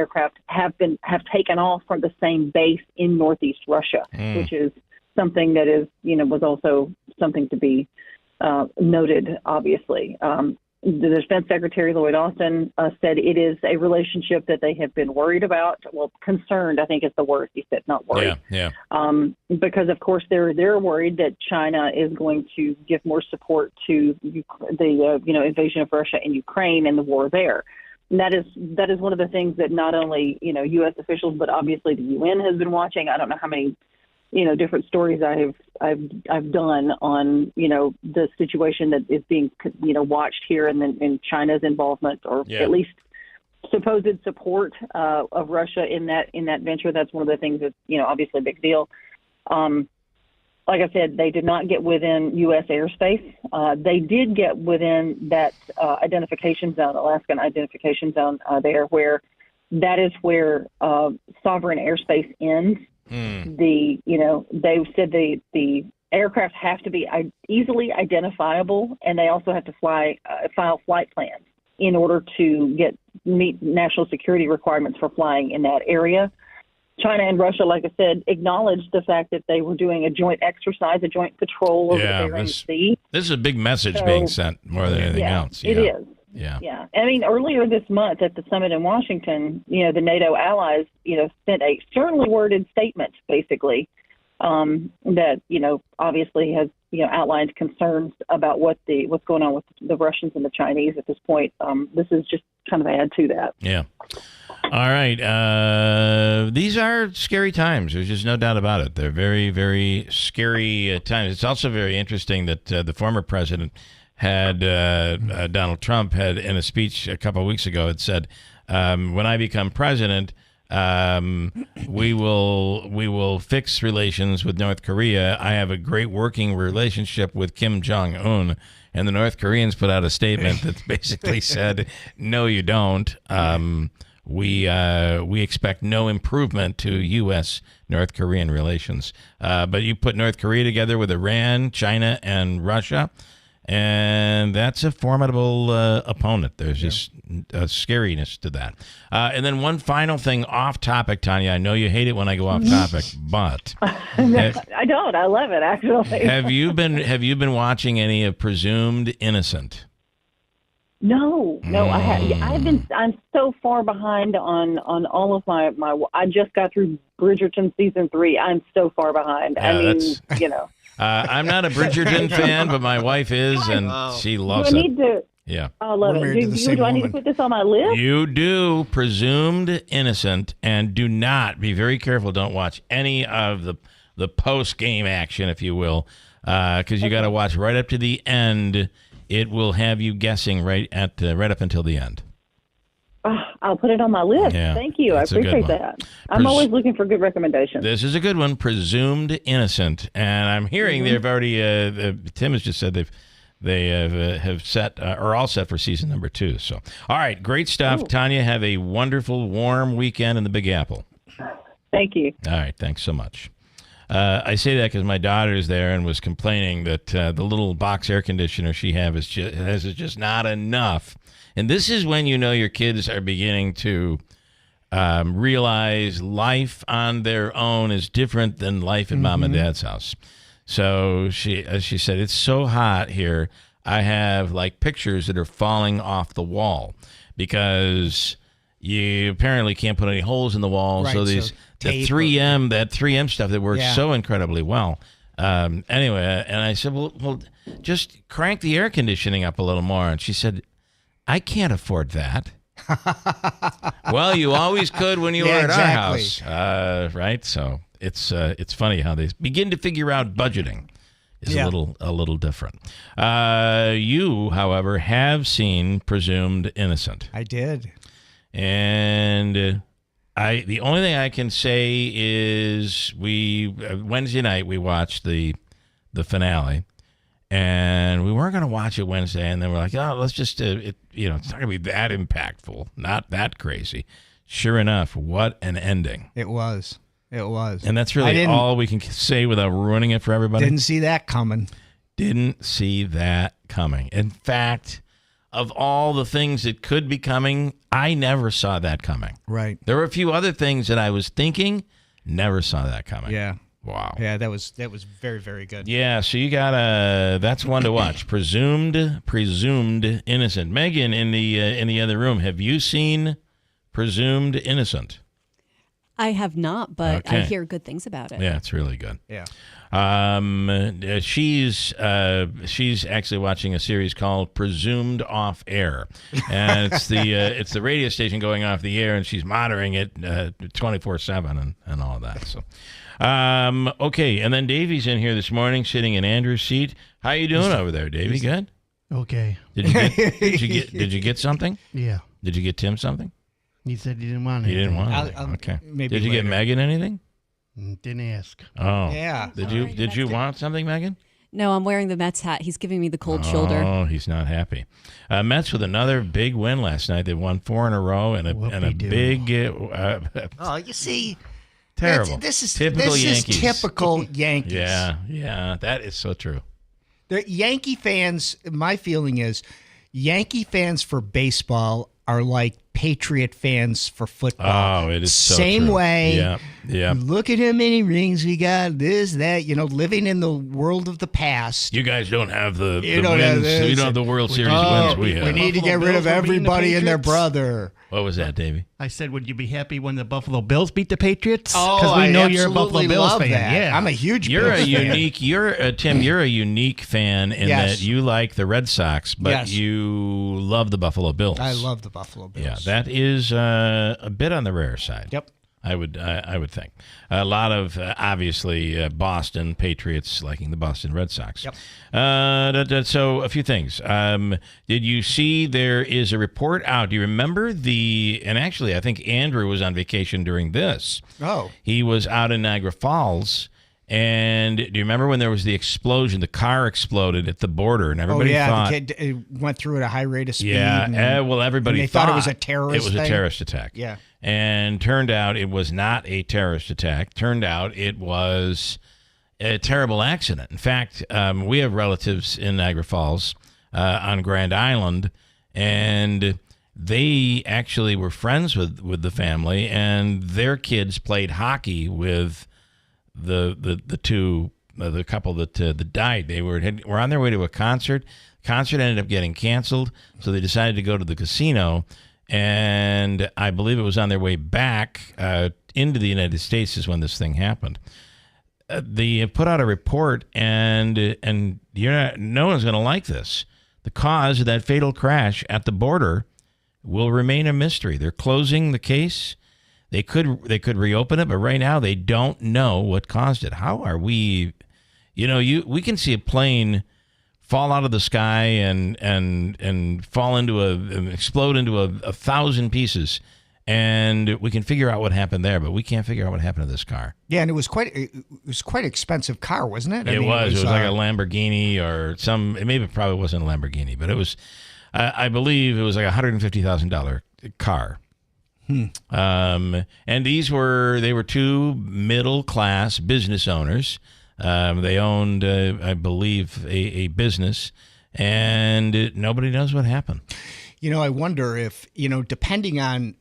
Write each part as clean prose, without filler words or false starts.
aircraft have taken off from the same base in northeast Russia, which is something that is, was also something to be noted, obviously. The Defense Secretary, Lloyd Austin, said it is a relationship that they have been worried about. Well, concerned, I think is the word he said, not worried. Yeah. Because, of course, they're worried that China is going to give more support to the invasion of Russia in Ukraine and the war there. And that is one of the things that not only, U.S. officials, but obviously the UN has been watching. I don't know how many different stories I've done on, the situation that is being, watched here and then in China's involvement or at least supposed support of Russia in that venture. That's one of the things that's, obviously a big deal. Like I said, they did not get within U.S. airspace. They did get within that identification zone, Alaskan identification zone there, where that is where sovereign airspace ends. They said the aircraft have to be easily identifiable, and they also have to file flight plans in order to meet national security requirements for flying in that area. China and Russia, like I said, acknowledged the fact that they were doing a joint exercise, a joint patrol over the Bering Sea. This is a big message being sent more than anything else. It is. Yeah. I mean, earlier this month at the summit in Washington, the NATO allies, sent a sternly worded statement, basically, that, obviously has, outlined concerns about what's going on with the Russians and the Chinese at this point. This is just kind of add to that. Yeah. All right. These are scary times. There's just no doubt about it. They're very, very scary times. It's also very interesting that the former president had Donald Trump had in a speech a couple of weeks ago had said, when I become president, we will fix relations with North Korea. I have a great working relationship with Kim Jong-un. And the North Koreans put out a statement that basically said, no, you don't. We expect no improvement to U.S.-North Korean relations. But you put North Korea together with Iran, China, and Russia, and that's a formidable opponent. There's just a scariness to that. And then one final thing off topic, Tanya. I know you hate it when I go off topic, but I don't. I love it, actually. Have you been watching any of Presumed Innocent? No, I'm so far behind on all of my. I just got through Bridgerton season 3. I'm so far behind. Yeah, I'm not a Bridgerton fan, but my wife is, and she loves it. Yeah. I love it. Do I need to put this on my list? You do. Presumed Innocent, and do not, be very careful, don't watch any of the post-game action, if you will, because you got to watch right up to the end. It will have you guessing right up until the end. I'll put it on my list. Yeah, Thank you. I appreciate that. I'm always looking for good recommendations. This is a good one, Presumed Innocent. And I'm hearing they've already, Tim has just said they have set, are all set for season number 2. So, all right, great stuff. Ooh. Tanya, have a wonderful, warm weekend in the Big Apple. Thank you. All right, thanks so much. I say that because my daughter's there and was complaining that the little box air conditioner she has is just not enough. And this is when you know your kids are beginning to realize life on their own is different than life at mom and dad's house. So she said, it's so hot here. I have like pictures that are falling off the wall because you apparently can't put any holes in the wall. Right, so the 3M stuff that works so incredibly well. Anyway, and I said, well, just crank the air conditioning up a little more. And she said, I can't afford that. Well, you always could when you were at our house, right? So it's funny how they begin to figure out budgeting is a little different. You, however, have seen Presumed Innocent. I did, and the only thing I can say is Wednesday night we watched the finale. And we weren't going to watch it Wednesday, and then we're like, oh, let's just, it's not going to be that impactful, not that crazy. Sure enough, what an ending. It was. And that's really all we can say without ruining it for everybody. Didn't see that coming. In fact, of all the things that could be coming, I never saw that coming. Right. There were a few other things that I was thinking, never saw that coming. Yeah. Wow. Yeah, that was very, very good. Yeah, so you got that's one to watch. Presumed innocent. Megan in the other room, have you seen Presumed Innocent? I have not, but I Okay. hear good things about it. Yeah, it's really good. Yeah. She's actually watching a series called Presumed Off Air, and it's the radio station going off the air, and she's monitoring it 24/7 and all that. So, okay, and then Davey's in here this morning, sitting in Andrew's seat. How you doing over there, Davey? Good. Okay. Did you get something? Yeah. Did you get Tim something? He said he didn't want He anything. didn't want anything. Okay. maybe Did you get later. Megan anything? Didn't ask. Oh. Yeah. Did you want something, Megan? No, I'm wearing the Mets hat. He's giving me the cold shoulder. Oh, he's not happy. Mets with another big win last night. They won 4 in a row and a Whoopie-doo. big Oh, you see, terrible. This is typical Yankees. typical Yankees. Yeah, that is so true. The Yankee fans. My feeling is, Yankee fans for baseball are like Patriot fans for football. Oh, it is so same true. way. Yeah. Look at how many rings we got. This, that. Living in the world of the past. You guys don't have the You don't have wins. this. You don't have the World Series Oh, wins we have. we need to get rid of Buffalo Bills were beating the everybody and their Patriots? brother. What was that, Davey? I said, would you be happy when the Buffalo Bills beat the Patriots? Oh, Because we I know you're a Buffalo absolutely Bills love fan. that. Yeah. I'm a huge You're Bills a fan. unique. Tim. You're a unique fan in Yes. that you like the Red Sox, but Yes. you love the Buffalo Bills. I love the Buffalo Bills. Yeah, that is a bit on the rare side. Yep. I would think a lot of obviously Boston Patriots liking the Boston Red Sox. Yep. So a few things. Did you see there is a report out? Do you remember and actually I think Andrew was on vacation during this. Oh. He was out in Niagara Falls. And do you remember when there was the explosion? The car exploded at the border, and everybody thought the kid went through at a high rate of speed. yeah, and- well, everybody and they thought it was a terrorist It was a thing? terrorist attack. Yeah. And turned out it was not a terrorist attack. Turned out it was a terrible accident. In fact, we have relatives in Niagara Falls on Grand Island, and they actually were friends with the family, and their kids played hockey with the couple that died. They were on their way to a concert. Concert ended up getting canceled, so they decided to go to the casino. And I believe it was on their way back into the United States is when this thing happened. They put out a report, and no one's going to like this. The cause of that fatal crash at the border will remain a mystery. They're closing the case. They could reopen it, but right now they don't know what caused it. How are we? We can see a plane fall out of the sky and fall into explode into a 1,000 pieces, and we can figure out what happened there, but we can't figure out what happened to this car. Yeah, and it was quite an expensive car, wasn't it? It was like a Lamborghini or some. It probably wasn't a Lamborghini, but it was. I believe it was like $150,000 car. And they were two middle class business owners. They owned, I believe, a business, and nobody knows what happened. I wonder if, depending on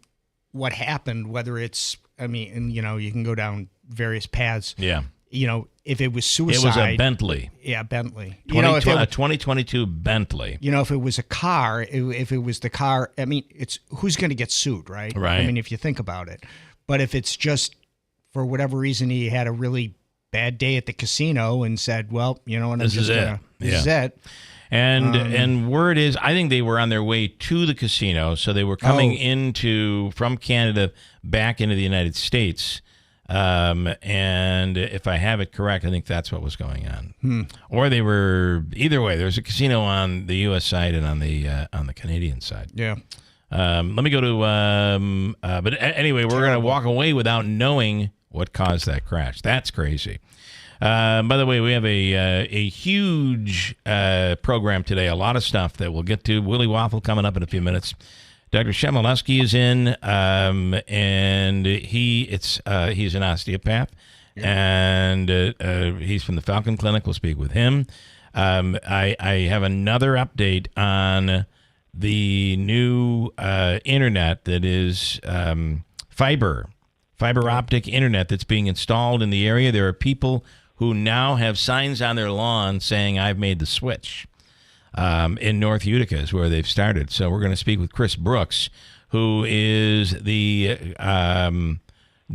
what happened, whether it's, you can go down various paths. Yeah. If it was suicide. It was a Bentley. Yeah, Bentley. A 2022 Bentley. If it was a car, if it was the car, it's who's going to get sued, right? Right. If you think about it. But if it's just for whatever reason he had a really bad day at the casino and said, well, this is it. And word is, I think they were on their way to the casino, so they were coming from Canada back into the United States. And if I have it correct, I think that's what was going on. Or they were either way. There's a casino on the U.S. side and on the Canadian side. Yeah. Let me go to. But anyway, we're going to walk away without knowing what caused that crash. That's crazy. By the way, we have a huge program today. A lot of stuff that we'll get to. Willie Waffle coming up in a few minutes. Dr. Shemaleski is in, and he's an osteopath, and he's from the Falcon Clinic. We'll speak with him. I have another update on the new internet that is fiber optic internet that's being installed in the area. There are people who now have signs on their lawn saying, "I've made the switch." In North Utica is where they've started. So we're going to speak with Chris Brooks, who is the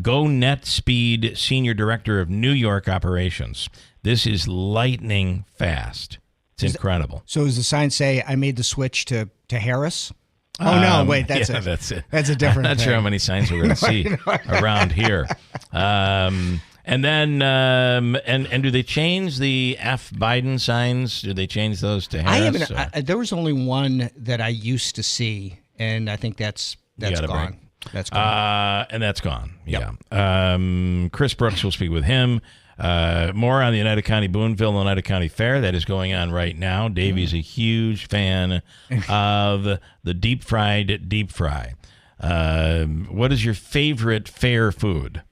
Go Net Speed Senior Director of New York Operations. This is lightning fast. It's incredible. So does the sign say, "I made the switch to Harris"? Oh, no, wait, that's it. That's it. That's a different I'm not thing. sure how many signs we're going to see around here. And then, and do they change the F Biden signs? Do they change those to Harris? There was only one that I used to see, and I think that's gone. That's gone. And that's gone. Yep. Yeah. Chris Brooks will speak with him. More on the Oneida County Boonville Oneida County Fair that is going on right now. Davey's a huge fan of the deep fry. What is your favorite fair food?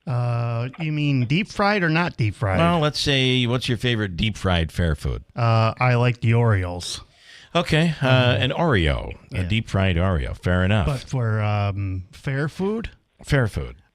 You mean deep fried or not deep fried? Well, let's say, what's your favorite deep fried fair food? I like the Orioles. Okay, an Oreo, a deep fried Oreo. Fair enough. But for fair food,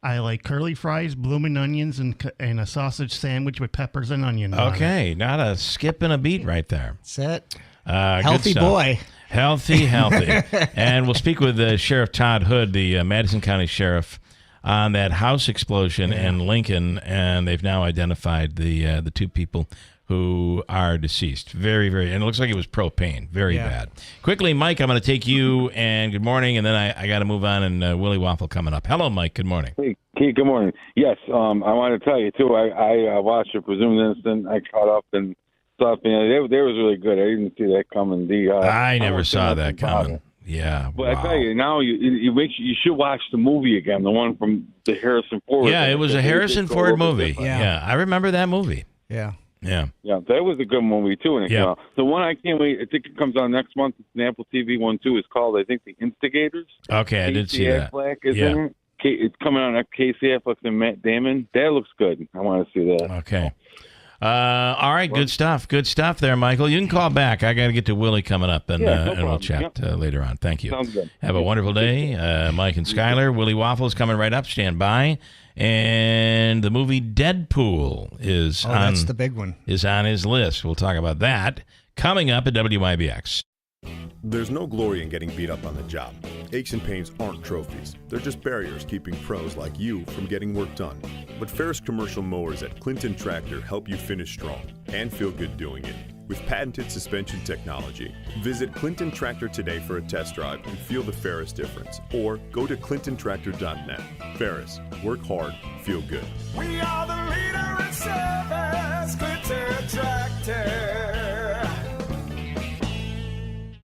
I like curly fries, blooming onions, and a sausage sandwich with peppers and onions. Okay, not a skip and a beat right there. That's it. Healthy boy. Healthy. And we'll speak with Sheriff Todd Hood, the Madison County Sheriff, on that house explosion in Lincoln, and they've now identified the two people who are deceased. Very, very, and it looks like it was propane. Very bad. Quickly, Mike, I'm going to take you, and good morning, and then I got to move on, and Willie Waffle coming up. Hello, Mike. Good morning. Hey, Keith, good morning. Yes, I want to tell you, too, I watched a presumed incident. I caught up and stuff, and they was really good. I didn't see that coming. I never saw that coming. Yeah, but I tell you, now you should watch the movie again, the one from the Harrison Ford. Yeah, it was a Harrison Ford movie. Yeah, I remember that movie. Yeah, that was a good movie too. And the one I can't wait. I think it comes on next month. It's an Apple TV one too. It's called, I think, The Instigators. Okay, I did see that. Affleck is in it. It's coming on at Casey Affleck and Matt Damon. That looks good. I want to see that. Okay. All right, good stuff. Good stuff there, Michael. You can call back. I got to get to Willie coming up, and we'll chat later on. Thank you. Sounds good. Have a wonderful day, Mike and Skyler. Willie Waffle is coming right up. Stand by. And the movie Deadpool is that's the big one. Is on his list. We'll talk about that coming up at WYBX. There's no glory in getting beat up on the job. Aches and pains aren't trophies. They're just barriers keeping pros like you from getting work done. But Ferris commercial mowers at Clinton Tractor help you finish strong and feel good doing it with patented suspension technology. Visit Clinton Tractor today for a test drive and feel the Ferris difference. Or go to clintontractor.net. Ferris, work hard, feel good. We are the leader in service, Clinton Tractor.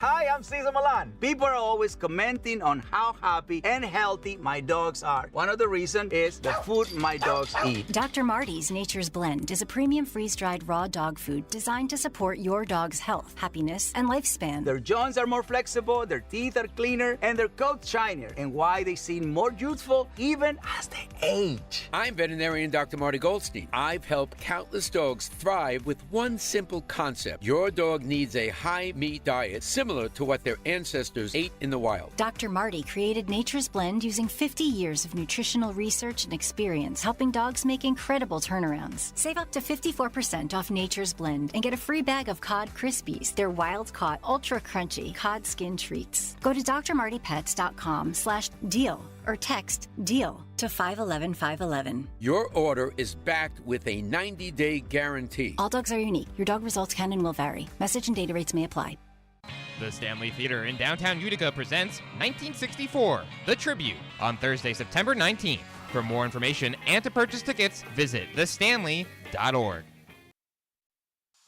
Hi, I'm Cesar Milan. People are always commenting on how happy and healthy my dogs are. One of the reasons is the food my dogs eat. Dr. Marty's Nature's Blend is a premium freeze-dried raw dog food designed to support your dog's health, happiness, and lifespan. Their joints are more flexible, their teeth are cleaner, and their coats shinier, and why they seem more youthful even as they age. I'm veterinarian Dr. Marty Goldstein. I've helped countless dogs thrive with one simple concept. Your dog needs a high-meat diet similar to what their ancestors ate in the wild. Dr. Marty created Nature's Blend using 50 years of nutritional research and experience, helping dogs make incredible turnarounds. Save up to 54% off Nature's Blend and get a free bag of Cod Krispies, their wild-caught, ultra-crunchy cod skin treats. Go to drmartypets.com/deal or text DEAL to 511-511. Your order is backed with a 90-day guarantee. All dogs are unique. Your dog results can and will vary. Message and data rates may apply. The Stanley Theater in downtown Utica presents 1964, The Tribute, on Thursday, September 19th. For more information and to purchase tickets, visit thestanley.org.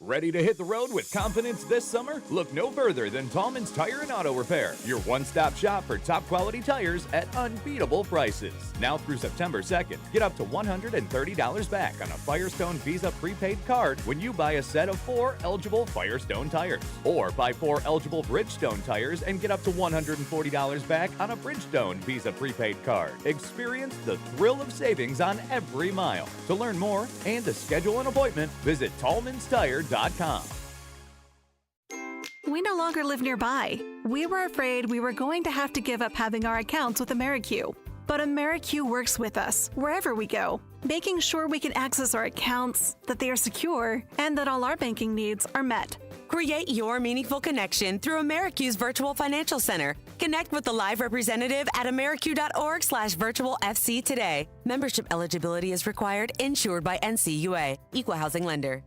Ready to hit the road with confidence this summer? Look no further than Tallman's Tire and Auto Repair, your one-stop shop for top-quality tires at unbeatable prices. Now through September 2nd, get up to $130 back on a Firestone Visa prepaid card when you buy a set of 4 eligible Firestone tires. Or buy 4 eligible Bridgestone tires and get up to $140 back on a Bridgestone Visa prepaid card. Experience the thrill of savings on every mile. To learn more and to schedule an appointment, visit TallmansTire.com. We no longer live nearby, We were afraid we were going to have to give up having our accounts with AmeriQ. But AmeriQ works with us wherever we go, making sure we can access our accounts, that they are secure, and that all our banking needs are met. Create your meaningful connection through AmeriQ's Virtual Financial Center. Connect with the live representative at ameriq.org/virtualfc today. Membership eligibility is required, insured by NCUA. Equal housing lender.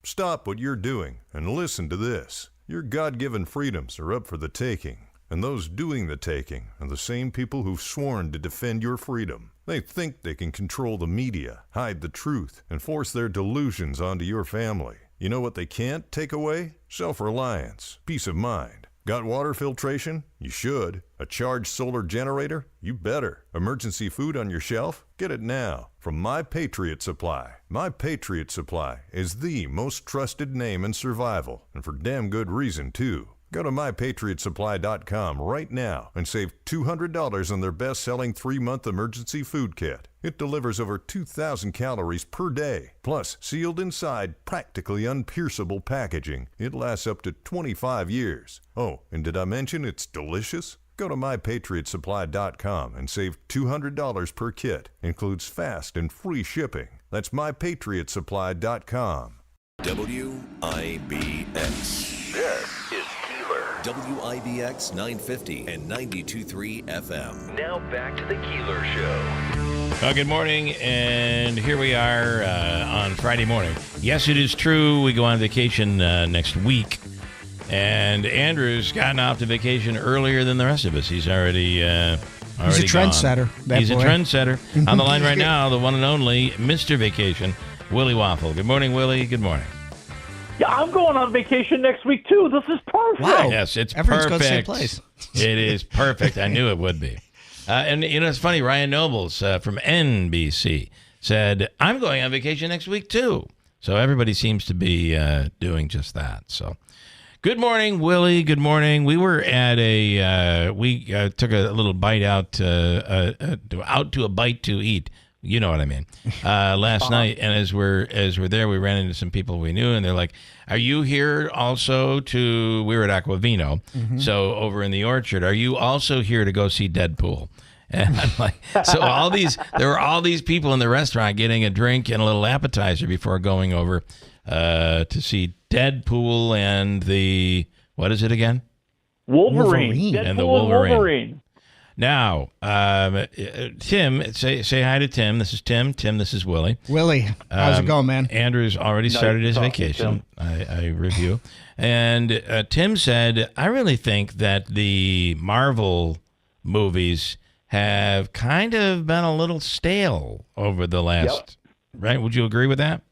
Stop what you're doing and listen to this. Your God-given freedoms are up for the taking. And those doing the taking are the same people who've sworn to defend your freedom. They think they can control the media, hide the truth, and force their delusions onto your family. You know what they can't take away? Self-reliance, peace of mind. Got water filtration? You should. A charged solar generator? You better. Emergency food on your shelf? Get it now from My Patriot Supply. My Patriot Supply is the most trusted name in survival, and for damn good reason, too. Go to MyPatriotSupply.com right now and save $200 on their best-selling 3-month emergency food kit. It delivers over 2,000 calories per day, plus sealed inside practically unpierceable packaging. It lasts up to 25 years. Oh, and did I mention it's delicious? Go to MyPatriotSupply.com and save $200 per kit. Includes fast and free shipping. That's MyPatriotSupply.com. WIBX. This is Keeler. WIBX 950 and 92.3 FM. Now back to the Keeler Show. Well, good morning, and here we are on Friday morning. Yes, it is true. We go on vacation next week, and Andrew's gotten off to vacation earlier than the rest of us. He's already he's a trendsetter. He's a trendsetter. On the line right now, the one and only Mr. Vacation, Willie Waffle. Good morning, Willie. Good morning. Yeah, I'm going on vacation next week, too. This is perfect. Wow. Yes, it's Everyone's perfect. going to the same place. It is perfect. I knew it would be. And, you know, it's funny. Ryan Nobles from NBC said, I'm going on vacation next week, too. So everybody seems to be doing just that. So good morning, Willie. Good morning. We were at we took a little bite out to a bite to eat. You know what I mean. Last night, and as we're there, we ran into some people we knew, and they're like, "Are you here also to?" We were at Aquavino, so over in the orchard. Are you also here to go see Deadpool? And I'm like, so there were all these people in the restaurant getting a drink and a little appetizer before going over to see Deadpool and what is it again? Wolverine. And Deadpool the Wolverine. Now, Tim, say hi to Tim. This is Tim. Tim, this is Willie. Willie, how's it going, man? Andrew's already started his vacation. I review. And Tim said, I really think that the Marvel movies have kind of been a little stale over the last, right? Would you agree with that?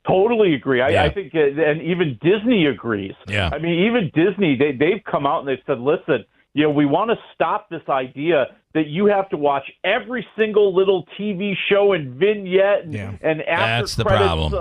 Totally agree. I think, and even Disney agrees. Yeah. I mean, even Disney, they've come out and they've said, listen, you know, we want to stop this idea that you have to watch every single little TV show and vignette and after credits,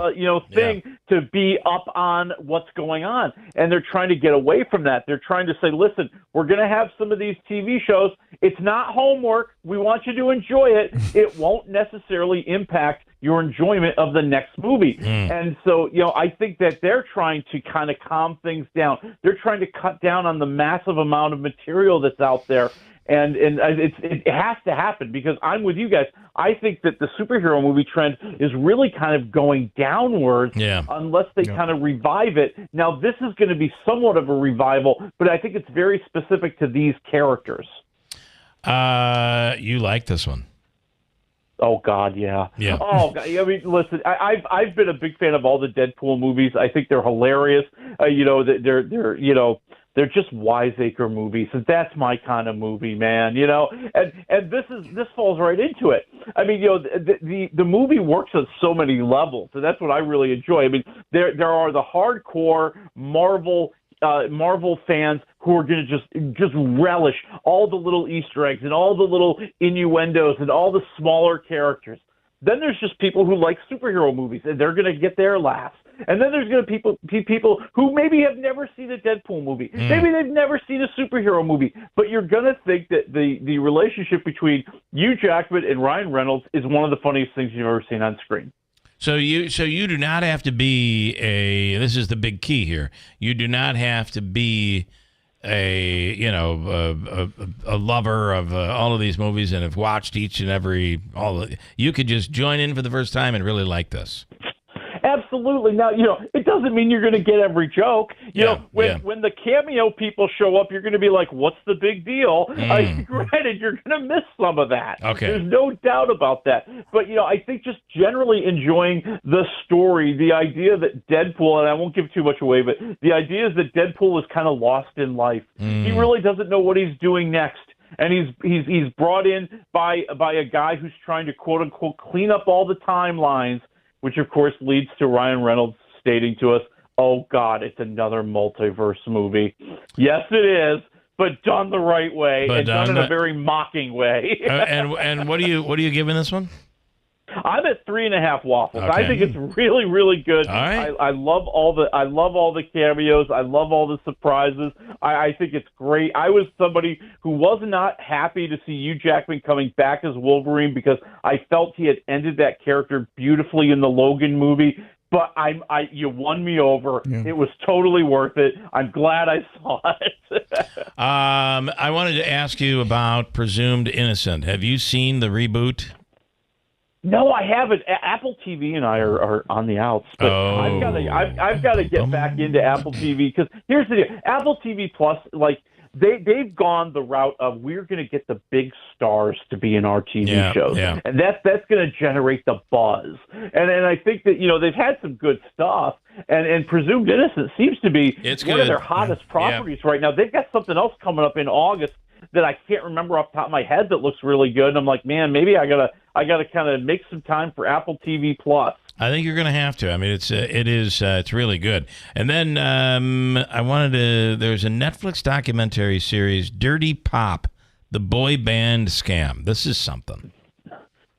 thing to be up on what's going on. And they're trying to get away from that. They're trying to say, listen, we're going to have some of these TV shows. It's not homework. We want you to enjoy it. It won't necessarily impact your enjoyment of the next movie. And so, you know, I think that they're trying to kind of calm things down. They're trying to cut down on the massive amount of material that's out there. And it has to happen because I'm with you guys. I think that the superhero movie trend is really kind of going downwards unless they kind of revive it. Now, this is going to be somewhat of a revival, but I think it's very specific to these characters. You like this one? Oh God, yeah. Oh, God. I mean, listen, I've been a big fan of all the Deadpool movies. I think they're hilarious. They're just wiseacre movies, and that's my kind of movie, man. You know, and this falls right into it. I mean, you know, the movie works on so many levels, and that's what I really enjoy. I mean, there are the hardcore Marvel fans who are going to just relish all the little Easter eggs and all the little innuendos and all the smaller characters. Then there's just people who like superhero movies, and they're going to get their laughs. And then there's going to be people who maybe have never seen a Deadpool movie. Maybe they've never seen a superhero movie. But you're going to think that the relationship between Hugh Jackman and Ryan Reynolds is one of the funniest things you've ever seen on screen. So you do not have to be this is the big key here. You do not have to be a lover of all of these movies and have watched each and every you could just join in for the first time and really like this. Absolutely. Now, it doesn't mean you're going to get every joke. When the cameo people show up, you're going to be like, what's the big deal? Granted, you're going to miss some of that. Okay. There's no doubt about that. But, I think just generally enjoying the story, the idea that Deadpool, and I won't give too much away, but the idea is that Deadpool is kind of lost in life. He really doesn't know what he's doing next. And he's brought in by a guy who's trying to, quote unquote, clean up all the timelines, which, of course, leads to Ryan Reynolds stating to us, oh, God, it's another multiverse movie. Yes, it is, but done the right way and done in a very mocking way. And what are you giving this one? I'm at 3.5 waffles. Okay. I think it's really, really good. All right. I love all the cameos. I love all the surprises. I think it's great. I was somebody who was not happy to see Hugh Jackman coming back as Wolverine because I felt he had ended that character beautifully in the Logan movie. But you won me over. Yeah. It was totally worth it. I'm glad I saw it. I wanted to ask you about Presumed Innocent. Have you seen the reboot? No, I haven't. Apple TV and I are on the outs, but I've got to get back into Apple TV because here's the deal: Apple TV Plus, they've gone the route of we're going to get the big stars to be in our TV shows, and that's going to generate the buzz. And I think that they've had some good stuff, and Presumed Innocent seems to be one of their hottest properties right now. They've got something else coming up in August that I can't remember off the top of my head that looks really good. And I'm like, man, maybe I gotta kind of make some time for Apple TV Plus. I think you're going to have to. I mean, it's really good. And then there's a Netflix documentary series, Dirty Pop, the boy band scam. This is something.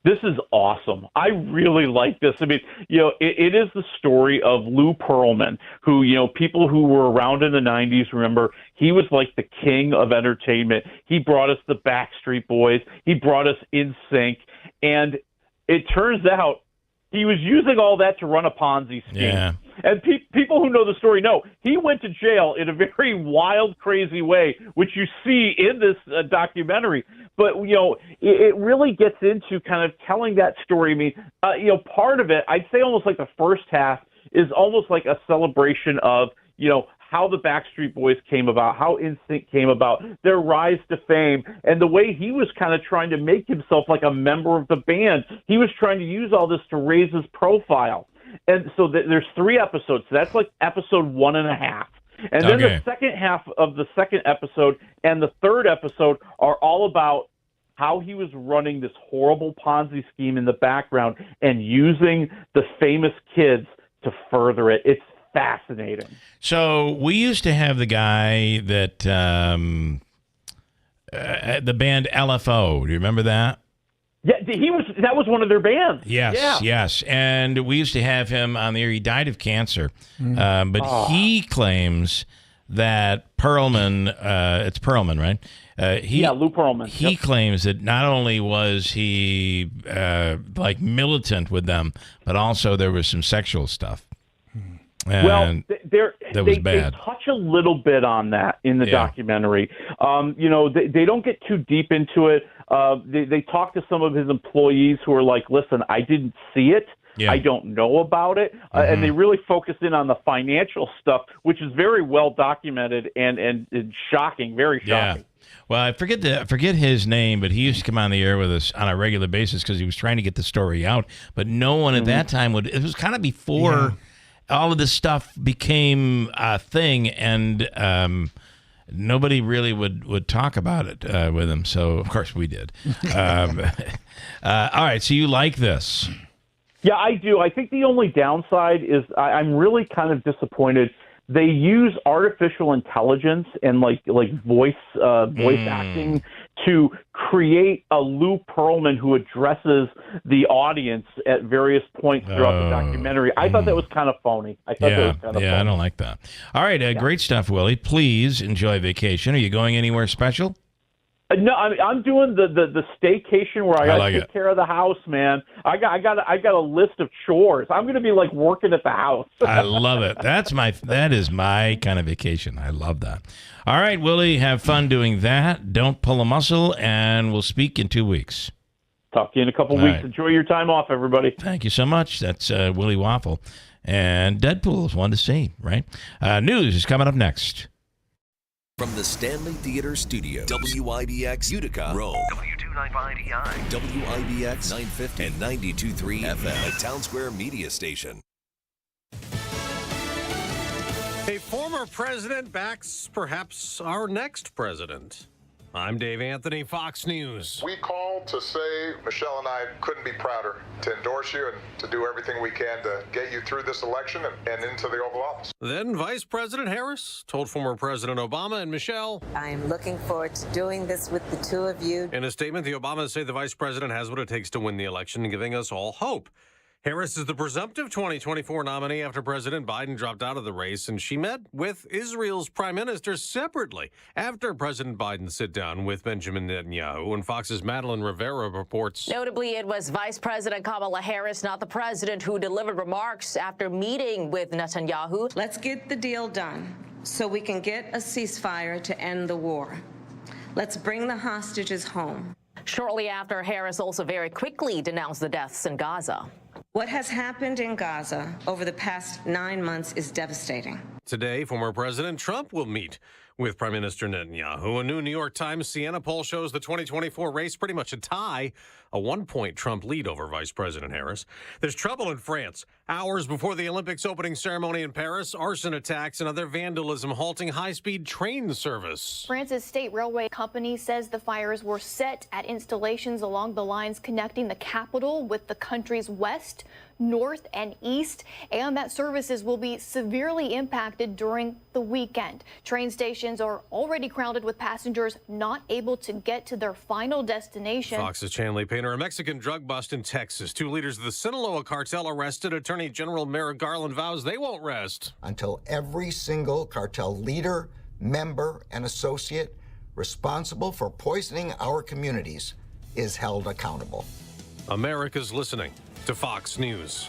This is awesome. I really like this. I mean, it is the story of Lou Pearlman, who, people who were around in the 90s remember he was like the king of entertainment. He brought us the Backstreet Boys. He brought us NSYNC. And it turns out he was using all that to run a Ponzi scheme. Yeah. And people who know the story know he went to jail in a very wild, crazy way, which you see in this documentary. But, it really gets into kind of telling that story. I mean, part of it, I'd say almost like the first half is almost like a celebration of, how the Backstreet Boys came about, how NSYNC came about, their rise to fame, and the way he was kind of trying to make himself like a member of the band. He was trying to use all this to raise his profile. And so there's 3 episodes. So that's like episode 1.5. And then the second half of the second episode and the third episode are all about how he was running this horrible Ponzi scheme in the background and using the famous kids to further it. It's fascinating. So we used to have the guy that the band LFO. Do you remember that? Yeah, that was one of their bands. Yes. And we used to have him on the air. He died of cancer. But he claims that Pearlman, it's Pearlman, right? Lou Pearlman. He claims that not only was he militant with them, but also there was some sexual stuff. Well, they touch a little bit on that in the documentary. They don't get too deep into it. They talk to some of his employees who are like, listen, I didn't see it. Yeah. I don't know about it. And they really focus in on the financial stuff, which is very well documented and shocking, very shocking. Yeah. Well, I forget his name, but he used to come on the air with us on a regular basis because he was trying to get the story out. But no one at that time would. It was kind of before all of this stuff became a thing, and nobody really would talk about it with him. So, of course, we did. All right, so you like this. Yeah, I do. I think the only downside is I'm really kind of disappointed. They use artificial intelligence and like voice acting to create a Lou Pearlman who addresses the audience at various points throughout the documentary. I thought that was kind of phony. I don't like that. All right, great stuff, Willie. Please enjoy vacation. Are you going anywhere special? No, I'm doing the staycation where I got to take care of the house, man. I got a list of chores. I'm going to be like working at the house. I love it. That is my kind of vacation. I love that. All right, Willie, have fun doing that. Don't pull a muscle, and we'll speak in 2 weeks. Talk to you in a couple weeks. Right. Enjoy your time off, everybody. Thank you so much. That's Willie Waffle. And Deadpool is one to see, right? News is coming up next. From the Stanley Theater Studio, WIBX Utica, Rome, W295EI, WIBX 950 and 92.3 FM, a Town Square media station. A former president backs perhaps our next president. I'm Dave Anthony, Fox News. We called to say Michelle and I couldn't be prouder to endorse you and to do everything we can to get you through this election and into the Oval Office. Then Vice President Harris told former President Obama and Michelle, I'm looking forward to doing this with the two of you. In a statement, the Obamas say the vice president has what it takes to win the election, giving us all hope. Harris is the presumptive 2024 nominee after President Biden dropped out of the race, and she met with Israel's prime minister separately after President Biden sit down with Benjamin Netanyahu. And Fox's Madeline Rivera reports. Notably, it was Vice President Kamala Harris, not the president, who delivered remarks after meeting with Netanyahu. Let's get the deal done so we can get a ceasefire to end the war. Let's bring the hostages home. Shortly after, Harris also very quickly denounced the deaths in Gaza. What has happened in Gaza over the past 9 months is devastating. Today, former President Trump will meet with Prime Minister Netanyahu. A new New York Times Siena poll shows the 2024 race pretty much a tie, a 1-point Trump lead over Vice President Harris. There's trouble in France. Hours before the Olympics opening ceremony in Paris, arson attacks and other vandalism halting high-speed train service. France's state railway company says the fires were set at installations along the lines connecting the capital with the country's west, north, and east, and that services will be severely impacted during the weekend. Train stations are already crowded with passengers not able to get to their final destination. Fox's Chanley Painter. A Mexican drug bust in Texas. 2 leaders of the Sinaloa cartel arrested. Attorney General Merrick Garland vows they won't rest until every single cartel leader, member, and associate responsible for poisoning our communities is held accountable. America's listening to Fox News.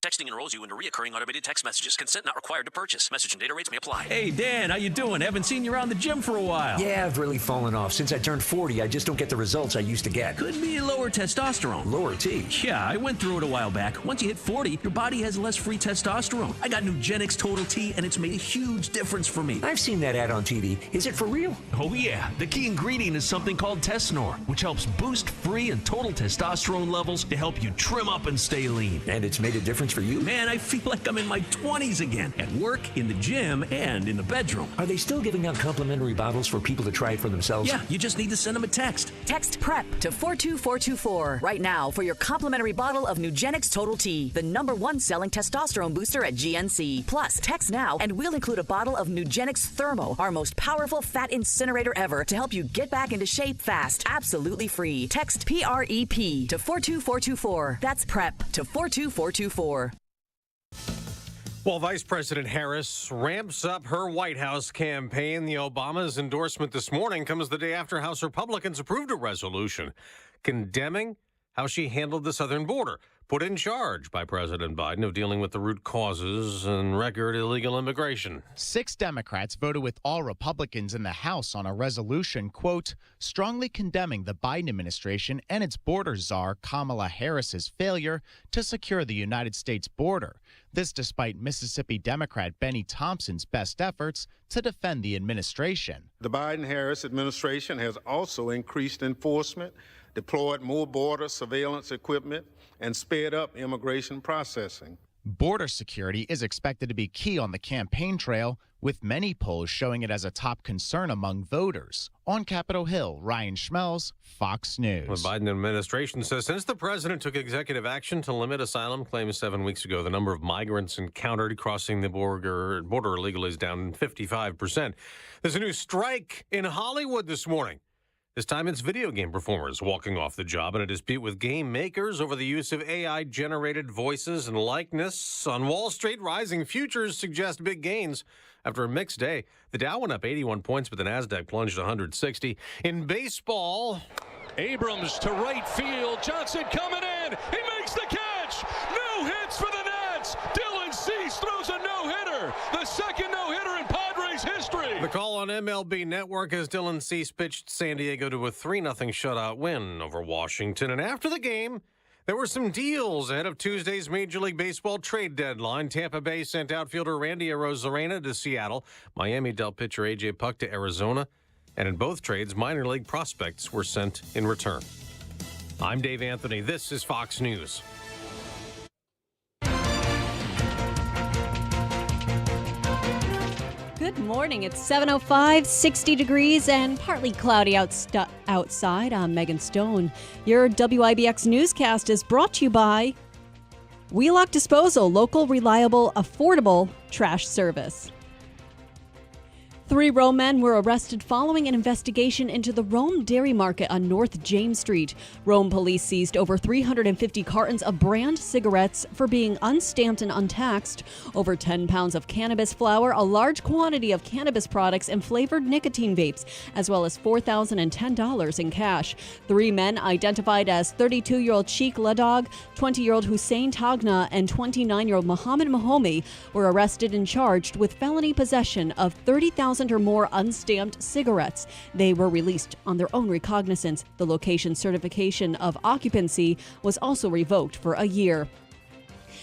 Texting enrolls you into recurring automated text messages. Consent not required to purchase. Message and data rates may apply. Hey, Dan, how you doing? Haven't seen you around the gym for a while. Yeah, I've really fallen off. Since I turned 40, I just don't get the results I used to get. Could be lower testosterone. Lower T? Yeah, I went through it a while back. Once you hit 40, your body has less free testosterone. I got Nugenix Total T, and it's made a huge difference for me. I've seen that ad on TV. Is it for real? Oh, yeah. The key ingredient is something called Tesnor, which helps boost free and total testosterone levels to help you trim up and stay lean. And it's made a difference for you? Man, I feel like I'm in my 20s again, at work, in the gym, and in the bedroom. Are they still giving out complimentary bottles for people to try it for themselves? Yeah, you just need to send them a text. Text PREP to 42424 right now for your complimentary bottle of Nugenix Total T, the #1 selling testosterone booster at GNC. Plus, text now and we'll include a bottle of Nugenix Thermo, our most powerful fat incinerator ever, to help you get back into shape fast, absolutely free. Text PREP to 42424. That's PREP to 42424. While Vice President Harris ramps up her White House campaign, the Obamas' endorsement this morning comes the day after House Republicans approved a resolution condemning how she handled the southern border, put in charge by President Biden of dealing with the root causes and record illegal immigration. 6 Democrats voted with all Republicans in the House on a resolution, quote, strongly condemning the Biden administration and its border czar Kamala Harris's failure to secure the United States border. This despite Mississippi Democrat Benny Thompson's best efforts to defend the administration. The Biden-Harris administration has also increased enforcement, deployed more border surveillance equipment, and sped up immigration processing. Border security is expected to be key on the campaign trail, with many polls showing it as a top concern among voters. On Capitol Hill, Ryan Schmelz, Fox News. The Biden administration says since the president took executive action to limit asylum claims 7 weeks ago, the number of migrants encountered crossing the border illegally is down 55%. There's a new strike in Hollywood this morning. This time it's video game performers walking off the job in a dispute with game makers over the use of AI-generated voices and likeness. On Wall Street, rising futures suggest big gains After a mixed day, the Dow went up 81 points, but the Nasdaq plunged 160. In baseball, Abrams to right field. Johnson coming in. He makes the catch. No hits for the Nats. Dylan Cease throws a no-hitter. The second no-hitter in Padres history. The call on MLB Network as Dylan Cease pitched San Diego to a 3-0 shutout win over Washington. And after the game, there were some deals ahead of Tuesday's Major League Baseball trade deadline. Tampa Bay sent outfielder Randy Arozarena to Seattle. Miami dealt pitcher A.J. Puck to Arizona. And in both trades, minor league prospects were sent in return. I'm Dave Anthony. This is Fox News. Good morning. It's 7:05, 60 degrees, and partly cloudy outside. I'm Megan Stone. Your WIBX newscast is brought to you by Wheelock Disposal, local, reliable, affordable trash service. 3 Rome men were arrested following an investigation into the Rome Dairy Market on North James Street. Rome police seized over 350 cartons of brand cigarettes for being unstamped and untaxed, over 10 pounds of cannabis flower, a large quantity of cannabis products, and flavored nicotine vapes, as well as $4,010 in cash. 3 men identified as 32-year-old Sheikh Ladog, 20-year-old Hussein Tagna, and 29-year-old Mohammed Mahomi were arrested and charged with felony possession of 30,000 or more unstamped cigarettes. They were released on their own recognizance. The location certification of occupancy was also revoked for a year.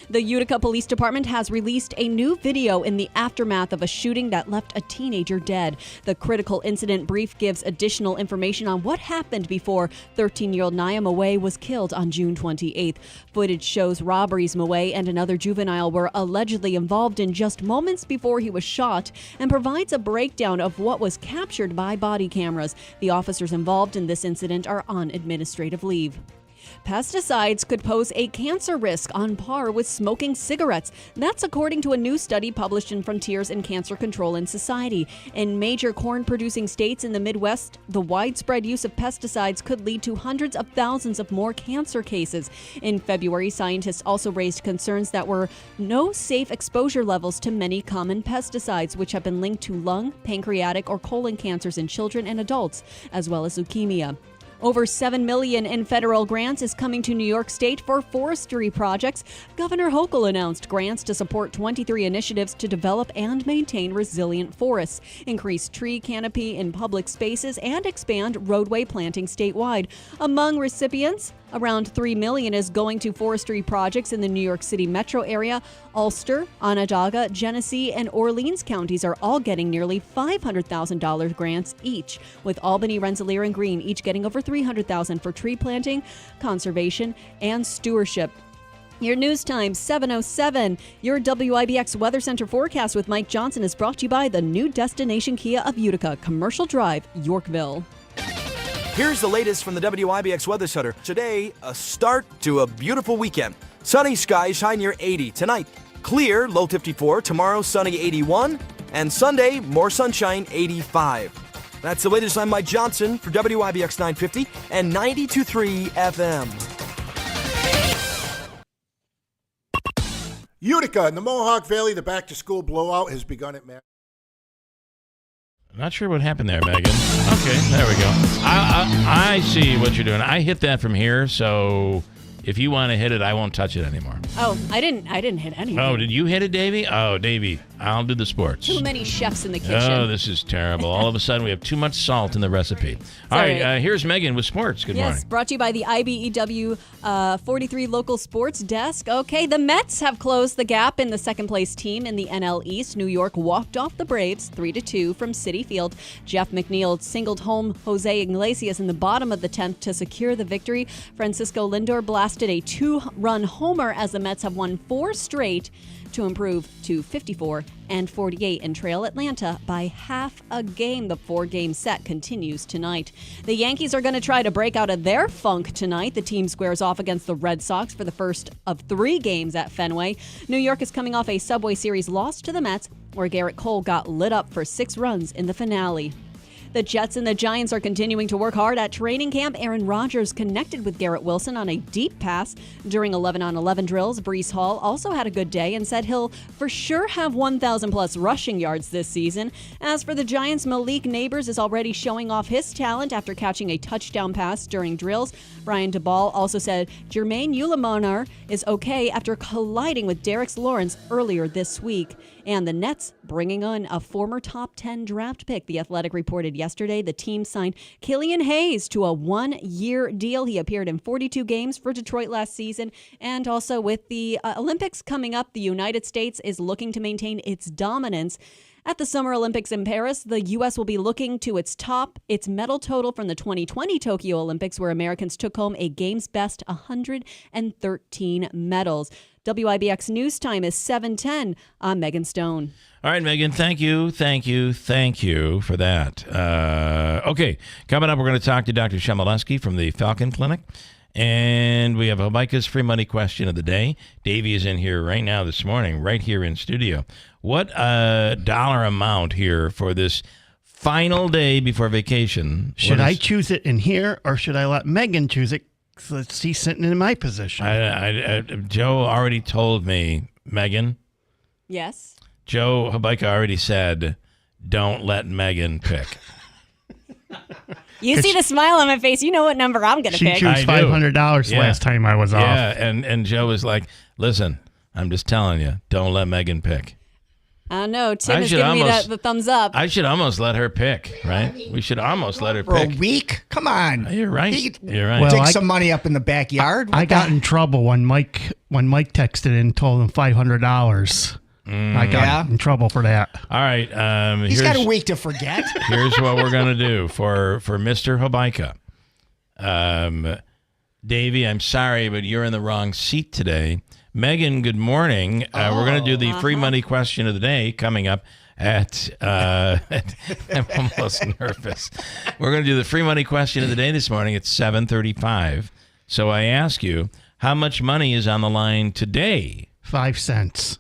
The Utica Police Department has released a new video in the aftermath of a shooting that left a teenager dead. The critical incident brief gives additional information on what happened before 13-year-old Nia Maway was killed on June 28th. Footage shows robberies Maway and another juvenile were allegedly involved in just moments before he was shot, and provides a breakdown of what was captured by body cameras. The officers involved in this incident are on administrative leave. Pesticides could pose a cancer risk on par with smoking cigarettes. That's according to a new study published in Frontiers in Cancer Control and Society. In major corn-producing states in the Midwest, the widespread use of pesticides could lead to hundreds of thousands of more cancer cases. In February, scientists also raised concerns that were no safe exposure levels to many common pesticides, which have been linked to lung, pancreatic, or colon cancers in children and adults, as well as leukemia. Over $7 million in federal grants is coming to New York State for forestry projects. Governor Hochul announced grants to support 23 initiatives to develop and maintain resilient forests, increase tree canopy in public spaces, and expand roadway planting statewide. Among recipients, around $3 million is going to forestry projects in the New York City metro area. Ulster, Onondaga, Genesee, and Orleans counties are all getting nearly $500,000 grants each, with Albany, Rensselaer, and Greene each getting over $300,000 for tree planting, conservation, and stewardship. Your news time, 7:07. Your WIBX Weather Center forecast with Mike Johnson is brought to you by the new destination Kia of Utica, Commercial Drive, Yorkville. Here's the latest from the WIBX Weather Center. Today, a start to a beautiful weekend. Sunny skies, high near 80. Tonight, clear, low 54. Tomorrow, sunny 81. And Sunday, more sunshine, 85. That's the latest. I'm Mike Johnson for WIBX 950 and 92.3 FM. Utica in the Mohawk Valley, the back-to-school blowout has begun at Mac. Not sure what happened there, Megan. Okay, there we go. I see what you're doing. I hit that from here, so if you want to hit it, I won't touch it anymore. Oh, I didn't hit anything. Oh, did you hit it, Davey? Oh, Davey, I'll do the sports. Too many chefs in the kitchen. Oh, this is terrible. All of a sudden, we have too much salt in the recipe. All right, here's Megan with sports. Good morning. Yes, brought to you by the IBEW 43 local sports desk. Okay, the Mets have closed the gap in the second-place team in the NL East. New York walked off the Braves 3-2 from Citi Field. Jeff McNeil singled home Jose Iglesias in the bottom of the 10th to secure the victory. Francisco Lindor blasted a 2-run homer as the Mets have won 4 straight to improve to 54 and 48 and trail Atlanta by half a game. The 4-game set continues tonight. The Yankees are going to try to break out of their funk tonight. The team squares off against the Red Sox for the first of 3 games at Fenway. New York is coming off a Subway Series loss to the Mets, where Garrett Cole got lit up for 6 runs in the finale. The Jets and the Giants are continuing to work hard at training camp. Aaron Rodgers connected with Garrett Wilson on a deep pass during 11-on-11 drills. Breece Hall also had a good day and said he'll for sure have 1,000-plus rushing yards this season. As for the Giants, Malik Neighbors is already showing off his talent after catching a touchdown pass during drills. Brian DeBall also said Jermaine Ulemonar is okay after colliding with Derek Lawrence earlier this week. And the Nets bringing on a former top 10 draft pick. The Athletic reported yesterday the team signed Killian Hayes to a one-year deal. He appeared in 42 games for Detroit last season. And also with the Olympics coming up, the United States is looking to maintain its dominance. At the Summer Olympics in Paris, the U.S. will be looking to its medal total from the 2020 Tokyo Olympics, where Americans took home a game's best 113 medals. WIBX News Time is 7:10. I'm Megan Stone. All right, Megan, thank you for that. Okay, coming up, we're going to talk to Dr. Shemaleski from the Falcon Clinic. And we have Habaika's free money question of the day. Davey is in here right now this morning, right here in studio. What dollar amount here for this final day before vacation? Should I choose it in here, or should I let Megan choose it? So she's sitting in my position. Joe already told me, Megan. Yes. Joe Habaika already said, don't let Megan pick. You see the smile on my face. You know what number I'm going to pick. She chose $500 last time I was off. Yeah, and Joe was like, listen, I'm just telling you, don't let Megan pick. I don't know. Tim is giving me the thumbs up. I should almost let her pick, right? We should almost let her pick. For a week? Come on. You're right. You're right. Well, dig some money up in the backyard. I got in trouble when Mike texted in and told him $500. I got in trouble for that. All right. He's got a week to forget. Here's what we're going to do for Mr. Habaika. Davey, I'm sorry, but you're in the wrong seat today. Megan, good morning. We're going to do the free money question of the day coming up at I'm almost nervous. We're going to do the free money question of the day this morning at 7:35. So I ask you, how much money is on the line today? 5 cents.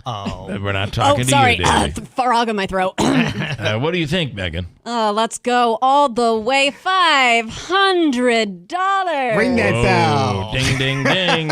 Oh. We're not talking to you, Davey. Frog in my throat. What do you think, Megan? Let's go all the way. $500. Ring that bell. Ding, ding, ding.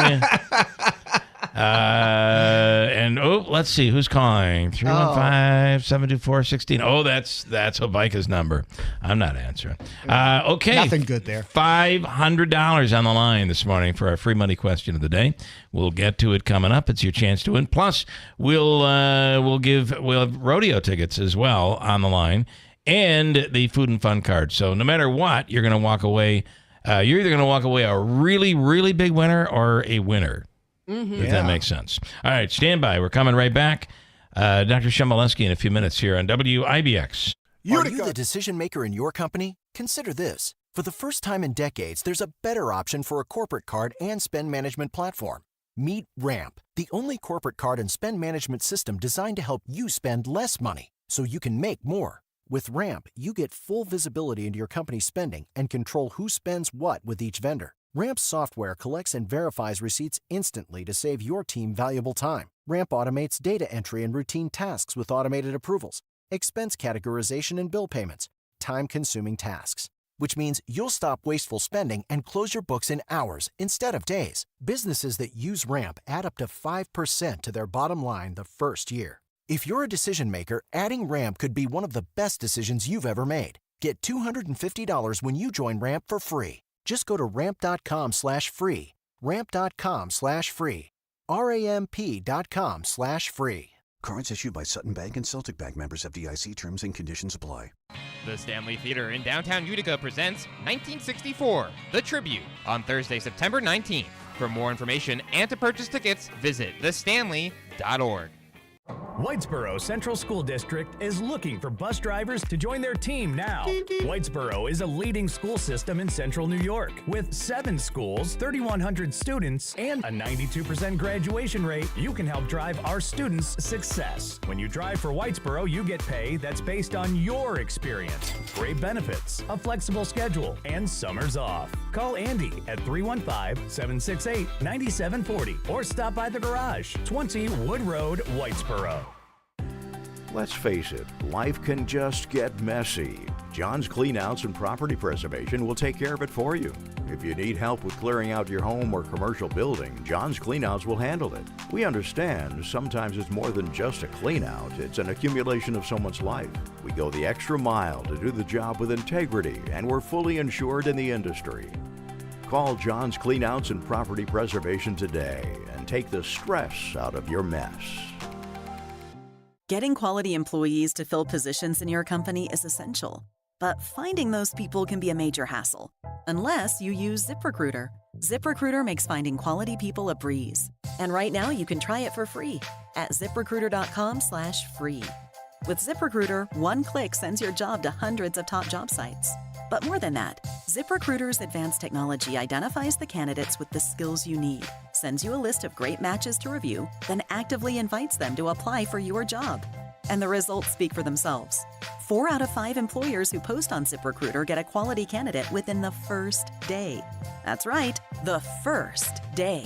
Let's see. Who's calling? 315-724-16. Oh, that's Habaika's number. I'm not answering. Okay. Nothing good there. $500 on the line this morning for our free money question of the day. We'll get to it coming up. It's your chance to win. Plus, we'll have rodeo tickets as well on the line and the food and fun card. So no matter what, you're going to walk away. You're either going to walk away a really, really big winner or a winner. If that makes sense. All right, stand by. We're coming right back. Dr. Shemaleski in a few minutes here on WIBX. Are you the decision maker in your company? Consider this. For the first time in decades, there's a better option for a corporate card and spend management platform. Meet Ramp, the only corporate card and spend management system designed to help you spend less money so you can make more. With Ramp, you get full visibility into your company's spending and control who spends what with each vendor. Ramp's software collects and verifies receipts instantly to save your team valuable time. Ramp automates data entry and routine tasks with automated approvals, expense categorization and bill payments, time-consuming tasks. Which means you'll stop wasteful spending and close your books in hours instead of days. Businesses that use Ramp add up to 5% to their bottom line the first year. If you're a decision maker, adding Ramp could be one of the best decisions you've ever made. Get $250 when you join Ramp for free. Just go to ramp.com/free. Ramp.com/free. RAMP.com/free. Cards issued by Sutton Bank and Celtic Bank, members FDIC. Terms and conditions apply. The Stanley Theater in downtown Utica presents 1964, The Tribute, on Thursday, September 19th. For more information and to purchase tickets, visit thestanley.org. Whitesboro Central School District is looking for bus drivers to join their team now. Whitesboro is a leading school system in central New York with 7 schools, 3,100 students, and a 92% graduation rate. You can help drive our students' success. When you drive for Whitesboro, you get pay that's based on your experience, great benefits, a flexible schedule, and summers off. Call Andy at 315-768-9740 or stop by the garage, 20 Wood Road, Whitesboro. Let's face it, life can just get messy. John's Cleanouts and Property Preservation will take care of it for you. If you need help with clearing out your home or commercial building, John's Cleanouts will handle it. We understand sometimes it's more than just a cleanout, it's an accumulation of someone's life. We go the extra mile to do the job with integrity, and we're fully insured in the industry. Call John's Cleanouts and Property Preservation today and take the stress out of your mess. Getting quality employees to fill positions in your company is essential, but finding those people can be a major hassle, unless you use ZipRecruiter. ZipRecruiter makes finding quality people a breeze. And right now you can try it for free at ZipRecruiter.com/free. With ZipRecruiter, one click sends your job to hundreds of top job sites. But more than that, ZipRecruiter's advanced technology identifies the candidates with the skills you need, sends you a list of great matches to review, then actively invites them to apply for your job. And the results speak for themselves. 4 out of 5 employers who post on ZipRecruiter get a quality candidate within the first day. That's right, the first day.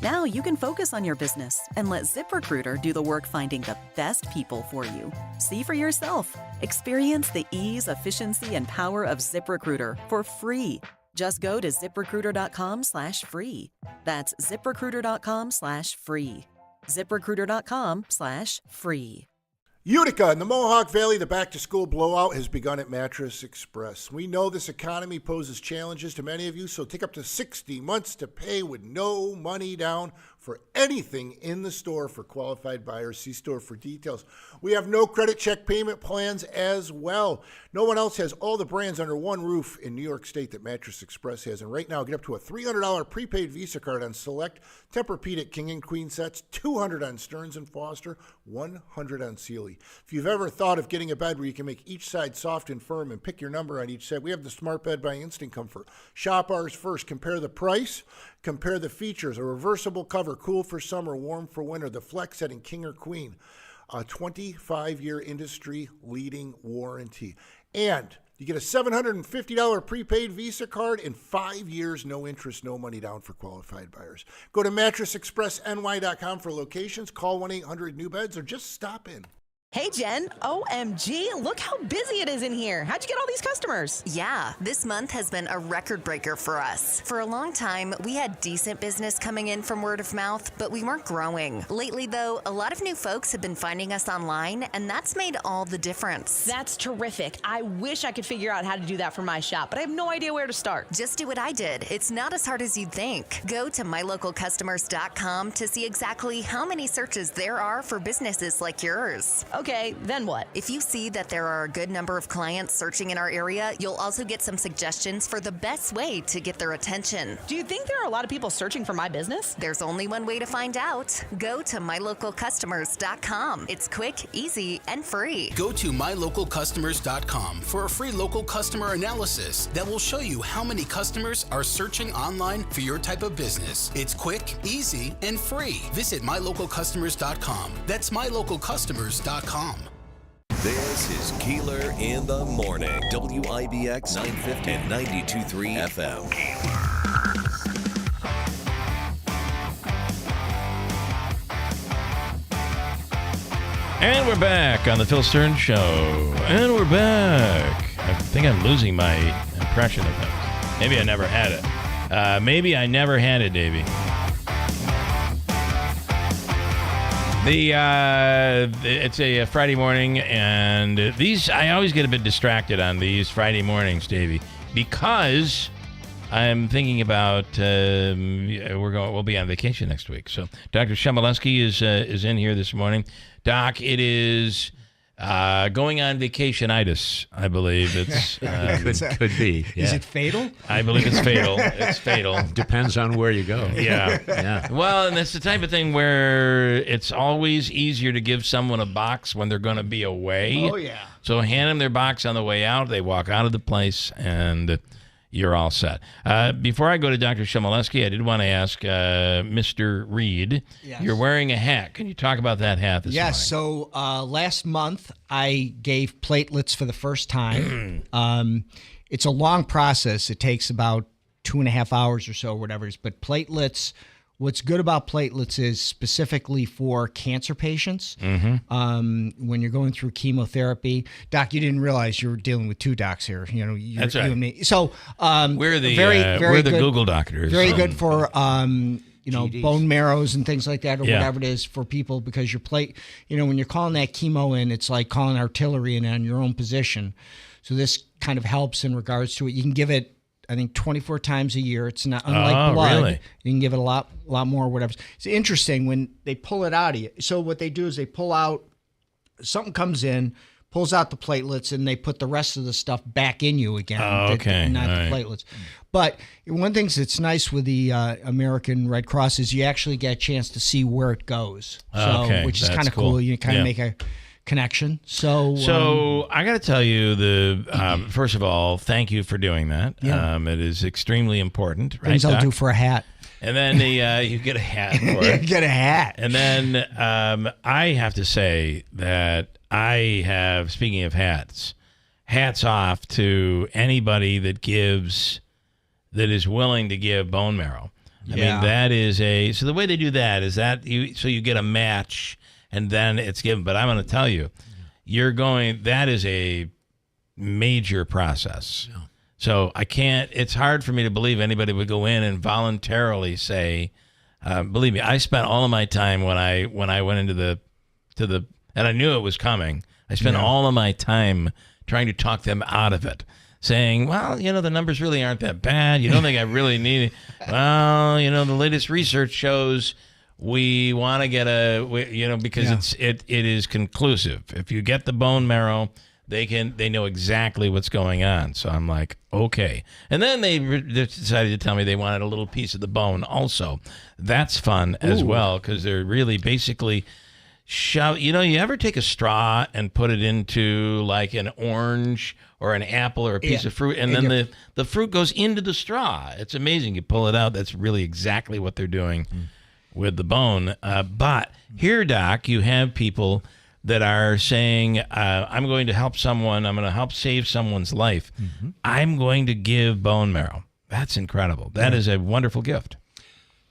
Now you can focus on your business and let ZipRecruiter do the work finding the best people for you. See for yourself. Experience the ease, efficiency, and power of ZipRecruiter for free. Just go to ZipRecruiter.com/free. That's ZipRecruiter.com/free. ZipRecruiter.com/free. Utica in the Mohawk Valley, the back-to-school blowout has begun at Mattress Express. We know this economy poses challenges to many of you, so take up to 60 months to pay with no money down for anything in the store for qualified buyers. See store for details. We have no credit check payment plans as well. No one else has all the brands under one roof in New York State that Mattress Express has. And right now, get up to a $300 prepaid Visa card on select Tempur-Pedic King and Queen sets, $200 on Stearns & Foster, $100 on Sealy. If you've ever thought of getting a bed where you can make each side soft and firm and pick your number on each side, we have the Smart Bed by Instant Comfort. Shop ours first. Compare the price, compare the features. A reversible cover, cool for summer, warm for winter. The Flex Set in King or Queen. A 25-year industry-leading warranty. And you get a $750 prepaid Visa card and 5 years, no interest, no money down for qualified buyers. Go to mattressexpressny.com for locations. Call 1-800-NEW-BEDS or just stop in. Hey, Jen. OMG, look how busy it is in here. How'd you get all these customers? Yeah, this month has been a record breaker for us. For a long time, we had decent business coming in from word of mouth, but we weren't growing. Lately, though, a lot of new folks have been finding us online, and that's made all the difference. That's terrific. I wish I could figure out how to do that for my shop, but I have no idea where to start. Just do what I did. It's not as hard as you'd think. Go to mylocalcustomers.com to see exactly how many searches there are for businesses like yours. Okay, then what? If you see that there are a good number of clients searching in our area, you'll also get some suggestions for the best way to get their attention. Do you think there are a lot of people searching for my business? There's only one way to find out. Go to mylocalcustomers.com. It's quick, easy, and free. Go to mylocalcustomers.com for a free local customer analysis that will show you how many customers are searching online for your type of business. It's quick, easy, and free. Visit mylocalcustomers.com. That's mylocalcustomers.com. This is Keeler in the Morning. WIBX 950 and 92.3 FM. And we're back on the Phil Stern Show. And we're back. I think I'm losing my impression of him. Maybe I never had it. Maybe I never had it, Davey. It's a Friday morning, and I always get a bit distracted on these Friday mornings, Davey, because I'm thinking about we'll be on vacation next week. So Dr. Shemaleski is in here this morning. Doc, it is going on vacationitis, I believe. It's could be. Yeah. Is it fatal? I believe it's fatal. It's fatal. Depends on where you go. Yeah. Well, and that's the type of thing where it's always easier to give someone a box when they're going to be away. Oh, yeah. So hand them their box on the way out. They walk out of the place, and you're all set. Before I go to Dr. Shemaleski, I did want to ask Mr. Reed. Yes. You're wearing a hat. Can you talk about that hat this morning? Yes. So last month, I gave platelets for the first time. It's a long process. It takes about 2.5 hours or so, whatever. But platelets what's good about platelets is specifically for cancer patients. When you're going through chemotherapy, Doc, you didn't realize you were dealing with two docs here. You know, That's right. You and me. So we're the very good, Google doctors. Very good for GDs. Bone marrows and things like that, or whatever it is for people, because your plate, when you're calling that chemo in, it's like calling artillery in on your own position. So this kind of helps in regards to it. You can give it, I think, 24 times a year. It's not unlike blood. Really? You can give it a lot more, whatever. It's interesting when they pull it out of you. So what they do is they pull out, something comes in, pulls out the platelets, and they put the rest of the stuff back in you again. Not the platelets. But one thing that's nice with the American Red Cross is you actually get a chance to see where it goes. Which is kind of cool. You kind of make a connection. So I got to tell you, first of all, thank you for doing that. It is extremely important. Things right, I'll do for a hat. And then you get a hat for it. You get a hat. And then I have to say that speaking of hats off to anybody that is willing to give bone marrow. I mean, that is so the way they do that is that you get a match and then it's given. But I'm going to tell you, that is a major process. Yeah. So it's hard for me to believe anybody would go in and voluntarily say, believe me, I spent all of my time when I went into and I knew it was coming. I spent all of my time trying to talk them out of it, saying, well, the numbers really aren't that bad. You don't think I really need it? Well, the latest research shows we want to get because it is conclusive. If you get the bone marrow, they know exactly what's going on. So I'm like, okay. And then they decided to tell me they wanted a little piece of the bone also. That's fun as well, because they're really basically you ever take a straw and put it into like an orange or an apple or a piece of fruit, and then the fruit goes into the straw. It's amazing. You pull it out. That's really exactly what they're doing with the bone. But here, Doc, you have people that are saying, I'm going to help someone. I'm going to help save someone's life. I'm going to give bone marrow. That's incredible. That is a wonderful gift.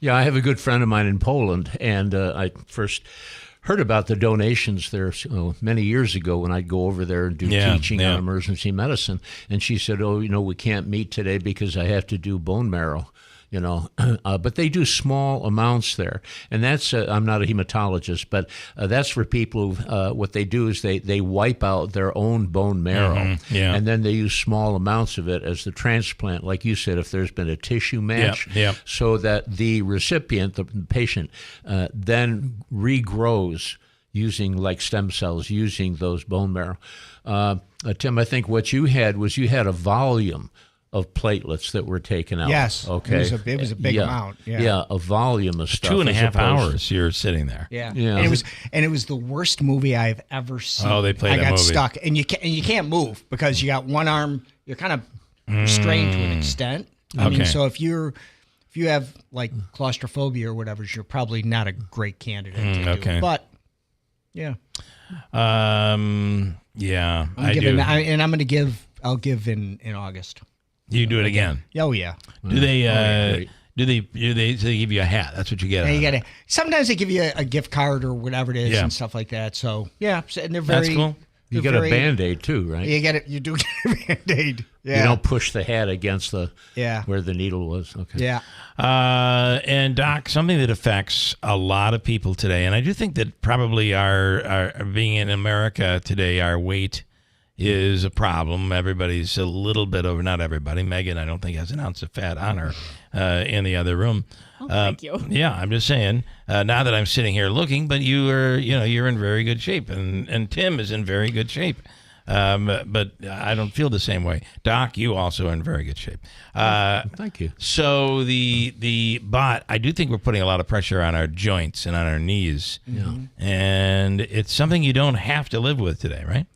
Yeah, I have a good friend of mine in Poland, and I first heard about the donations there many years ago when I'd go over there and do teaching on emergency medicine. And she said, we can't meet today because I have to do bone marrow. But they do small amounts there. And that's, I'm not a hematologist, but that's for people who, what they do is they wipe out their own bone marrow. And then they use small amounts of it as the transplant, like you said, if there's been a tissue match, so that the recipient, the patient, then regrows using like stem cells, using those bone marrow. Tim, I think what you had was a volume of platelets that were taken out. Yes. Okay. It was a big amount. Yeah, a volume of stuff. 2.5 hours you're sitting there. Yeah. And it was the worst movie I've ever seen. Oh, they played I got movie. stuck, and you can't move because you got one arm. You're kind of restrained to an extent. I mean, so if you have like claustrophobia or whatever, you're probably not a great candidate to do it. But I'll give in August. You do it again. Oh yeah. Do they give you a hat? That's what you get. Sometimes they give you a gift card or whatever it is and stuff like that. So and they're very. That's cool. You get a Band-Aid too, right? You get it. You do get a Band-Aid. Yeah. You don't push the hat against where the needle was. Okay. Yeah. And Doc, something that affects a lot of people today, and I do think that probably our being in America today, our weight is a problem. Everybody's a little bit over. Not everybody. Megan, I don't think, has an ounce of fat on her in the other room. Oh, thank you. Yeah, I'm just saying. Now that I'm sitting here looking, but you're in very good shape, and Tim is in very good shape. But I don't feel the same way. Doc, you also are in very good shape. Thank you. So but I do think we're putting a lot of pressure on our joints and on our knees. Yeah. And it's something you don't have to live with today, right?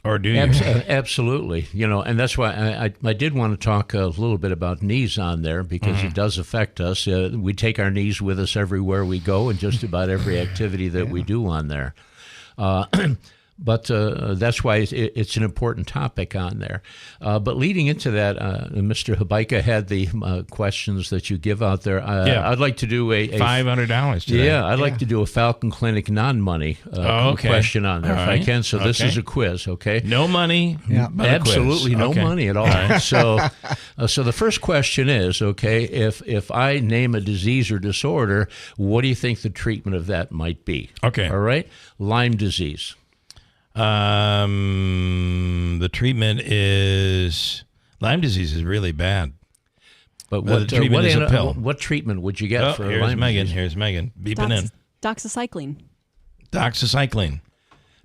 Or do you? Absolutely. And that's why I did want to talk a little bit about knees on there, because it does affect us. We take our knees with us everywhere we go and just about every activity that we do on there. But that's why it's an important topic on there. But leading into that, Mr. Habaika had the questions that you give out there. I'd like to do a $500 today. Yeah, I'd like to do a Falcon Clinic non-money question on there if I can. So this is a quiz, okay? No money, but absolutely a quiz. no money at all. Right. So the first question is, okay, if I name a disease or disorder, what do you think the treatment of that might be? Okay. All right? Lyme disease. The treatment is Lyme disease is really bad. But the treatment is a pill. What treatment would you get for here's Lyme Megan. disease? Here's Megan. Beeping in. Doxycycline. Doxycycline.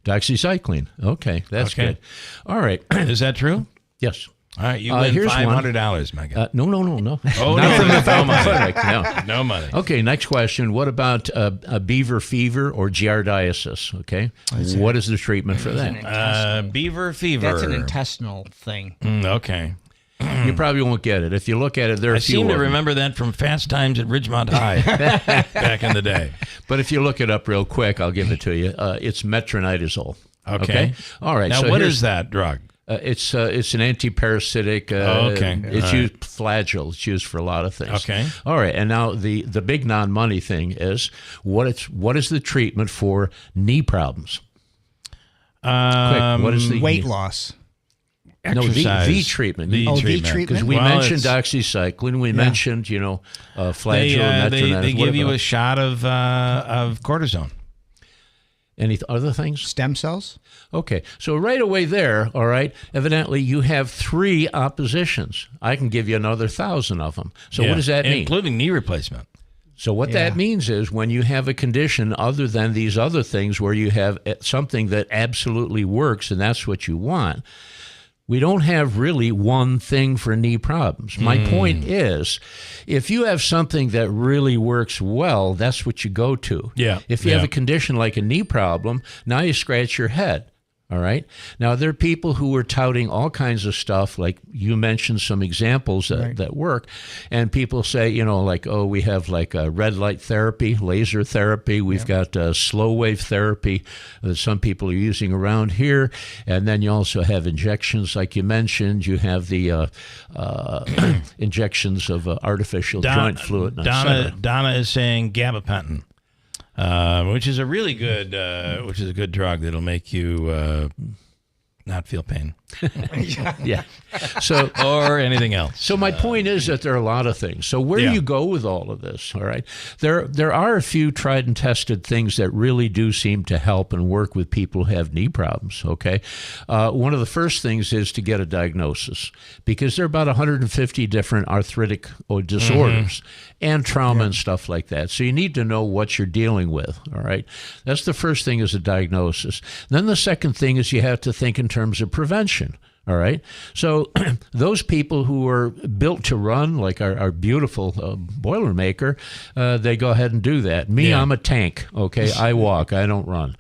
Doxycycline. Okay, that's good. All right. Is that true? Yes. All right, you win $500, Megan. No. Oh, Not no, from the no Falcon money. Clinic, no. No money. Okay, next question. What about a beaver fever or giardiasis? Okay, what is the treatment for that? Beaver fever. That's an intestinal thing. Okay. You probably won't get it. If you look at it, there are I a few seem to of them. remember that from Fast Times at Ridgemont High back in the day. But if you look it up real quick, I'll give it to you. It's metronidazole. Okay. All right. Now, so what here's- is that drug? It's an antiparasitic. It's used Flagyl. It's used for a lot of things. Okay. All right. And now the big non-money thing is what is the treatment for knee problems? Quick. What is the weight loss? No, the treatment. The treatment. Because we mentioned doxycycline. We mentioned, Flagyl and metronidazole. They give you a shot of cortisone. Any other things? Stem cells? Okay. So right away there, all right, evidently you have 3 oppositions. I can give you another 1,000 of them. So what does that mean? Including knee replacement. So what that means is when you have a condition other than these other things where you have something that absolutely works and that's what you want, we don't have really one thing for knee problems. My point is, if you have something that really works well, that's what you go to. Yeah. If you have a condition like a knee problem, now you scratch your head. All right. Now, there are people who are touting all kinds of stuff, like you mentioned some examples that work. And people say, we have like red light therapy, laser therapy. We've got slow wave therapy that some people are using around here. And then you also have injections, like you mentioned. You have the injections of artificial joint fluid. Donna is saying gabapentin. Which is a really good, drug that'll make you not feel pain. Yeah. So or anything else. So my point is that there are a lot of things. So where do you go with all of this? All right. There are a few tried and tested things that really do seem to help and work with people who have knee problems. Okay. One of the first things is to get a diagnosis, because there are about 150 different arthritic disorders and trauma and stuff like that. So you need to know what you're dealing with. All right. That's the first thing, is a diagnosis. Then the second thing is you have to think in terms of prevention. All right. So those people who are built to run, like our beautiful Boilermaker, they go ahead and do that. Me, I'm a tank. Okay. I walk. I don't run.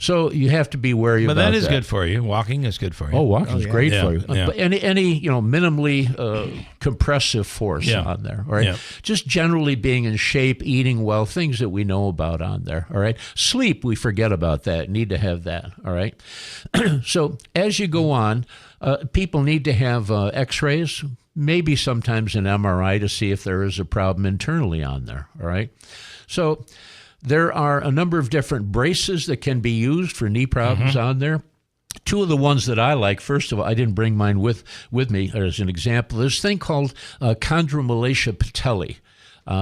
So you have to be wary about that. But that is good for you. Walking is good for you. Oh, walking is great for you. Yeah. But any minimally compressive force on there. All right. Yeah. Just generally being in shape, eating well, things that we know about on there. All right. Sleep, we forget about that. Need to have that. All right. So as you go on, people need to have x-rays, maybe sometimes an MRI, to see if there is a problem internally on there. All right. So there are a number of different braces that can be used for knee problems on there. 2 of the ones that I like, first of all, I didn't bring mine with me as an example. There's a thing called chondromalacia patelli.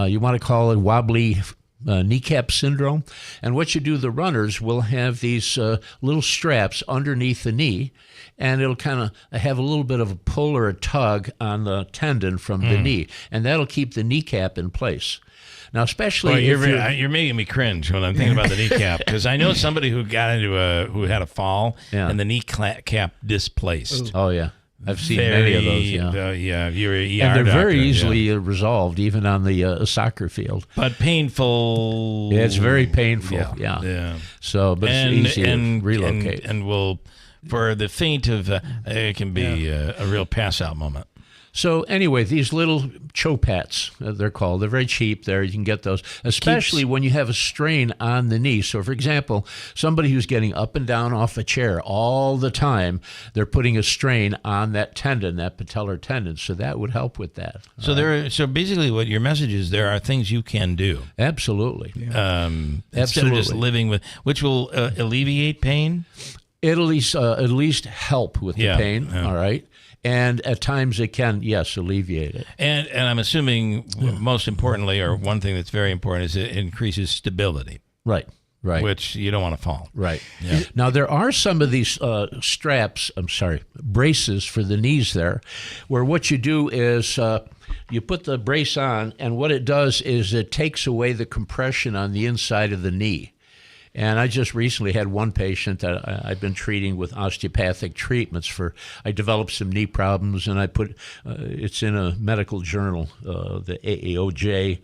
You want to call it wobbly kneecap syndrome. And what you do, the runners will have these little straps underneath the knee, and it'll kind of have a little bit of a pull or a tug on the tendon from the knee, and that'll keep the kneecap in place. Now, especially you're making me cringe when I'm thinking about the kneecap, because I know somebody who got who had a fall and the kneecap displaced. Oh yeah, I've seen many of those. You're an ER and they're doctor, very easily resolved, even on the soccer field. But painful. Yeah, it's very painful. Yeah. So, but it's easy to relocate. And will, for the faint of, it can be a real pass out moment. So anyway, these little Chopats, they're called, they're very cheap there. You can get those, especially when you have a strain on the knee. So for example, somebody who's getting up and down off a chair all the time, they're putting a strain on that tendon, that patellar tendon. So that would help with that. So basically what your message is, there are things you can do. Absolutely. Instead of just living with, which will alleviate pain? It'll at least help with the pain, all right? And at times it can, yes, alleviate it. And I'm assuming most importantly, or one thing that's very important, is it increases stability. Right. Which you don't want to fall. Right. Yeah. Now, there are some of these braces for the knees there, where what you do is you put the brace on, and what it does is it takes away the compression on the inside of the knee. And I just recently had one patient that I've been treating with osteopathic treatments for. I developed some knee problems, and I put it's in a medical journal, the AAOJ,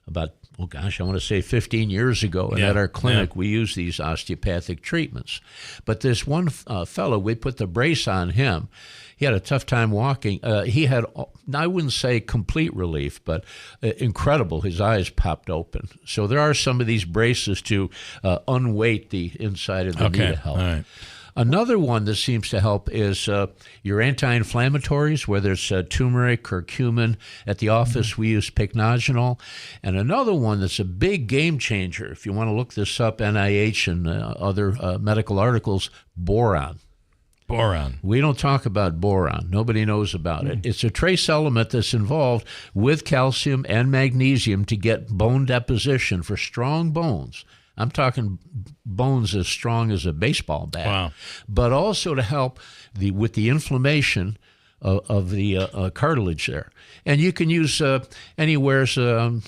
about I want to say 15 years ago. And at our clinic, we use these osteopathic treatments. But this one fellow, we put the brace on him. He had a tough time walking. He had, I wouldn't say complete relief, but incredible. His eyes popped open. So there are some of these braces to unweight the inside of the knee to help. All right. Another one that seems to help is your anti-inflammatories, whether it's turmeric or cumin. At the office, we use pycnogenol. And another one that's a big game changer, if you want to look this up, NIH and other medical articles, boron. Boron. We don't talk about boron. Nobody knows about it. It's a trace element that's involved with calcium and magnesium to get bone deposition for strong bones. I'm talking bones as strong as a baseball bat. Wow. But also to help with the inflammation of the cartilage there. And you can use anywhere from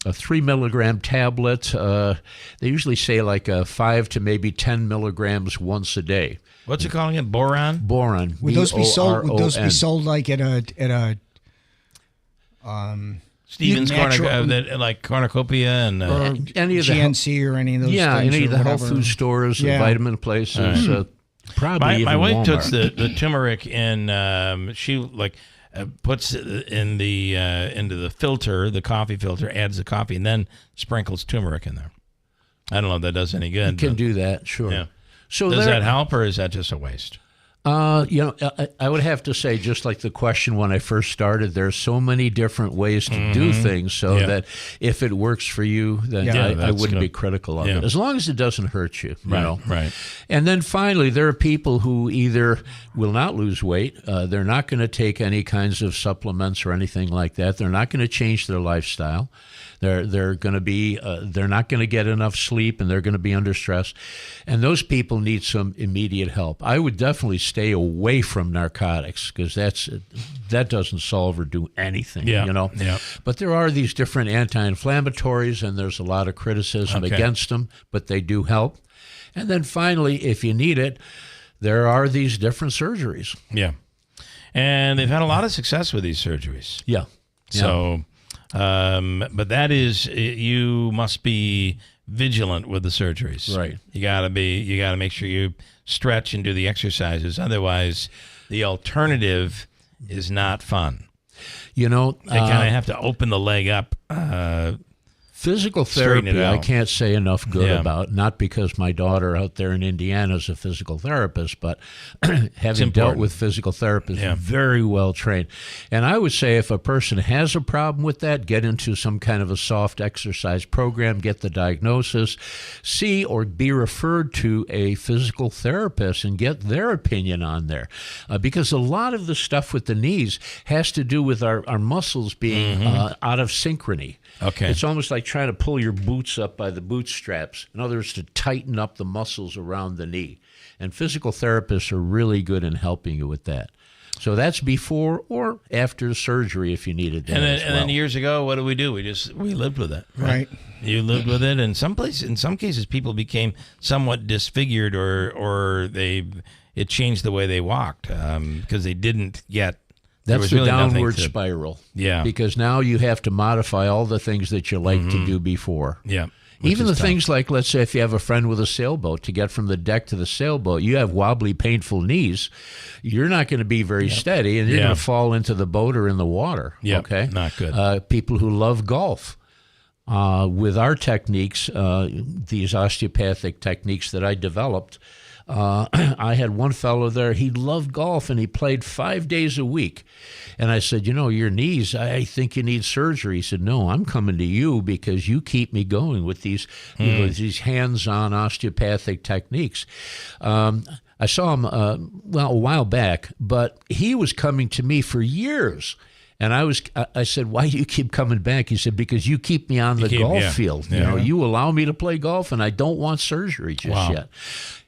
a 3 milligram tablet. They usually say like 5 to maybe 10 milligrams once a day. What's it calling it? Boron? Boron. Would those be sold? Would those be sold like at a Stevens like cornucopia and any of the GNC or any of those. Yeah, things any of the or health whatever. food stores, the vitamin places. Probably my wife Walmart. puts the turmeric in. She puts it in the into the filter, the coffee filter, adds the coffee, and then sprinkles turmeric in there. I don't know if that does any good. You can do that, sure. Yeah. So does that help, or is that just a waste? I would have to say, just like the question when I first started, there's so many different ways to do things, so that if it works for you, then I wouldn't be critical of it, as long as it doesn't hurt you. You know? Right. And then finally, there are people who either will not lose weight, they're not going to take any kinds of supplements or anything like that. They're not going to change their lifestyle. They're going to be they're not going to get enough sleep, and they're going to be under stress, and those people need some immediate help. I would definitely stay away from narcotics, because that doesn't solve or do anything. You know. Yeah. But there are these different anti-inflammatories, and there's a lot of criticism against them, but they do help. And then finally, if you need it, there are these different surgeries. Yeah, and they've had a lot of success with these surgeries. Yeah. So. But that is, you must be vigilant with the surgeries. Right. You gotta make sure you stretch and do the exercises. Otherwise, the alternative is not fun. You know, they kind of have to open the leg up. Physical therapy, I can't say enough good about, not because my daughter out there in Indiana is a physical therapist, but having dealt with physical therapists, very well trained. And I would say if a person has a problem with that, get into some kind of a soft exercise program, get the diagnosis, see or be referred to a physical therapist and get their opinion on there. Because a lot of the stuff with the knees has to do with our muscles being out of synchrony. Okay. It's almost like trying to pull your boots up by the bootstraps. In other words, to tighten up the muscles around the knee. And physical therapists are really good in helping you with that. So that's before or after surgery if you needed that. And then years ago, what did we do? We lived with it. Right. You lived with it. And in some cases, people became somewhat disfigured, or it changed the way they walked because they didn't get. That's the downward spiral. Yeah. Because now you have to modify all the things that you liked to do before. Yeah. Even the tough. things like, let's say, if you have a friend with a sailboat, to get from the deck to the sailboat, you have wobbly, painful knees. You're not going to be very steady, and you're going to fall into the boat or in the water. Yep, okay, not good. People who love golf. With our techniques, these osteopathic techniques that I developed, I had one fellow there, he loved golf and he played 5 days a week. And I said, your knees, I think you need surgery. He said, no, I'm coming to you because you keep me going with these, these hands-on osteopathic techniques. I saw him, a while back, but he was coming to me for years. And I said, why do you keep coming back? He said, because you keep me on the golf field. Yeah. You allow me to play golf, and I don't want surgery just yet.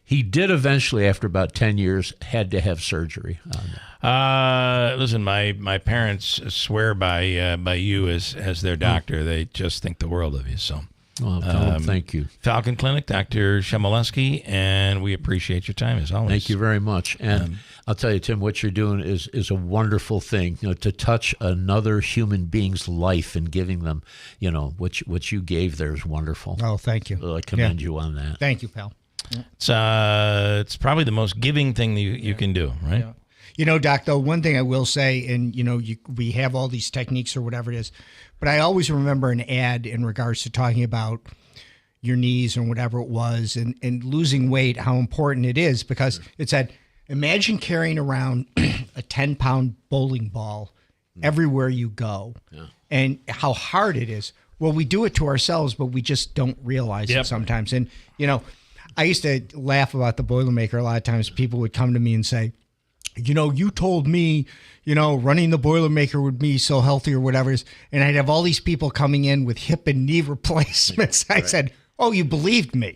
He did eventually, after about 10 years, had to have surgery on that. Listen, my parents swear by you as their doctor. They just think the world of you. So, thank you. Falcon Clinic, Dr. Shemaleski, and we appreciate your time as always. Thank you very much. And I'll tell you, Tim, what you're doing is a wonderful thing. To touch another human being's life and giving them, what you gave there is wonderful. Oh, thank you. I commend you on that. Thank you, pal. It's probably the most giving thing that you can do, right? Yeah. Doc, though, one thing I will say, and, we have all these techniques or whatever it is, but I always remember an ad in regards to talking about your knees or whatever it was and losing weight, how important it is, because it said, imagine carrying around a 10-pound bowling ball everywhere you go and how hard it is. Well, we do it to ourselves, but we just don't realize it sometimes. And, I used to laugh about the Boilermaker a lot of times. People would come to me and say, you told me, running the Boilermaker would be so healthy or whatever it is. And I'd have all these people coming in with hip and knee replacements. I said, oh, you believed me.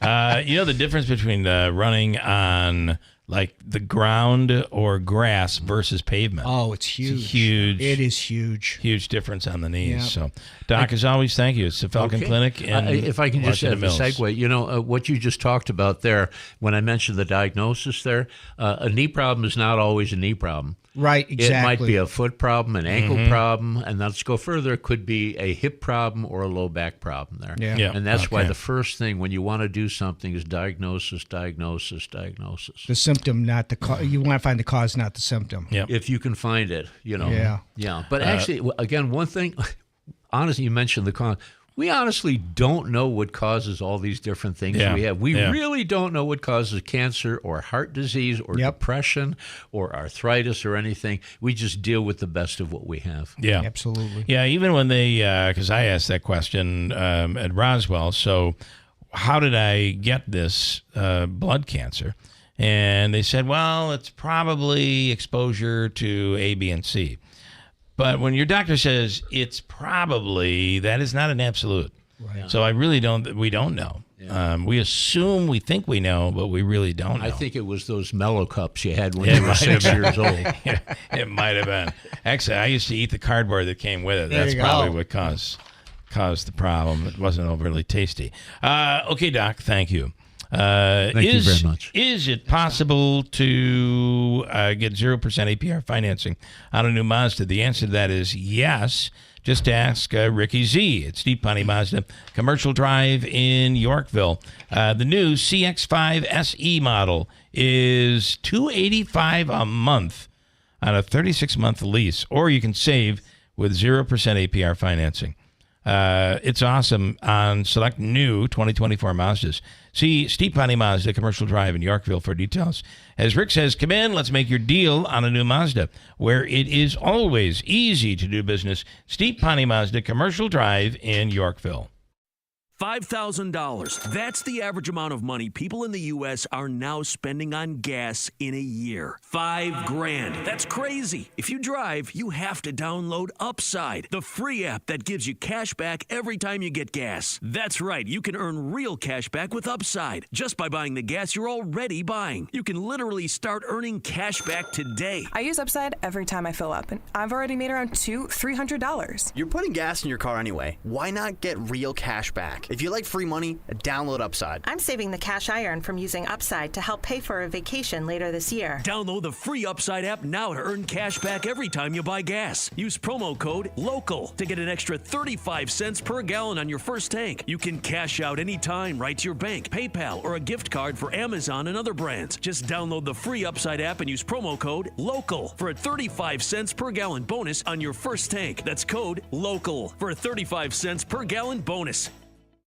The difference between running on like the ground or grass versus pavement. Oh, it's huge. It's huge. It is huge. Huge difference on the knees. Yep. So, Doc, as always, thank you. It's the Falcon Clinic. If I can just add a segue, what you just talked about there, when I mentioned the diagnosis there, a knee problem is not always a knee problem. Right, exactly. It might be a foot problem, an ankle problem, and let's go further. It could be a hip problem or a low back problem there. Yeah. And that's why the first thing when you want to do something is diagnosis. The symptom, not the cause. You want to find the cause, not the symptom. Yep. If you can find it, Yeah. But actually, again, one thing, honestly, you mentioned the cause. We honestly don't know what causes all these different things we have. We really don't know what causes cancer or heart disease or depression or arthritis or anything. We just deal with the best of what we have. Yeah, absolutely. Yeah, even when they, because I asked that question at Roswell, so how did I get this blood cancer? And they said, well, it's probably exposure to A, B, and C. But when your doctor says it's probably, that is not an absolute. Right. So we don't know. Yeah. We assume we think we know, but we really don't know. I think it was those Mellow Cups you had when you were 6 years old. It might have been. Actually, I used to eat the cardboard that came with it. That's probably what caused the problem. It wasn't overly tasty. Okay, Doc, thank you. Thank you very much. Is it possible to get 0% APR financing on a new Mazda? The answer to that is yes. Just ask Ricky Z at Steve Ponte Mazda, Commercial Drive in Yorkville. The new CX-5 SE model is $285 a month on a 36-month lease, or you can save with 0% APR financing. It's awesome on select new 2024 Mazdas. See Steve Ponte Mazda, Commercial Drive in Yorkville for details. As Rick says, come in, let's make your deal on a new Mazda, where it is always easy to do business. Steve Ponte Mazda, Commercial Drive in Yorkville. $5,000. That's the average amount of money people in the U.S. are now spending on gas in a year. $5,000. That's crazy. If you drive, you have to download Upside, the free app that gives you cash back every time you get gas. That's right. You can earn real cash back with Upside just by buying the gas you're already buying. You can literally start earning cash back today. I use Upside every time I fill up, and I've already made around $200-300. You're putting gas in your car anyway. Why not get real cash back? bank. If you like free money, download Upside. I'm saving the cash I earn from using Upside to help pay for a vacation later this year. Download the free Upside app now to earn cash back every time you buy gas. Use promo code LOCAL to get an extra 35 cents per gallon on your first tank. You can cash out anytime right to your bank, PayPal, or a gift card for Amazon and other brands. Just download the free Upside app and use promo code LOCAL for a 35 cents per gallon bonus on your first tank. That's code LOCAL for a 35 cents per gallon bonus.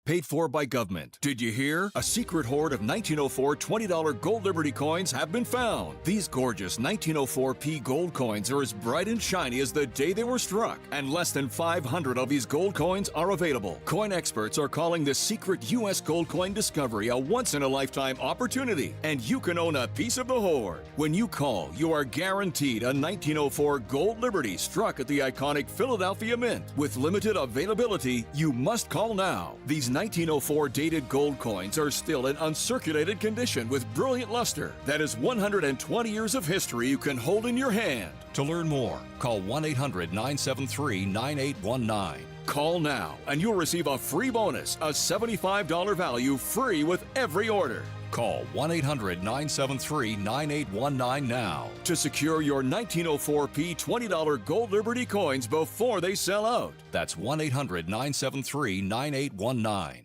Paid for by government. Did you hear? A secret hoard of 1904 $20 gold Liberty coins have been found. These gorgeous 1904p gold coins are as bright and shiny as the day they were struck, and less than 500 of these gold coins are available. Coin experts are calling this secret U.S. gold coin discovery a once-in-a-lifetime opportunity, and you can own a piece of the hoard. When you call, you are guaranteed a 1904 gold Liberty struck at the iconic Philadelphia Mint. With limited availability, you must call now. These 1904 dated gold coins are still in uncirculated condition with brilliant luster. That is 120 years of history you can hold in your hand. To learn more, call 1-800-973-9819. Call now and you'll receive a free bonus, a $75 value free with every order. Call 1-800-973-9819 now to secure your 1904p $20 gold Liberty coins before they sell out. That's 1-800-973-9819.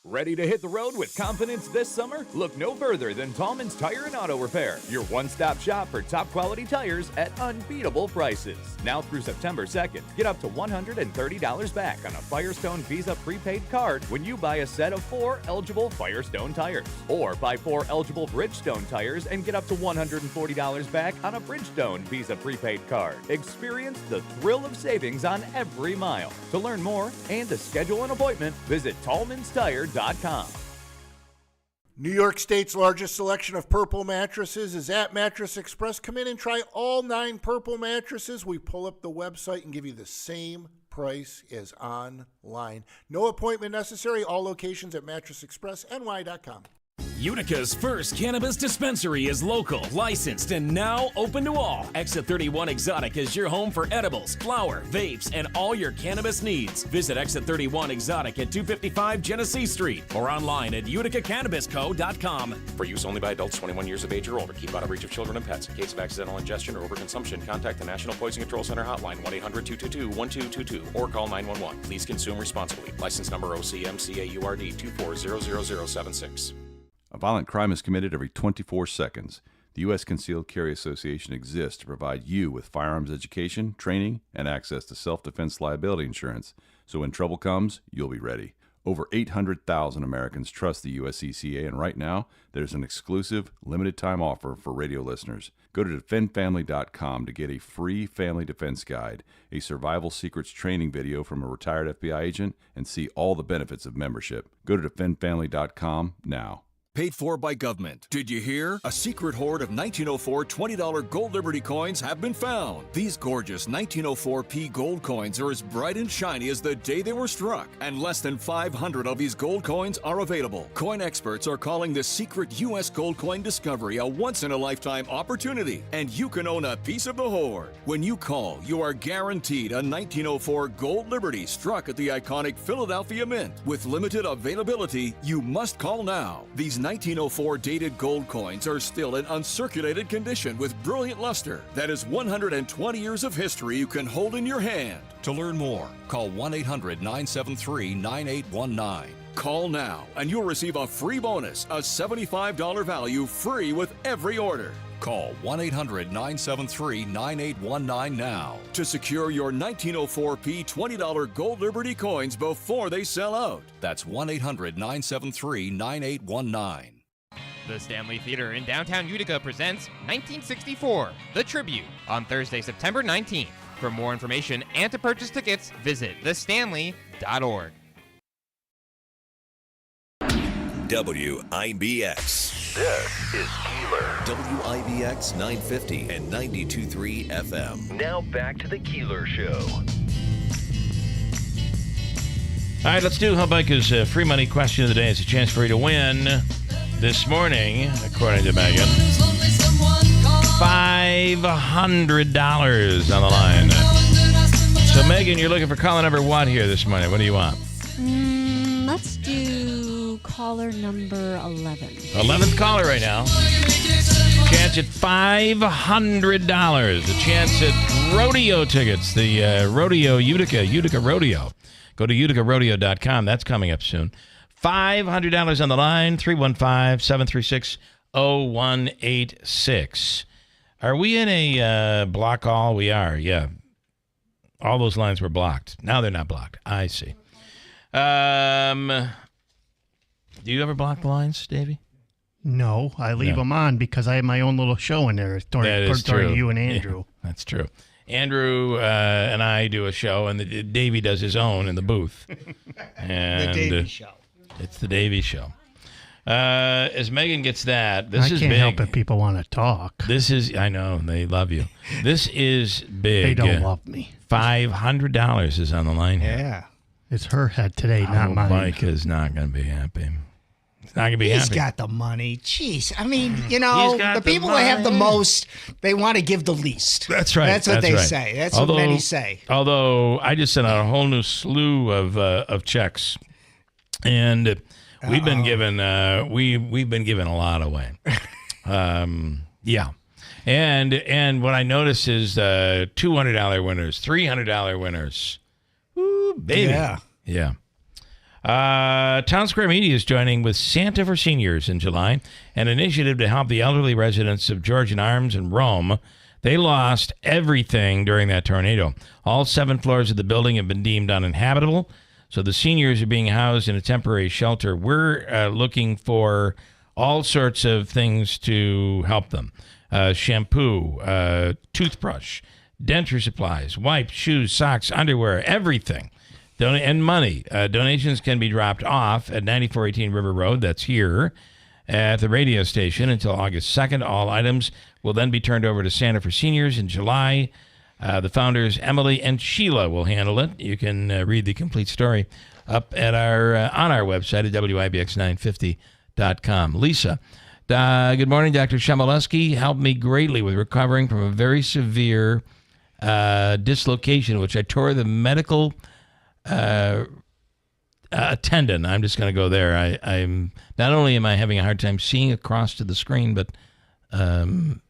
Ready to hit the road with confidence this summer? Look no further than Tallman's Tire and Auto Repair, your one-stop shop for top-quality tires at unbeatable prices. Now through September 2nd, get up to $130 back on a Firestone Visa prepaid card when you buy a set of 4 eligible Firestone tires. Or buy 4 eligible Bridgestone tires and get up to $140 back on a Bridgestone Visa prepaid card. Experience the thrill of savings on every mile. To learn more and to schedule an appointment, visit Tallman'sTire.com. New York State's largest selection of Purple mattresses is at Mattress Express. Come in and try all 9 Purple mattresses. We pull up the website and give you the same price as online. No appointment necessary. All locations at mattressexpressny.com. Utica's first cannabis dispensary is local, licensed, and now open to all. Exit 31 Exotic is your home for edibles, flower, vapes, and all your cannabis needs. Visit Exit 31 Exotic at 255 Genesee Street or online at uticacannabisco.com. For use only by adults 21 years of age or older. Keep out of reach of children and pets. In case of accidental ingestion or overconsumption, contact the National Poison Control Center hotline 1-800-222-1222 or call 911. Please consume responsibly. License number OCMCAURD 2400076. A violent crime is committed every 24 seconds. The U.S. Concealed Carry Association exists to provide you with firearms education, training, and access to self-defense liability insurance, so when trouble comes, you'll be ready. Over 800,000 Americans trust the USCCA, and right now, there's an exclusive, limited-time offer for radio listeners. Go to defendfamily.com to get a free family defense guide, a survival secrets training video from a retired FBI agent, and see all the benefits of membership. Go to defendfamily.com now. Paid for by government. Did you hear? A secret hoard of 1904 $20 gold Liberty coins have been found. These gorgeous 1904p gold coins are as bright and shiny as the day they were struck, and less than 500 of these gold coins are available. Coin experts are calling this secret U.S. gold coin discovery a once-in-a-lifetime opportunity, and you can own a piece of the hoard. When you call, you are guaranteed a 1904 gold Liberty struck at the iconic Philadelphia Mint. With limited availability, you must call now. These 1904 dated gold coins are still in uncirculated condition with brilliant luster. That is 120 years of history you can hold in your hand. To learn more, call 1-800-973-9819. Call now and you'll receive a free bonus, a $75 value free with every order. Call 1-800-973-9819 now to secure your 1904p $20 gold Liberty coins before they sell out. That's 1-800-973-9819. The Stanley Theater in downtown Utica presents 1964, The Tribute, on Thursday, September 19th. For more information and to purchase tickets, visit thestanley.org. WIBX. This is Keeler. WIBX 950 and 92.3 FM. Now back to the Keeler Show. All right, let's do Humbucker's free money question of the day. It's a chance for you to win this morning, according to Megan. $500 on the line. So, Megan, you're looking for caller number what here this morning? What do you want? Let's do caller number 11. 11th caller right now. Chance at $500. A chance at rodeo tickets. The rodeo, Utica Rodeo. Go to uticarodeo.com. That's coming up soon. $500 on the line. 315-736-0186. Are we in a block all? We are, yeah. All those lines were blocked. Now they're not blocked. I see. Do you ever block the lines, Davey? No, I leave them on because I have my own little show in there during you and Andrew. Yeah, that's true. Andrew and I do a show, and Davey does his own in the booth. And, the Davey Show. It's the Davey Show. As Megan gets that, this is big. I can't help it. People want to talk. This is, I know, they love you. This is big. They don't love me. $500 is on the line here. Yeah. It's her head today, not mine. Mike is not going to be happy. He's not going to be happy. He's got the money. Jeez. I mean, the people that have the most, they want to give the least. That's right. That's what they right. say. That's what many say. Although I just sent out a whole new slew of checks, and we've been given we've been giving a lot away. Yeah. And what I noticed is $200 winners, $300 winners. Ooh, baby. Yeah. Town Square Media is joining with Santa for Seniors in July, an initiative to help the elderly residents of Georgian Arms and Rome. They lost everything during that tornado. All 7 floors of the building have been deemed uninhabitable, so the seniors are being housed in a temporary shelter. We're looking for all sorts of things to help them. Shampoo, toothbrush, denture supplies, wipes, shoes, socks, underwear, everything. And money. Donations can be dropped off at 9418 River Road. That's here at the radio station until August 2nd. All items will then be turned over to Santa for Seniors in July. The founders, Emily and Sheila, will handle it. You can read the complete story up at on our website at WIBX950.com. Lisa, good morning, Dr. Shemileski. Helped me greatly with recovering from a very severe dislocation, which I tore the medical tendon. I'm just going to go there. I'm not only am I having a hard time seeing across to the screen, but I'm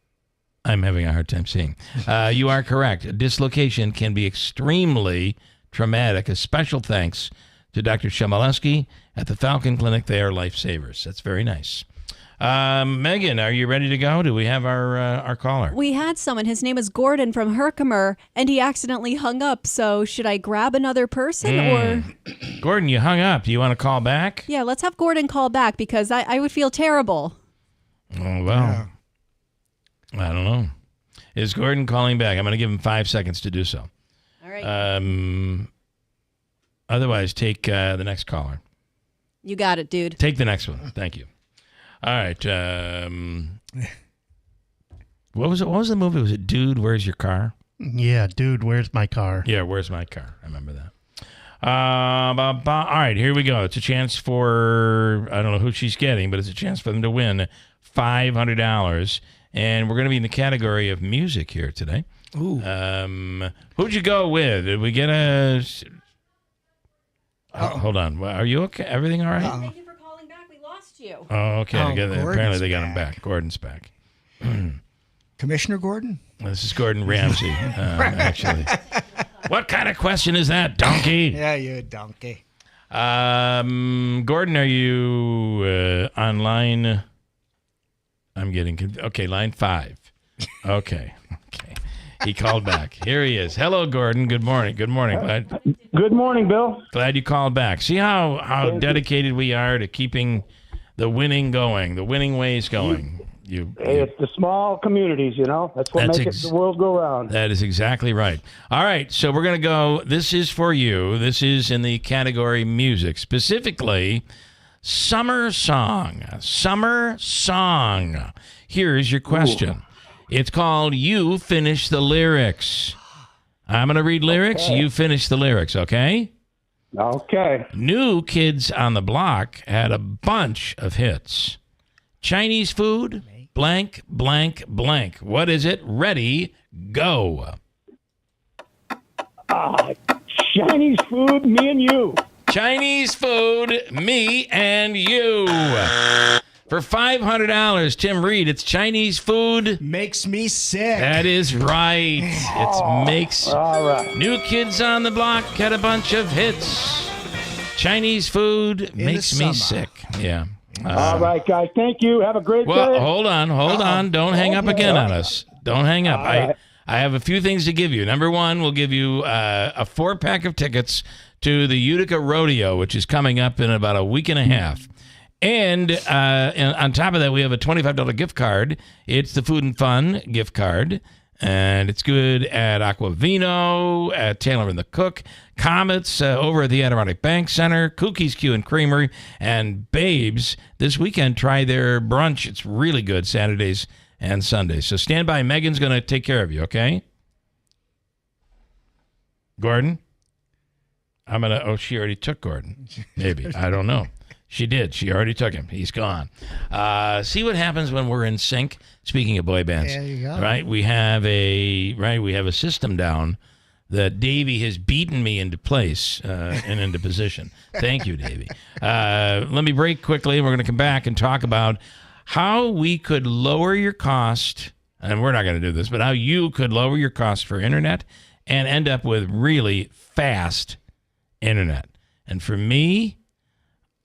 having a hard time seeing. You are correct. A dislocation can be extremely traumatic. A special thanks to Dr. Shemileski at the Falcon Clinic. They are lifesavers. That's very nice. Megan, are you ready to go? Do we have our caller? We had someone. His name is Gordon from Herkimer, and he accidentally hung up. So should I grab another person or? Gordon, you hung up. Do you want to call back? Yeah, let's have Gordon call back because I would feel terrible. Oh, well. I don't know. Is Gordon calling back? I'm going to give him 5 seconds to do so. All right. Otherwise, take the next caller. You got it, dude. Take the next one. Thank you. All right. What was it? What was the movie? Was it Dude, Where's Your Car? Yeah, Dude, Where's My Car? Yeah, Where's My Car? I remember that. All right, here we go. It's a chance for, I don't know who she's getting, but it's a chance for them to win $500. And we're going to be in the category of music here today. Ooh. Who'd you go with? Did we get a... hold on. Are you okay? Everything all right? Thank you for calling back. We lost you. Oh, okay. Apparently they got him back. Gordon's back. Commissioner Gordon? This is Gordon Ramsay, actually. What kind of question is that, donkey? Yeah, you donkey. Gordon, are you on line? I'm getting okay. Line 5. Okay. He called back. Here he is. Hello, Gordon. Good morning. Good morning. Good morning, Bill. Glad you called back. See how dedicated we are to keeping the winning going, the winning ways going. It's the small communities, That's what makes the world go round. That is exactly right. All right, so we're going to go. This is for you. This is in the category music, specifically summer song. Summer song. Here's your question. Ooh. It's called You Finish the Lyrics. I'm going to read lyrics. Okay. You finish the lyrics, okay? Okay. New Kids on the Block had a bunch of hits. Chinese food, blank, blank, blank. What is it? Ready, go. Chinese food, me and you. Chinese food, me and you. For $500, Tim Reed, it's Chinese food. Makes me sick. That is right. It makes all right. New Kids on the Block had a bunch of hits. Chinese food makes me sick. Yeah. All right, guys. Thank you. Have a great day. Well, hold on. Don't hang up again on us. Don't hang up. Right. I have a few things to give you. Number one, we'll give you a 4-pack of tickets to the Utica Rodeo, which is coming up in about a week and a half. And on top of that, we have a $25 gift card. It's the Food and Fun gift card. And it's good at Aquavino, at Taylor and the Cook, Comets over at the Adirondack Bank Center, Cookie's Q and Creamery, and Babes. This weekend, try their brunch. It's really good, Saturdays and Sundays. So stand by. Megan's going to take care of you, okay? Gordon? She already took Gordon. Maybe. I don't know. She did. She already took him. He's gone. See what happens when we're in sync. Speaking of boy bands, there you go. Right? We have a system down that Davey has beaten me into place and into position. Thank you, Davey. Let me break quickly. We're going to come back and talk about how we could lower your cost, and we're not going to do this, but how you could lower your cost for internet and end up with really fast internet. And for me,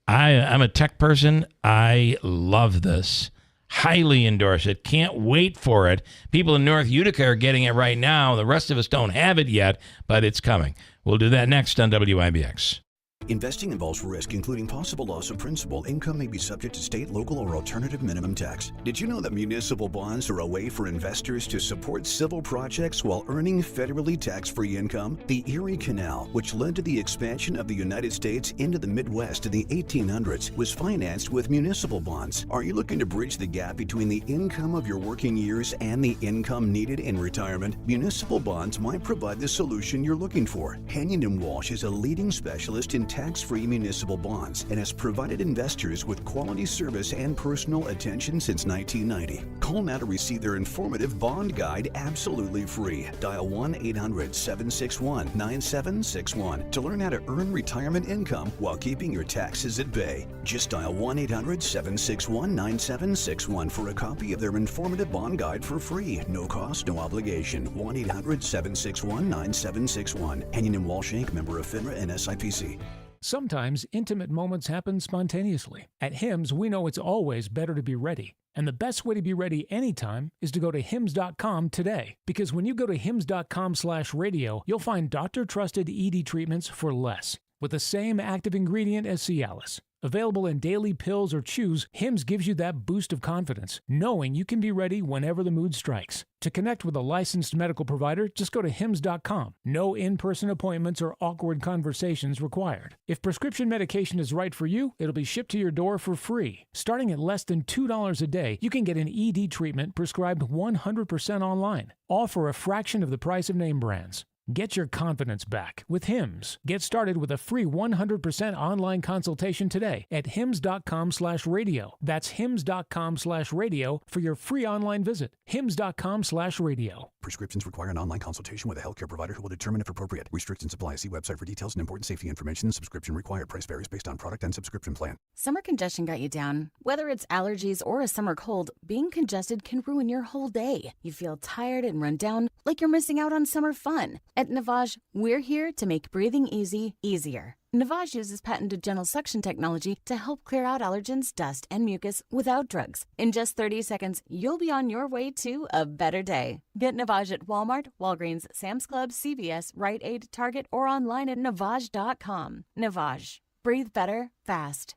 I'm a tech person. I love this. Highly endorse it. Can't wait for it. People in North Utica are getting it right now. The rest of us don't have it yet, but it's coming. We'll do that next on WIBX. Investing involves risk, including possible loss of principal. Income may be subject to state, local, or alternative minimum tax. Did you know that municipal bonds are a way for investors to support civil projects while earning federally tax-free income? The Erie Canal, which led to the expansion of the United States into the Midwest in the 1800s, was financed with municipal bonds. Are you looking to bridge the gap between the income of your working years and the income needed in retirement? Municipal bonds might provide the solution you're looking for. Henyon & Walsh is a leading specialist in tax-free municipal bonds and has provided investors with quality service and personal attention since 1990. Call now to receive their informative bond guide absolutely free. Dial 1-800-761-9761 to learn how to earn retirement income while keeping your taxes at bay. Just dial 1-800-761-9761 for a copy of their informative bond guide for free. No cost, no obligation. 1-800-761-9761. Henyon & Walsh Inc., member of FINRA and SIPC. Sometimes intimate moments happen spontaneously. At Hims, we know it's always better to be ready. And the best way to be ready anytime is to go to hims.com today. Because when you go to hims.com/radio, you'll find doctor-trusted ED treatments for less, with the same active ingredient as Cialis. Available in daily pills or chews, Hims gives you that boost of confidence, knowing you can be ready whenever the mood strikes. To connect with a licensed medical provider, just go to hims.com. No in-person appointments or awkward conversations required. If prescription medication is right for you, it'll be shipped to your door for free. Starting at less than $2 a day, you can get an ED treatment prescribed 100% online, all for a fraction of the price of name brands. Get your confidence back with Hims. Get started with a free 100% online consultation today at hims.com/radio. That's hims.com/radio for your free online visit. hims.com/radio. Prescriptions require an online consultation with a healthcare provider who will determine if appropriate. Restrictions apply. See website for details and important safety information. Subscription required. Price varies based on product and subscription plan. Summer congestion got you down. Whether it's allergies or a summer cold, being congested can ruin your whole day. You feel tired and run down, like you're missing out on summer fun. At Navage, we're here to make breathing easy, easier. Navage uses patented gentle suction technology to help clear out allergens, dust, and mucus without drugs. In just 30 seconds, you'll be on your way to a better day. Get Navage at Walmart, Walgreens, Sam's Club, CVS, Rite Aid, Target, or online at Navage.com. Navage. Breathe better, fast.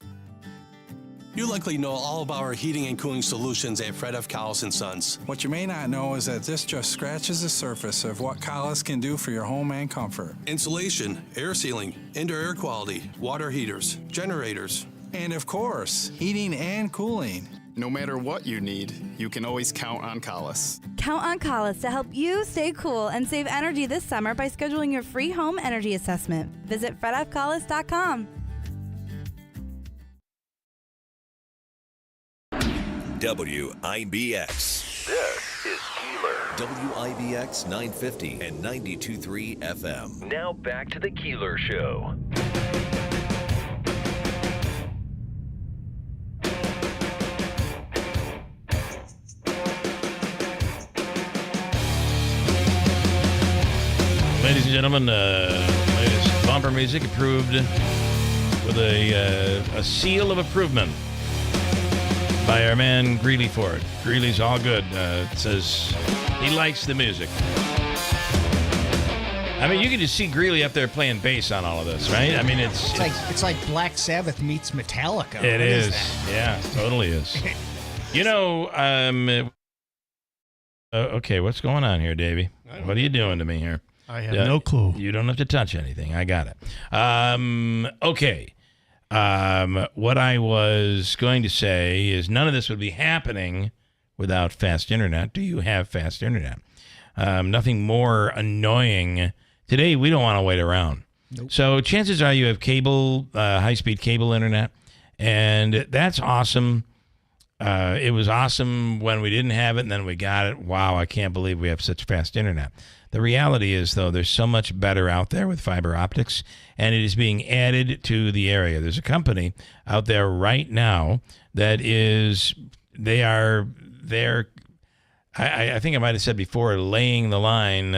You likely know all about our heating and cooling solutions at Fred F. Collis & Sons. What you may not know is that this just scratches the surface of what Collis can do for your home and comfort. Insulation, air sealing, indoor air quality, water heaters, generators. And of course, heating and cooling. No matter what you need, you can always count on Collis. Count on Collis to help you stay cool and save energy this summer by scheduling your free home energy assessment. Visit fredfcollis.com. WIBX. This is Keeler. WIBX 950 and 92.3 FM. Now back to the Keeler Show. Ladies and gentlemen, latest bumper music approved with a seal of approval by our man Greeley Ford. Greeley's all good. It says he likes the music. I mean, you can just see Greeley up there playing bass on all of this, right? I mean, it's like Black Sabbath meets Metallica. It is. Yeah, totally is. Okay, what's going on here, Davey? What are you doing to me here? I have no clue. You don't have to touch anything. I got it. Okay. What I was going to say is none of this would be happening without fast internet. Do you have fast internet? Nothing more annoying. Today, we don't want to wait around. Nope. So chances are you have cable, high-speed cable internet, and that's awesome. It was awesome when we didn't have it, and then we got it. Wow, I can't believe we have such fast internet. The reality is, though, there's so much better out there with fiber optics, and it is being added to the area. There's a company out there right now that is, I think I might have said before, laying the line,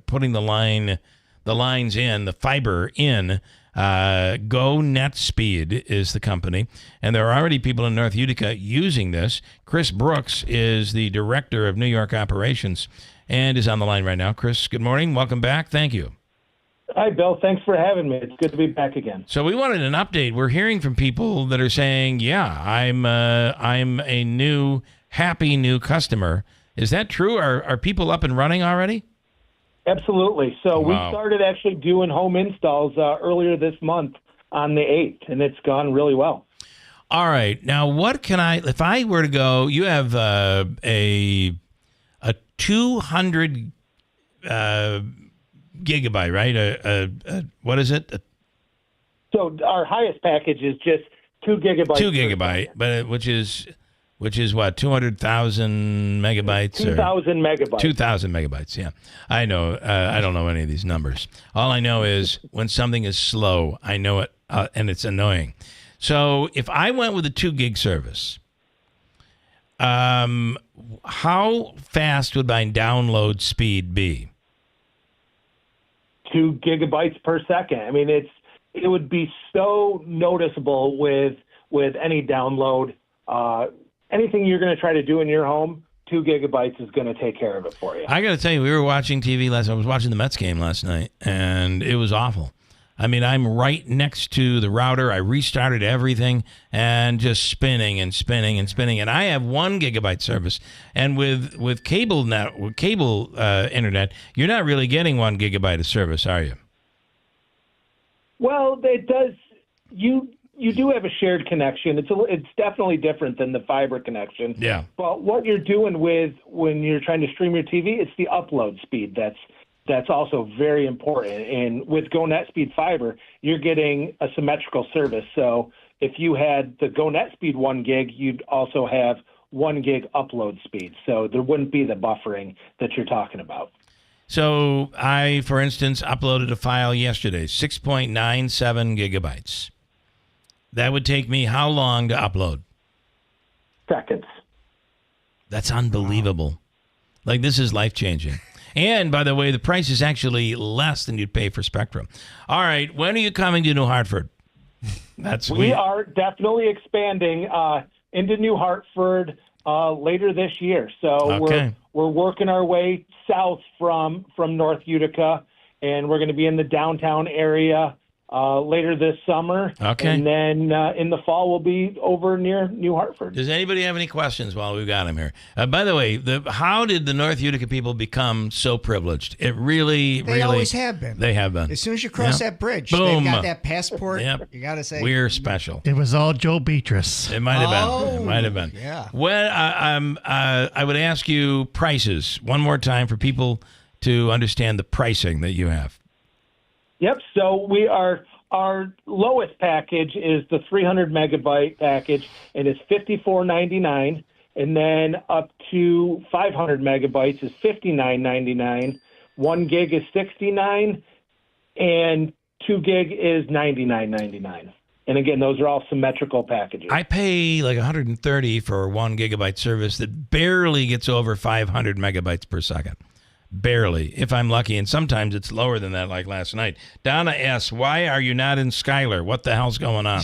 putting the lines in, the fiber in. Go Net Speed is the company, and there are already people in North Utica using this. Chris Brooks is the director of New York operations and is on the line right now. Chris, good morning. Welcome back. Thank you. Hi, Bill. Thanks for having me. It's good to be back again. So we wanted an update. We're hearing from people that are saying, yeah, I'm a happy new customer. Is that true? Are people up and running already? Absolutely. So Wow. we started actually doing home installs earlier this month on the 8th, and it's gone really well. All right. Now, if I were to go, you have a 200 gigabyte, right? What is it? So our highest package is just 2 gigabytes. 2 gigabyte, but which is what, 200,000 megabytes? 2,000 megabytes. 2,000 megabytes, yeah. I know. I don't know any of these numbers. All I know is when something is slow, I know it, and it's annoying. So if I went with a 2 gig service, how fast would my download speed be? 2 gigabytes per second. I mean, it would be so noticeable with any download. Anything you're going to try to do in your home, 2 gigabytes is going to take care of it for you. I got to tell you, we were watching TV I was watching the Mets game last night, and it was awful. I mean, I'm right next to the router. I restarted everything and just spinning and spinning and spinning. And I have 1 gigabyte service. And with cable internet, you're not really getting 1 gigabyte of service, are you? Well, it does. You do have a shared connection. It's definitely different than the fiber connection. Yeah. But what you're doing when you're trying to stream your TV, it's the upload speed that's also very important. And with Go Net Speed Fiber, you're getting a symmetrical service. So if you had the Go Net Speed 1 gig, you'd also have 1 gig upload speed. So there wouldn't be the buffering that you're talking about. So I, for instance, uploaded a file yesterday, 6.97 gigabytes. That would take me how long to upload? Seconds. That's unbelievable. Like, this is life-changing. And, by the way, the price is actually less than you'd pay for Spectrum. All right, when are you coming to New Hartford? We are definitely expanding into New Hartford later this year. So we're working our way south from North Utica, and we're going to be in the downtown area later this summer. Okay. And then in the fall, we'll be over near New Hartford. Does anybody have any questions while we've got him here? By the way, how did the North Utica people become so privileged? It really, They always have been. They have been. As soon as you cross that bridge, Boom. they've got that passport. Yep. You got to say, We're special. It was all Joe Beatrice. It might have been. It might have been. Yeah. When I would ask you prices one more time for people to understand the pricing that you have. Yep. So our lowest package is the 300 megabyte package, and it's $54.99. and then up to 500 megabytes is $59.99. 1 gig is $69, and 2 gig is $99.99. And again, those are all symmetrical packages. I pay like $130 for a 1 gigabyte service that barely gets over 500 megabytes per second. Barely, if I'm lucky. And sometimes it's lower than that, like last night. Donna asks, why are you not in Schuyler? What the hell's going on?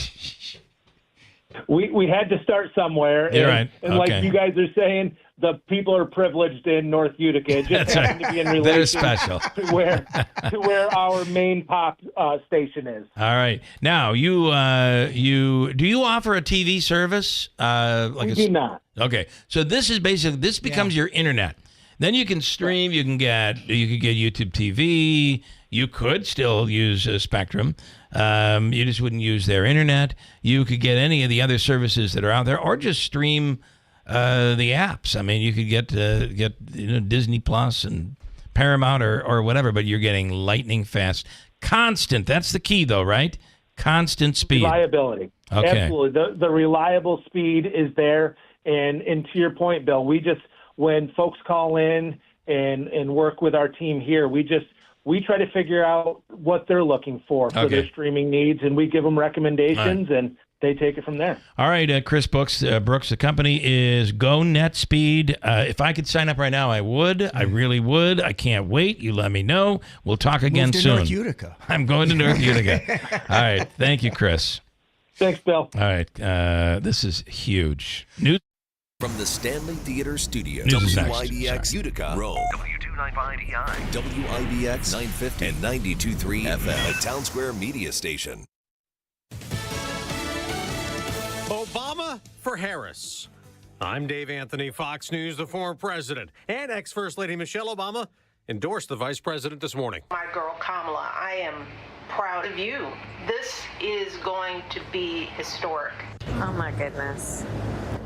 We had to start somewhere. You're right. And okay. like you guys are saying, the people are privileged in North Utica. It just happens to be in relation They're special. to where our main pop station is. All right. Now, do you offer a TV service? We do not. Okay. So this becomes your internet. Then you can stream. You could get YouTube TV. You could still use Spectrum. You just wouldn't use their internet. You could get any of the other services that are out there, or just stream the apps. I mean, you could get Disney Plus and Paramount or whatever, but you're getting lightning fast, constant. That's the key, though, right? Constant speed, reliability. Okay. Absolutely, the reliable speed is there. And to your point, Bill, when folks call in and work with our team here, we try to figure out what they're looking for their streaming needs, and we give them recommendations, and they take it from there. All right, Chris Brooks, the company is Go Net Speed. If I could sign up right now, I would. I really would. I can't wait. You let me know. We'll talk again soon. North Utica. I'm going to North Utica. All right. Thank you, Chris. Thanks, Bill. All right. This is huge. News from the Stanley Theater Studio. News WIBX Utica, Rome. W295EI. WIBX 950 and 92.3 FM. A Town Square media station. Obama for Harris. I'm Dave Anthony, Fox News. The former president and ex-First Lady Michelle Obama endorsed the vice president this morning. My girl Kamala, I am proud of you. This is going to be historic. Oh my goodness.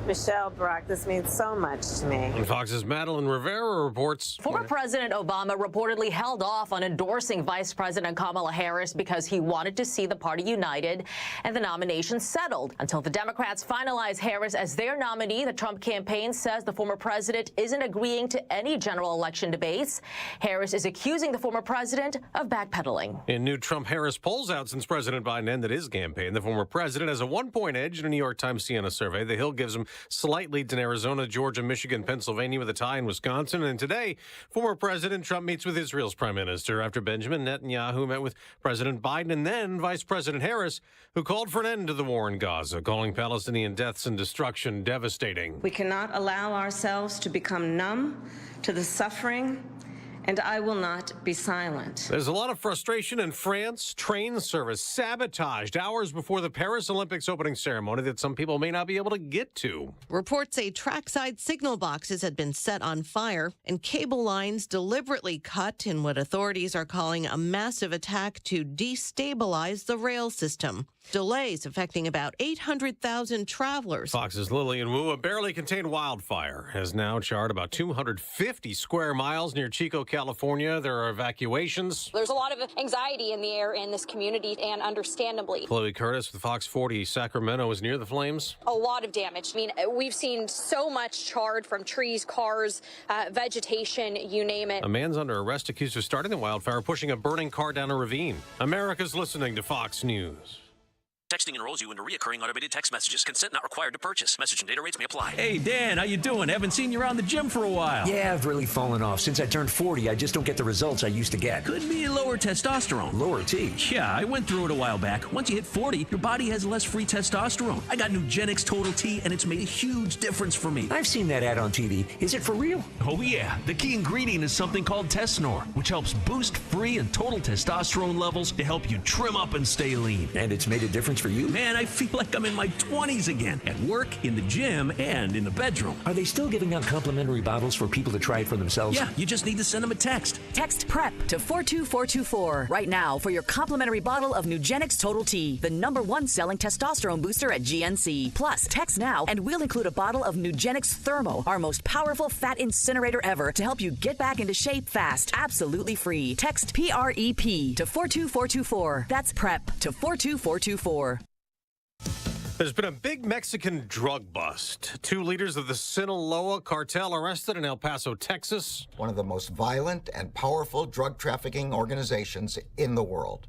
Michelle, Barack, this means so much to me. And Fox's Madeline Rivera reports. Former President Obama reportedly held off on endorsing Vice President Kamala Harris because he wanted to see the party united and the nomination settled. Until the Democrats finalize Harris as their nominee, the Trump campaign says the former president isn't agreeing to any general election debates. Harris is accusing the former president of backpedaling. In new Trump-Harris polls out since President Biden ended his campaign, the former president has a 1-point edge in a New York Times Siena survey. The Hill gives him slight leads in Arizona, Georgia, Michigan, Pennsylvania, with a tie in Wisconsin. And today, former President Trump meets with Israel's prime minister after Benjamin Netanyahu met with President Biden and then Vice President Harris, who called for an end to the war in Gaza, calling Palestinian deaths and destruction devastating. We cannot allow ourselves to become numb to the suffering, and I will not be silent. There's a lot of frustration in France. Train service sabotaged hours before the Paris Olympics opening ceremony that some people may not be able to get to. Reports say trackside signal boxes had been set on fire and cable lines deliberately cut in what authorities are calling a massive attack to destabilize the rail system. Delays affecting about 800,000 travelers. Fox's Lillian Wu, a barely contained wildfire, has now charred about 250 square miles near Chico, California. There are evacuations. There's a lot of anxiety in the air in this community, and understandably. Chloe Curtis with Fox 40 Sacramento is near the flames. A lot of damage. I mean, we've seen so much charred from trees, cars, vegetation, you name it. A man's under arrest accused of starting the wildfire, pushing a burning car down a ravine. America's listening to Fox News. Texting enrolls you into recurring automated text messages. Consent not required to purchase. Message and data rates may apply. Hey, Dan, how you doing? Haven't seen you around the gym for a while. Yeah, I've really fallen off. Since I turned 40, I just don't get the results I used to get. Could be lower testosterone. Lower T? Yeah, I went through it a while back. Once you hit 40, your body has less free testosterone. I got Nugenix Total T, and it's made a huge difference for me. I've seen that ad on TV. Is it for real? Oh, yeah. The key ingredient is something called Tesnor, which helps boost free and total testosterone levels to help you trim up and stay lean. And it's made a difference for you? Man, I feel like I'm in my 20s again, at work, in the gym, and in the bedroom. Are they still giving out complimentary bottles for people to try it for themselves? Yeah, you just need to send them a text. Text PREP to 42424 right now for your complimentary bottle of Nugenix Total T, the #1 selling testosterone booster at GNC. Plus, text now and we'll include a bottle of Nugenix Thermo, our most powerful fat incinerator ever, to help you get back into shape fast, absolutely free. Text PREP to 42424. That's PREP to 42424. There's been a big Mexican drug bust. 2 leaders of the Sinaloa cartel arrested in El Paso, Texas. One of the most violent and powerful drug trafficking organizations in the world.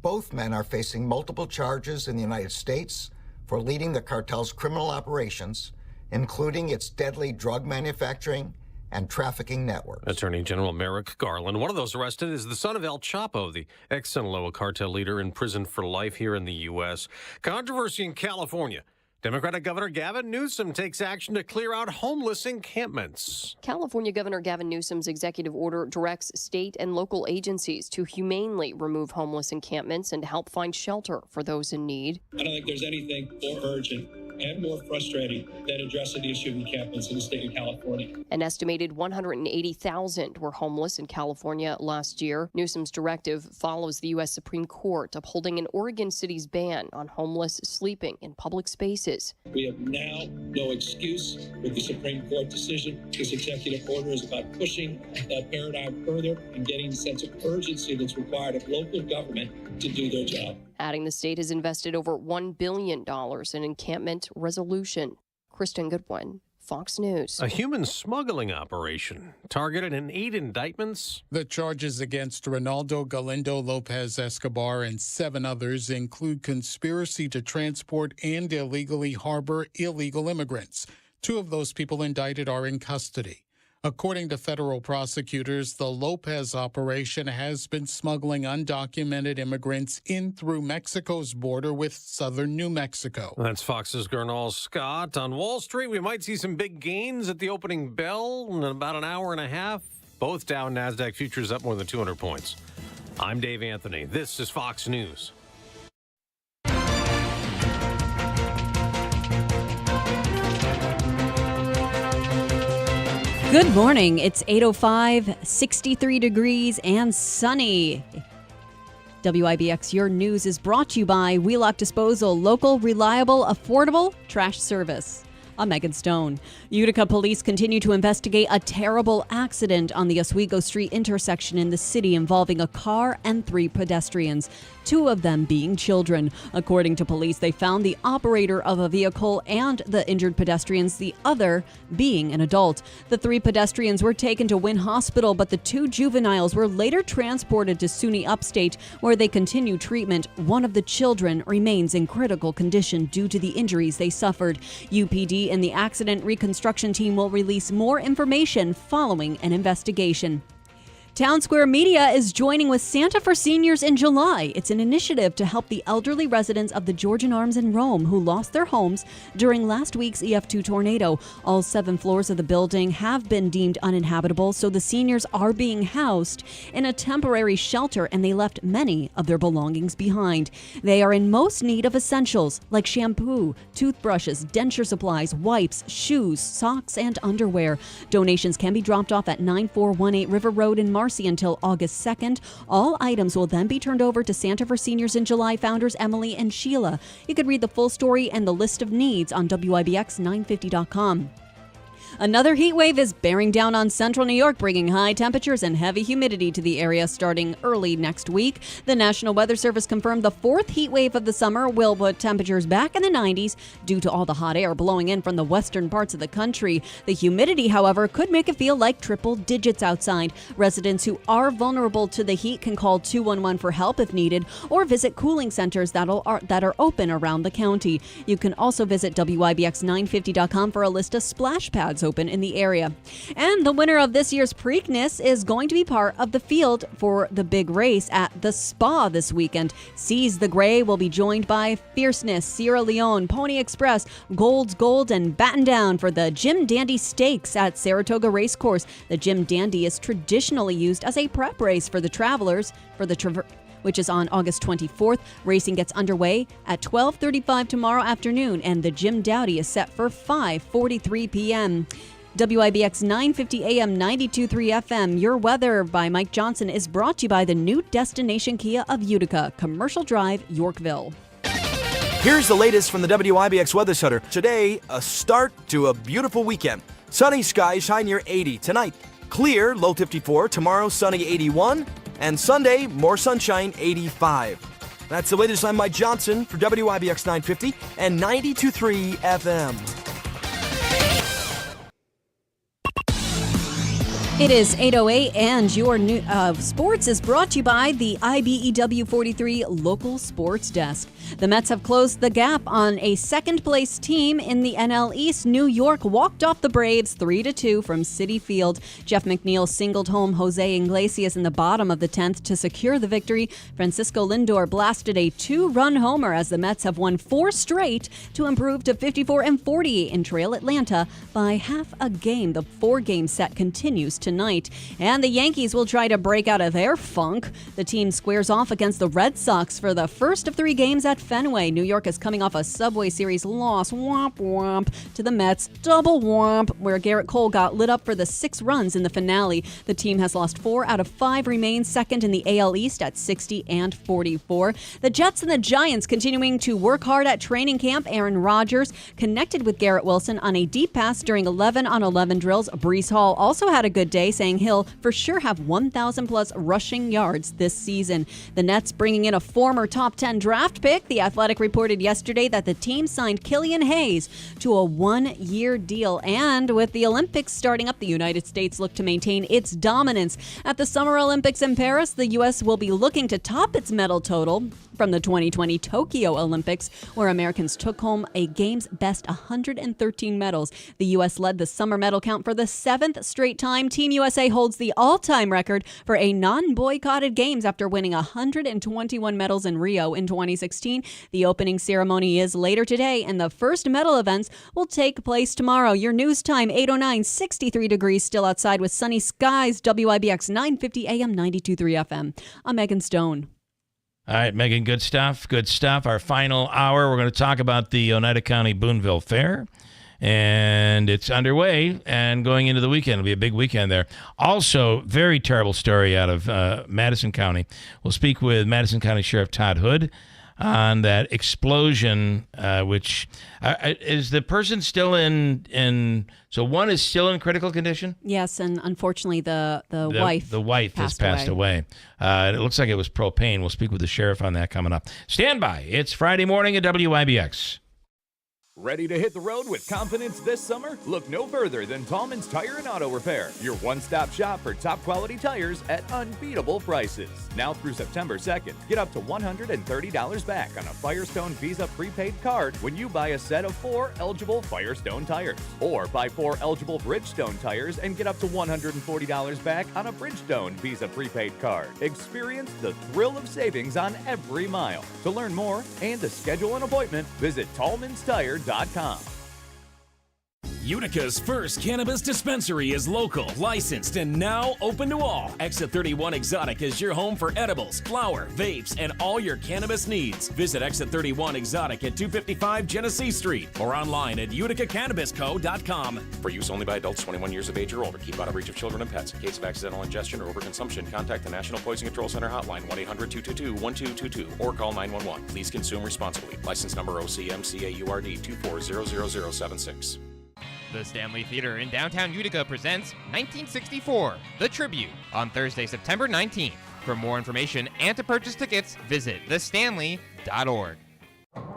Both men are facing multiple charges in the United States for leading the cartel's criminal operations, including its deadly drug manufacturing and trafficking networks. Attorney General Merrick Garland. One of those arrested is the son of El Chapo, the ex-Sinaloa cartel leader in prison for life here in the U.S. Controversy in California. Democratic Governor Gavin Newsom takes action to clear out homeless encampments. California Governor Gavin Newsom's executive order directs state and local agencies to humanely remove homeless encampments and help find shelter for those in need. I don't think there's anything more urgent and more frustrating than addressing the issue of encampments in the state of California. An estimated 180,000 were homeless in California last year. Newsom's directive follows the U.S. Supreme Court upholding an Oregon city's ban on homeless sleeping in public spaces. We have now no excuse with the Supreme Court decision. This executive order is about pushing that paradigm further and getting the sense of urgency that's required of local government to do their job. Adding the state has invested over $1 billion in encampment resolution. Kristen Goodwin, Fox News. A human smuggling operation targeted in 8 indictments. The charges against Ronaldo Galindo Lopez Escobar and 7 others include conspiracy to transport and illegally harbor illegal immigrants. 2 of those people indicted are in custody. According to federal prosecutors, the Lopez operation has been smuggling undocumented immigrants in through Mexico's border with southern New Mexico. That's Fox's Gernal Scott. On Wall Street, we might see some big gains at the opening bell in about an hour and a half. Both Dow and NASDAQ futures up more than 200 points. I'm Dave Anthony. This is Fox News. Good morning. It's 8:05, 63 degrees and sunny. WIBX Your News is brought to you by Wheelock Disposal, local, reliable, affordable trash service. I'm Megan Stone. Utica police continue to investigate a terrible accident on the Oswego Street intersection in the city involving a car and 3 pedestrians, 2 of them being children. According to police, they found the operator of a vehicle and the injured pedestrians, the other being an adult. The 3 pedestrians were taken to Wynn Hospital, but the 2 juveniles were later transported to SUNY Upstate, where they continue treatment. One of the children remains in critical condition due to the injuries they suffered. UPD and the accident reconstruction team will release more information following an investigation. Town Square Media is joining with Santa for Seniors in July. It's an initiative to help the elderly residents of the Georgian Arms in Rome who lost their homes during last week's EF2 tornado. All 7 floors of the building have been deemed uninhabitable, so the seniors are being housed in a temporary shelter, and they left many of their belongings behind. They are in most need of essentials like shampoo, toothbrushes, denture supplies, wipes, shoes, socks, and underwear. Donations can be dropped off at 9418 River Road in Marcy until August 2nd. All items will then be turned over to Santa for Seniors in July founders Emily and Sheila. You could read the full story and the list of needs on WIBX950.com. Another heat wave is bearing down on central New York, bringing high temperatures and heavy humidity to the area starting early next week. The National Weather Service confirmed the 4th heat wave of the summer will put temperatures back in the 90s due to all the hot air blowing in from the western parts of the country. The humidity, however, could make it feel like triple digits outside. Residents who are vulnerable to the heat can call 211 for help if needed, or visit cooling centers that are open around the county. You can also visit WIBX950.com for a list of splash pads open in the area. And the winner of this year's Preakness is going to be part of the field for the big race at the Spa this weekend. Seize the Gray will be joined by Fierceness, Sierra Leone, Pony Express, Gold's Gold, and Batten Down for the Jim Dandy Stakes at Saratoga Racecourse. The Jim Dandy is traditionally used as a prep race for the travelers for the which is on August 24th. Racing gets underway at 12:35 tomorrow afternoon, and the Jim Dowdy is set for 5:43 p.m. WIBX 950 AM 92.3 FM. Your Weather by Mike Johnson is brought to you by the new Destination Kia of Utica, Commercial Drive, Yorkville. Here's the latest from the WIBX Weather Center. Today, a start to a beautiful weekend. Sunny skies, high near 80. Tonight, clear, low 54. Tomorrow, sunny 81. And Sunday, more sunshine, 85. That's the latest. I'm Mike Johnson for WIBX 950 and 92.3 FM. It is 8:08, and your new sports is brought to you by the IBEW 43 Local Sports Desk. The Mets have closed the gap on a second-place team in the NL East. New York walked off the Braves 3-2 from Citi Field. Jeff McNeil singled home Jose Iglesias in the bottom of the 10th to secure the victory. Francisco Lindor blasted a 2-run homer as the Mets have won 4 straight to improve to 54-40 and trail Atlanta by half a game. The 4-game set continues tonight. And the Yankees will try to break out of their funk. The team squares off against the Red Sox for the first of 3 games at Fenway. New York is coming off a Subway Series loss, womp womp, to the Mets, double womp, where Garrett Cole got lit up for the 6 runs in the finale. The team has lost 4 out of 5, remains second in the AL East at 60-44. The Jets and the Giants continuing to work hard at training camp. Aaron Rodgers connected with Garrett Wilson on a deep pass during 11-on-11 drills. Breece Hall also had a good day, saying he'll for sure have 1,000-plus rushing yards this season. The Nets bringing in a former top 10 draft pick. The Athletic reported yesterday that the team signed Killian Hayes to a 1-year deal. And with the Olympics starting up, the United States look to maintain its dominance. At the Summer Olympics in Paris, the U.S. will be looking to top its medal total from the 2020 Tokyo Olympics, where Americans took home a game's best 113 medals. The U.S. led the summer medal count for the 7th straight time. Team USA holds the all-time record for a non-boycotted games after winning 121 medals in Rio in 2016. The opening ceremony is later today, and the first medal events will take place tomorrow. Your news time, 8:09, 63 degrees still outside with sunny skies. WIBX 950 AM, 92.3 FM. I'm Megan Stone. All right, Megan, good stuff. Good stuff. Our final hour, we're going to talk about the Oneida County Boonville Fair. And it's underway and going into the weekend. It'll be a big weekend there. Also, very terrible story out of Madison County. We'll speak with Madison County Sheriff Todd Hood on that explosion, which is the person still in so one is still in critical condition? Yes, and unfortunately the wife has passed away. It looks like it was propane. We'll speak with the sheriff on that coming up. Stand by. It's Friday morning at WIBX. Ready to hit the road with confidence this summer? Look no further than Tallman's Tire and Auto Repair, your one-stop shop for top-quality tires at unbeatable prices. Now through September 2nd, get up to $130 back on a Firestone Visa prepaid card when you buy a set of 4 eligible Firestone tires. Or buy 4 eligible Bridgestone tires and get up to $140 back on a Bridgestone Visa prepaid card. Experience the thrill of savings on every mile. To learn more and to schedule an appointment, visit TallmansTire.com. Utica's first cannabis dispensary is local, licensed, and now open to all. Exit 31 Exotic is your home for edibles, flower, vapes, and all your cannabis needs. Visit Exit 31 Exotic at 255 Genesee Street or online at uticacannabisco.com. For use only by adults 21 years of age or older. Keep out of reach of children and pets. In case of accidental ingestion or overconsumption, contact the National Poison Control Center hotline 1-800-222-1222 or call 911. Please consume responsibly. License number OCMCAURD 2400076. The Stanley Theater in downtown Utica presents 1964, The Tribute, on Thursday, September 19th. For more information and to purchase tickets, visit thestanley.org.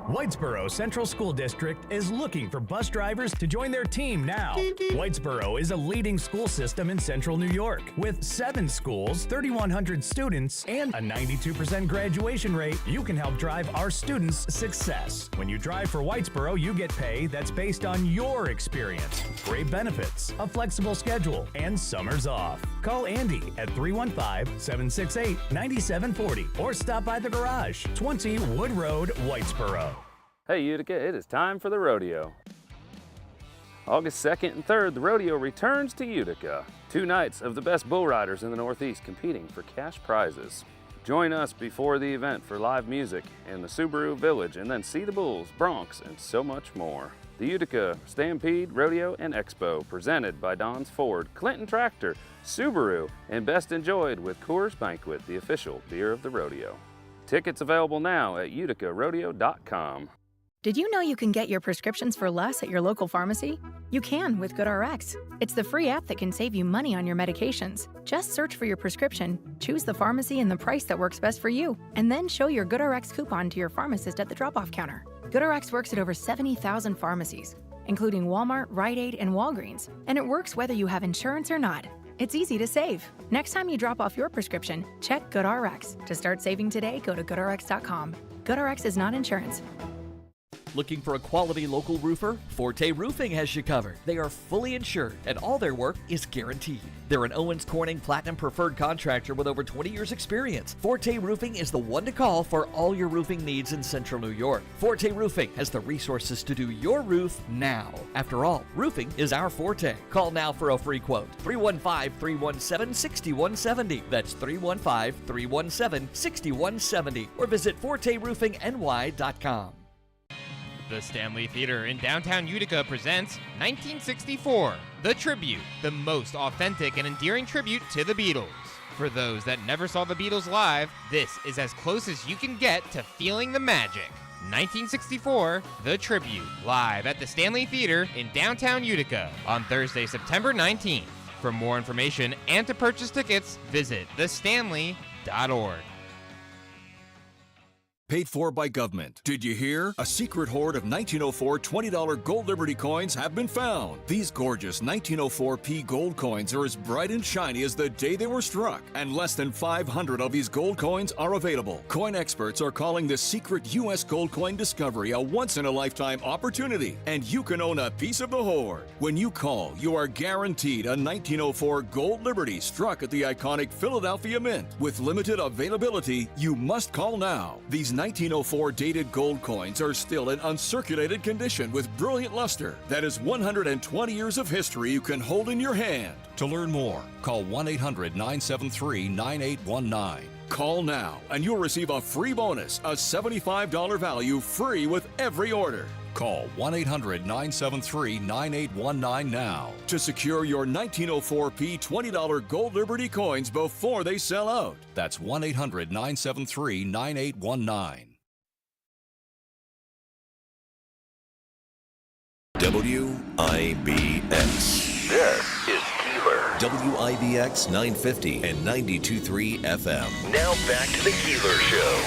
Whitesboro Central School District is looking for bus drivers to join their team now. Whitesboro is a leading school system in central New York with 7 schools, 3,100 students, and a 92% graduation rate. You can help drive our students' success. When you drive for Whitesboro, you get pay that's based on your experience, great benefits, a flexible schedule, and summers off. Call Andy at 315-768-9740 or stop by the garage, 20 Wood Road, Whitesboro. Hey Utica, it is time for the rodeo. August 2nd and 3rd, the rodeo returns to Utica. 2 nights of the best bull riders in the Northeast competing for cash prizes. Join us before the event for live music in the Subaru Village and then see the bulls, broncs, and so much more. The Utica Stampede, Rodeo, and Expo presented by Don's Ford, Clinton Tractor, Subaru, and best enjoyed with Coors Banquet, the official beer of the rodeo. Tickets available now at uticarodeo.com. Did you know you can get your prescriptions for less at your local pharmacy? You can with GoodRx. It's the free app that can save you money on your medications. Just search for your prescription, choose the pharmacy and the price that works best for you, and then show your GoodRx coupon to your pharmacist at the drop-off counter. GoodRx works at over 70,000 pharmacies, including Walmart, Rite Aid, and Walgreens, and it works whether you have insurance or not. It's easy to save. Next time you drop off your prescription, check GoodRx. To start saving today, go to GoodRx.com. GoodRx is not insurance. Looking for a quality local roofer? Forte Roofing has you covered. They are fully insured and all their work is guaranteed. They're an Owens Corning Platinum Preferred contractor with over 20 years experience. Forte Roofing is the one to call for all your roofing needs in Central New York. Forte Roofing has the resources to do your roof now. After all, roofing is our forte. Call now for a free quote. 315-317-6170. That's 315-317-6170. Or visit ForteRoofingNY.com. The Stanley Theater in downtown Utica presents 1964, The Tribute, the most authentic and endearing tribute to the Beatles. For those that never saw the Beatles live, this is as close as you can get to feeling the magic. 1964, The Tribute, live at the Stanley Theater in downtown Utica on Thursday, September 19th. For more information and to purchase tickets, visit thestanley.org. Paid for by government. Did you hear? A secret hoard of 1904 $20 gold Liberty coins have been found. These gorgeous 1904p gold coins are as bright and shiny as the day they were struck, and less than 500 of these gold coins are available. Coin experts are calling this secret U.S. gold coin discovery a once-in-a-lifetime opportunity, and you can own a piece of the hoard. When you call, you are guaranteed a 1904 gold Liberty struck at the iconic Philadelphia Mint. With limited availability, you must call now. These 1904 dated gold coins are still in uncirculated condition with brilliant luster. That is 120 years of history you can hold in your hand. To learn more, call 1-800-973-9819. Call now and you'll receive a free bonus, a $75 value free with every order. Call 1-800-973-9819 now to secure your 1904p $20 gold Liberty coins before they sell out. That's 1-800-973-9819. WIBX. This is Keeler. WIBX 950 and 92.3 FM. Now back to the Keeler Show.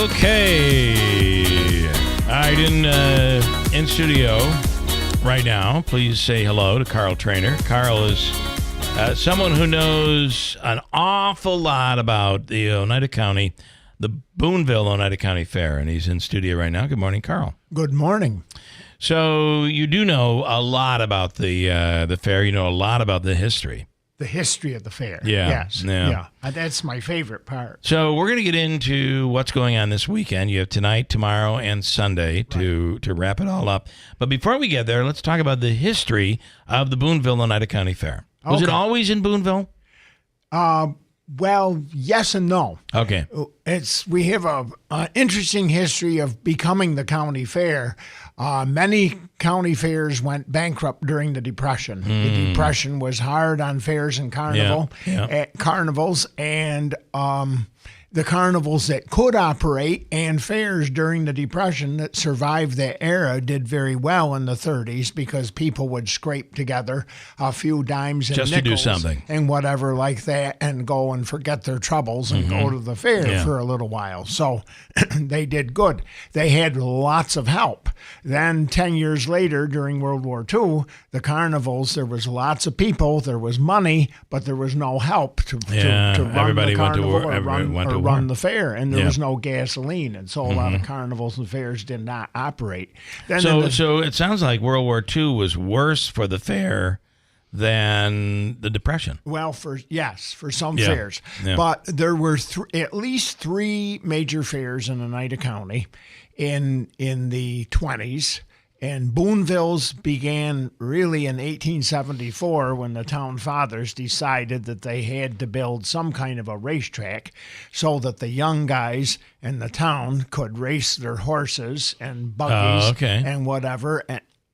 Okay. All right, in studio right now, please say hello to Carl Trainer. Carl is someone who knows an awful lot about the Oneida County, the Boonville Oneida County Fair, and he's in studio right now. Good morning, Carl. Good morning. So you do know a lot about the fair. You know a lot about the history. The history of the fair. Yeah. Yes. Yeah. That's my favorite part. So we're going to get into what's going on this weekend. You have tonight, tomorrow, and Sunday to wrap it all up. But before we get there, let's talk about the history of the Boonville Oneida County Fair. Was it always in Boonville? Well, yes and no. Okay. We have an interesting history of becoming the county fair. Many county fairs went bankrupt during the Depression. The Depression was hard on fairs and carnivals, and the carnivals that could operate and fairs during the Depression that survived that era did very well in the 30s because people would scrape together a few dimes and just nickels to do something and whatever like that and go and forget their troubles and go to the fair for a little while. So they did good. They had lots of help. Then 10 years later, during World War II, the carnivals, there was lots of people, there was money, but there was no help to run everybody the carnival went to run the fair, and there was no gasoline, and so a lot of carnivals and fairs did not operate. So it sounds like World War II was worse for the fair than the Depression. Well, for some fairs. Yeah. But there were at least 3 major fairs in Oneida County in the 20s. And Boonville's began really in 1874 when the town fathers decided that they had to build some kind of a racetrack so that the young guys in the town could race their horses and buggies and whatever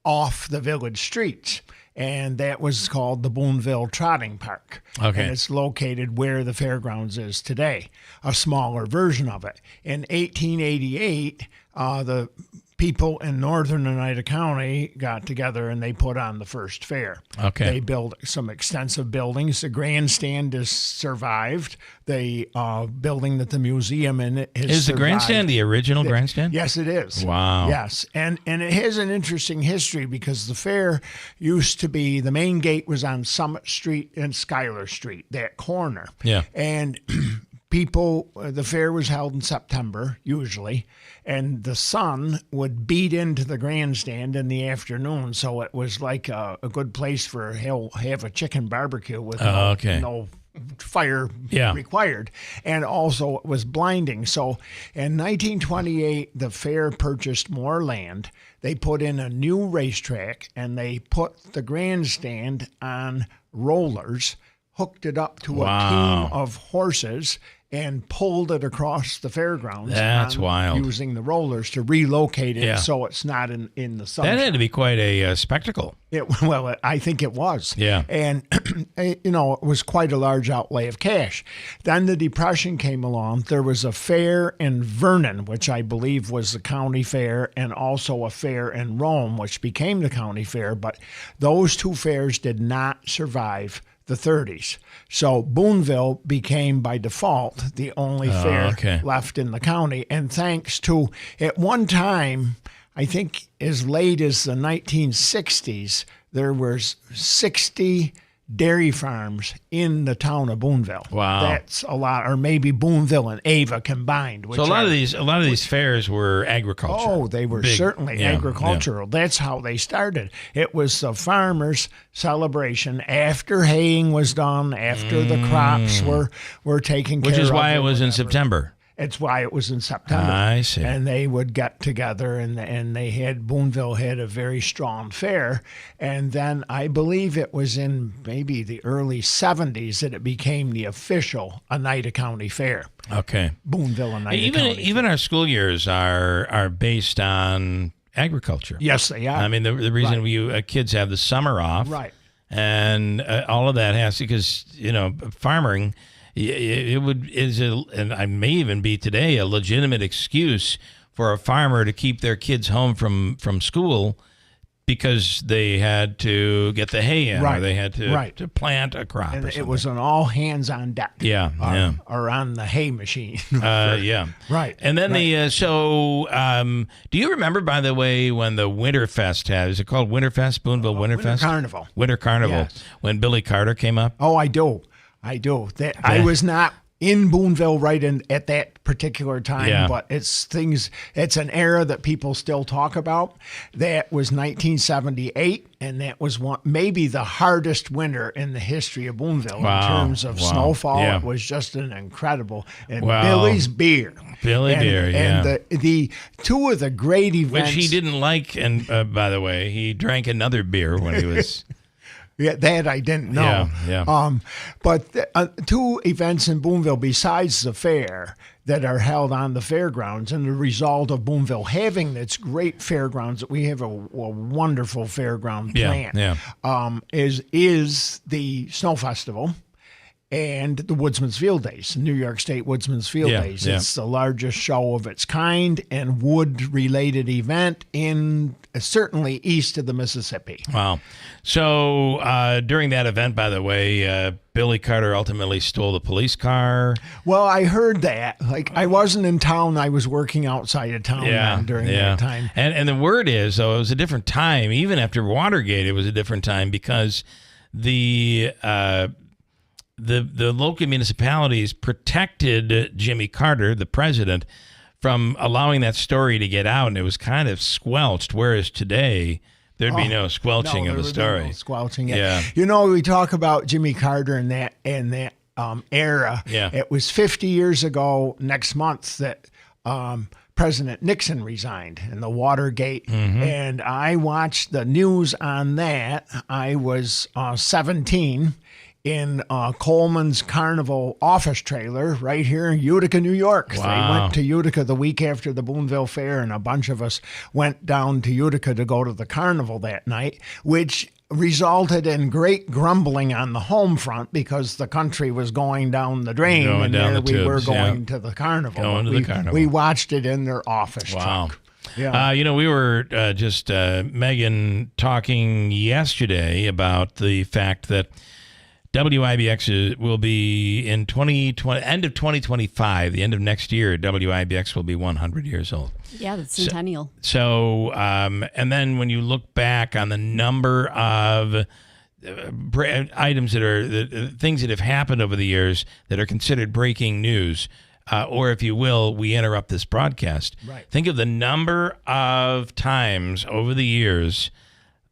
off the village streets. And that was called the Boonville Trotting Park. Okay. And it's located where the fairgrounds is today, a smaller version of it. In 1888, the people in northern Oneida County got together and they put on the first fair. Okay. They built some extensive buildings. The grandstand has survived. The building that the museum in it has Is the survived. grandstand the original grandstand? Yes, it is. Wow. Yes, and it has an interesting history because the fair used to be, the main gate was on Summit Street and Schuyler Street, that corner. Yeah. And people, the fair was held in September, usually, and the sun would beat into the grandstand in the afternoon, so it was like a good place for have a chicken barbecue with no fire required. And also it was blinding. So in 1928, the fair purchased more land. They put in a new racetrack, and they put the grandstand on rollers, hooked it up to a team of horses, and pulled it across the fairgrounds. That's wild. Using the rollers to relocate it so it's not in the sunshine. That had to be quite a spectacle. I think it was. Yeah. And, it was quite a large outlay of cash. Then the Depression came along. There was a fair in Vernon, which I believe was the county fair, and also a fair in Rome, which became the county fair. But those two fairs did not survive the 30s. So Boonville became, by default, the only fair left in the county. And thanks to, at one time, I think as late as the 1960s, there was 60 dairy farms in the town of Boonville. Wow. That's a lot, or maybe Boonville and Ava combined. So a lot of these fairs were agriculture. Oh, they were certainly agricultural. That's how they started. It was the farmers' celebration after haying was done, after the crops were taken care of. Which is why it was in September. It's why it was in September. I see. And they would get together, and they had, Boonville had a very strong fair. And then I believe it was in maybe the early 70s that it became the official Oneida County Fair. Okay. Boonville, Oneida County. Even our school years are based on agriculture. Yes, they are. I mean, the reason kids have the summer off. Right. And all of that has, because, farming, and I may even be today, a legitimate excuse for a farmer to keep their kids home from school because they had to get the hay in, or they had to plant a crop. And or it was an all hands on deck. Or on the hay machine. Right. And then do you remember, by the way, when the Winterfest is it called Winterfest, Boonville Winterfest? Winter Carnival. Yes. When Billy Carter came up? Oh, I do. I was not in Boonville at that particular time, but it's an era that people still talk about. That was 1978, and that was maybe the hardest winter in the history of Boonville in terms of snowfall. It was just an incredible, and Billy's beer. And the two of the great events. Which he didn't like, and by the way, he drank another beer when he was... Yeah, that I didn't know. But two events in Boonville besides the fair that are held on the fairgrounds, and the result of Boonville having its great fairgrounds, we have a wonderful fairground plan, is the Snow Festival and the Woodsman's Field Days, New York State Woodsman's Field Days. It's the largest show of its kind and wood-related event in certainly east of the Mississippi. Wow. So during that event, by the way, Billy Carter ultimately stole the police car. Well, I heard that. Like, I wasn't in town. I was working outside of town during that time. And the word is, though, it was a different time. Even after Watergate, it was a different time because the local municipalities protected Jimmy Carter, the president, from allowing that story to get out, and it was kind of squelched, whereas today there'd be no squelching of the story. No squelching. We talk about Jimmy Carter and that era. It was 50 years ago next month that President Nixon resigned in the Watergate, and I watched the news on that. I was 17 in Coleman's Carnival office trailer right here in Utica, New York. Wow. They went to Utica the week after the Boonville Fair, and a bunch of us went down to Utica to go to the carnival that night, which resulted in great grumbling on the home front because the country was going down the drain, and there we were going to the carnival. Going to the carnival. We watched it in their office truck. Yeah. We were just Megan talking yesterday about the fact that WIBX will be in end of 2025, the end of next year. WIBX will be 100 years old. Yeah, the centennial. So, and then when you look back on the number of items things that have happened over the years that are considered breaking news, or if you will, we interrupt this broadcast. Right. Think of the number of times over the years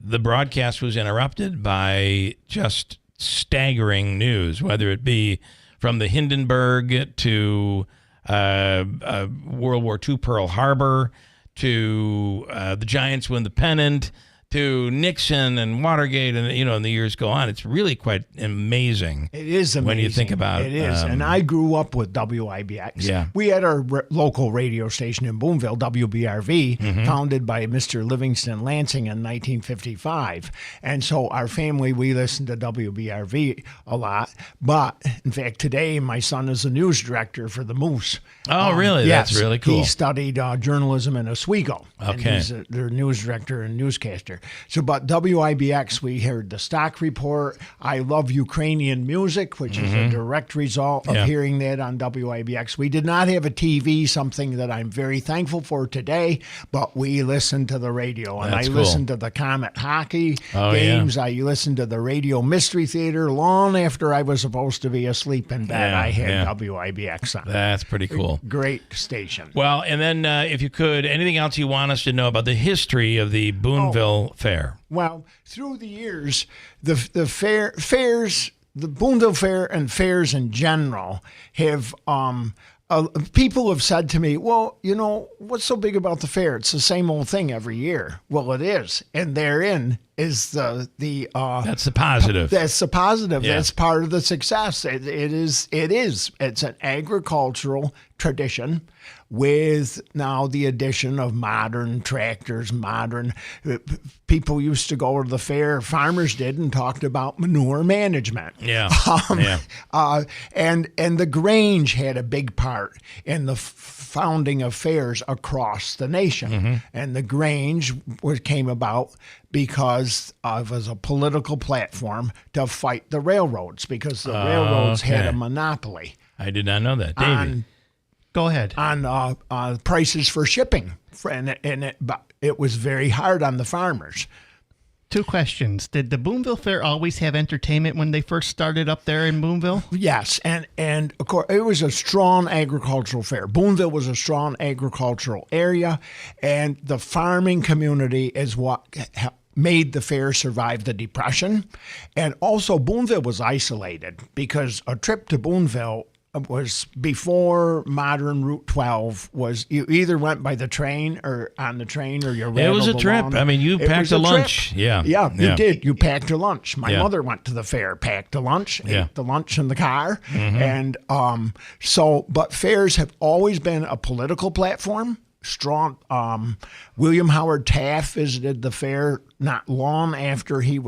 the broadcast was interrupted by just staggering news, whether it be from the Hindenburg to World War II Pearl Harbor to the Giants win the pennant to Nixon and Watergate, and and the years go on. It's really quite amazing. It is amazing when you think about it. It is, and I grew up with WIBX. Yeah, we had our local radio station in Boonville, WBRV, founded by Mr. Livingston Lansing in 1955, and so our family, we listened to WBRV a lot. But in fact, today my son is a news director for the Moose. Oh, really? Yes, That's really cool. He studied journalism in Oswego. Okay, and he's their news director and newscaster. So, but WIBX, we heard the stock report. I love Ukrainian music, which is a direct result of hearing that on WIBX. We did not have a TV, something that I'm very thankful for today, but we listened to the radio. And That's I cool. listened to the Comet hockey games. I listened to the Radio Mystery Theater long after I was supposed to be asleep in bed. I had WIBX on. That's pretty cool. Great station. Well, and then if you could, anything else you want us to know about the history of the Boonville Fair? Well, through the years, the fairs, the Boonville Fair and fairs in general have people have said to me, well, what's so big about the fair? It's the same old thing every year. Well, it is, and therein is the that's the positive. That's the positive. Yeah. That's part of the success. It is. It's an agricultural tradition with now the addition of modern tractors, people used to go to the fair, farmers did, and talked about manure management. Yeah. And the Grange had a big part in the founding of fairs across the nation. And the Grange came about because it was a political platform to fight the railroads, because the railroads had a monopoly. I did not know that. David. Go ahead. On prices for shipping, but it was very hard on the farmers. Two questions. Did the Boonville Fair always have entertainment when they first started up there in Boonville? Yes, and of course it was a strong agricultural fair. Boonville was a strong agricultural area, and the farming community is what made the fair survive the Depression. And also Boonville was isolated because a trip to Boonville was before modern Route 12 was. You either went by the train or on the train, or you It was a trip. along. I mean, you packed a lunch. Yeah, you did. You packed a lunch. My mother went to the fair, packed a lunch, ate the lunch in the car, and but fairs have always been a political platform. Strong. William Howard Taft visited the fair not long after he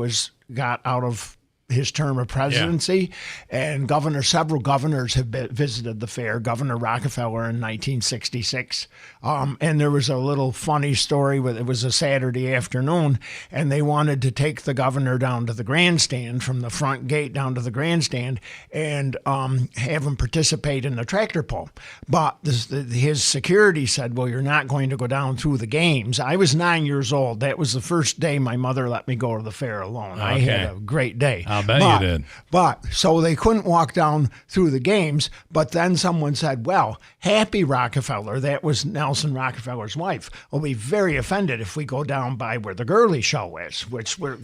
got out of his term of presidency, and several governors have visited the fair. Governor Rockefeller in 1966, and there was a little funny story. It was a Saturday afternoon, and they wanted to take the governor down to the grandstand, from the front gate down to the grandstand, and have him participate in the tractor pull. But his security said, well, you're not going to go down through the games. I was 9 years old. That was the first day my mother let me go to the fair alone. I had a great day. I'll bet you did. But so they couldn't walk down through the games. But then someone said, well, Happy Rockefeller, that was Nelson Rockefeller's wife, will be very offended if we go down by where the girly show is, which we're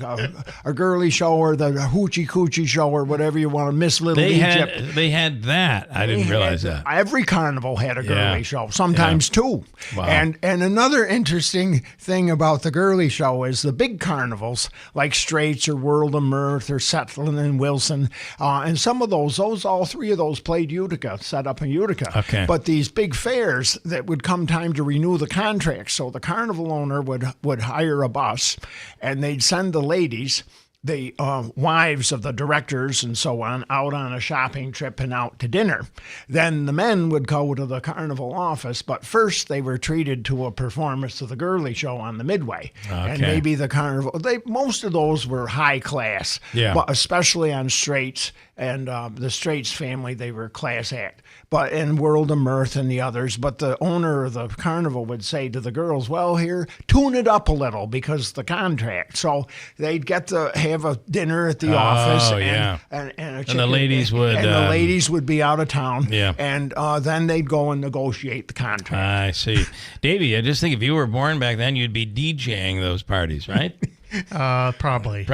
a girly show or the hoochie coochie show or whatever you want to, Miss Little Egypt. They had that. I didn't realize that. Every carnival had a girly show, sometimes two. Wow. And another interesting thing about the girly show is the big carnivals like Straits or World of Mirth or Settling and Wilson, and some of those all three of those played Utica, set up in Utica. Okay. But these big fairs that would come time to renew the contract, so the carnival owner would hire a bus, and they'd send the ladies, the wives of the directors and so on, out on a shopping trip and out to dinner. Then the men would go to the carnival office, but first they were treated to a performance of the girly show on the Midway. And maybe the carnival, most of those were high class, but especially on Straits and the Straits family, they were class act. But in World of Mirth and the others, but the owner of the carnival would say to the girls, well, here, tune it up a little because the contract. So they'd get to have a dinner at the office and a chicken, the ladies would... And the ladies would be out of town. Yeah. And then they'd go and negotiate the contract. I see. Davey, I just think if you were born back then, you'd be DJing those parties, right? Probably,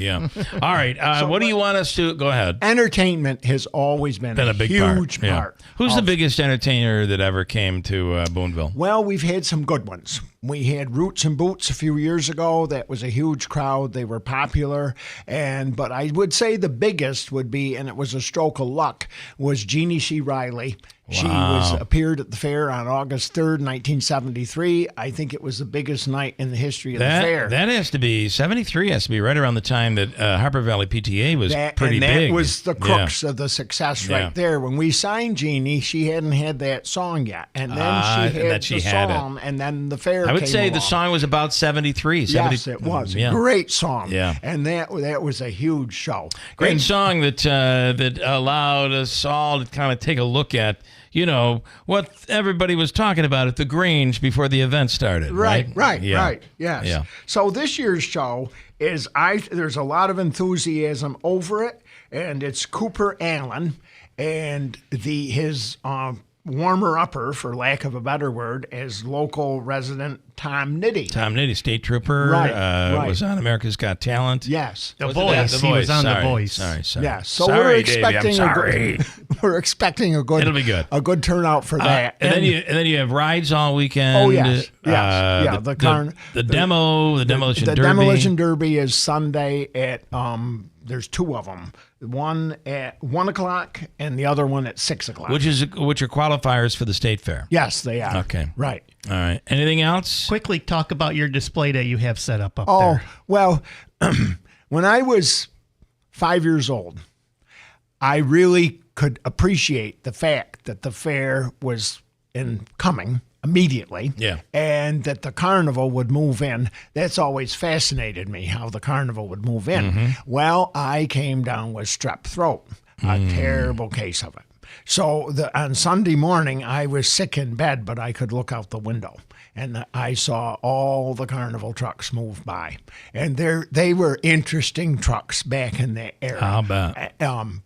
yeah. All right. What do you want us to... Go ahead. Entertainment has always been a big huge part. Who's the biggest entertainer that ever came to Boonville? Well, we've had some good ones. We had Roots and Boots a few years ago. That was a huge crowd. They were popular. But I would say the biggest would be, and it was a stroke of luck, was Jeannie C. Riley. She appeared at the fair on August 3rd, 1973. I think it was the biggest night in the history of the fair. That has to be, 73 has to be right around the time that Harper Valley PTA was pretty big. And that was the crux of the success right there. When we signed Jeannie, she hadn't had that song yet. And then she had the song, and then the fair came I would say along. The song was about 73. Yes, it was. A great song. Yeah. And that was a huge show. Great song that allowed us all to kind of take a look at, you know, what everybody was talking about at the Grange before the event started. Right. Yes. Yeah. So this year's show is, there's a lot of enthusiasm over it, and it's Cooper Allen and his warmer-upper, for lack of a better word, as local resident Tom Nitty. Tom Nitty, state trooper, was on America's Got Talent. Yes. The Voice. He was on The Voice. Sorry. Yeah. So we're expecting we're expecting a good. It'll be good. A good turnout for that. And then you have rides all weekend. Oh yes. The Demolition Derby. The Demolition Derby is Sunday at there's two of them. One at 1 o'clock and the other one at 6 o'clock. Which are qualifiers for the state fair. Yes, they are. Okay. Right. All right. Anything else? Quickly talk about your display that you have set up there. Oh, well, when I was 5 years old, I really could appreciate the fact that the fair was coming immediately, and that the carnival would move in. That's always fascinated me, how the carnival would move in. Mm-hmm. Well, I came down with strep throat, a terrible case of it. So on Sunday morning, I was sick in bed, but I could look out the window, and I saw all the carnival trucks move by. And they were interesting trucks back in that era. How about?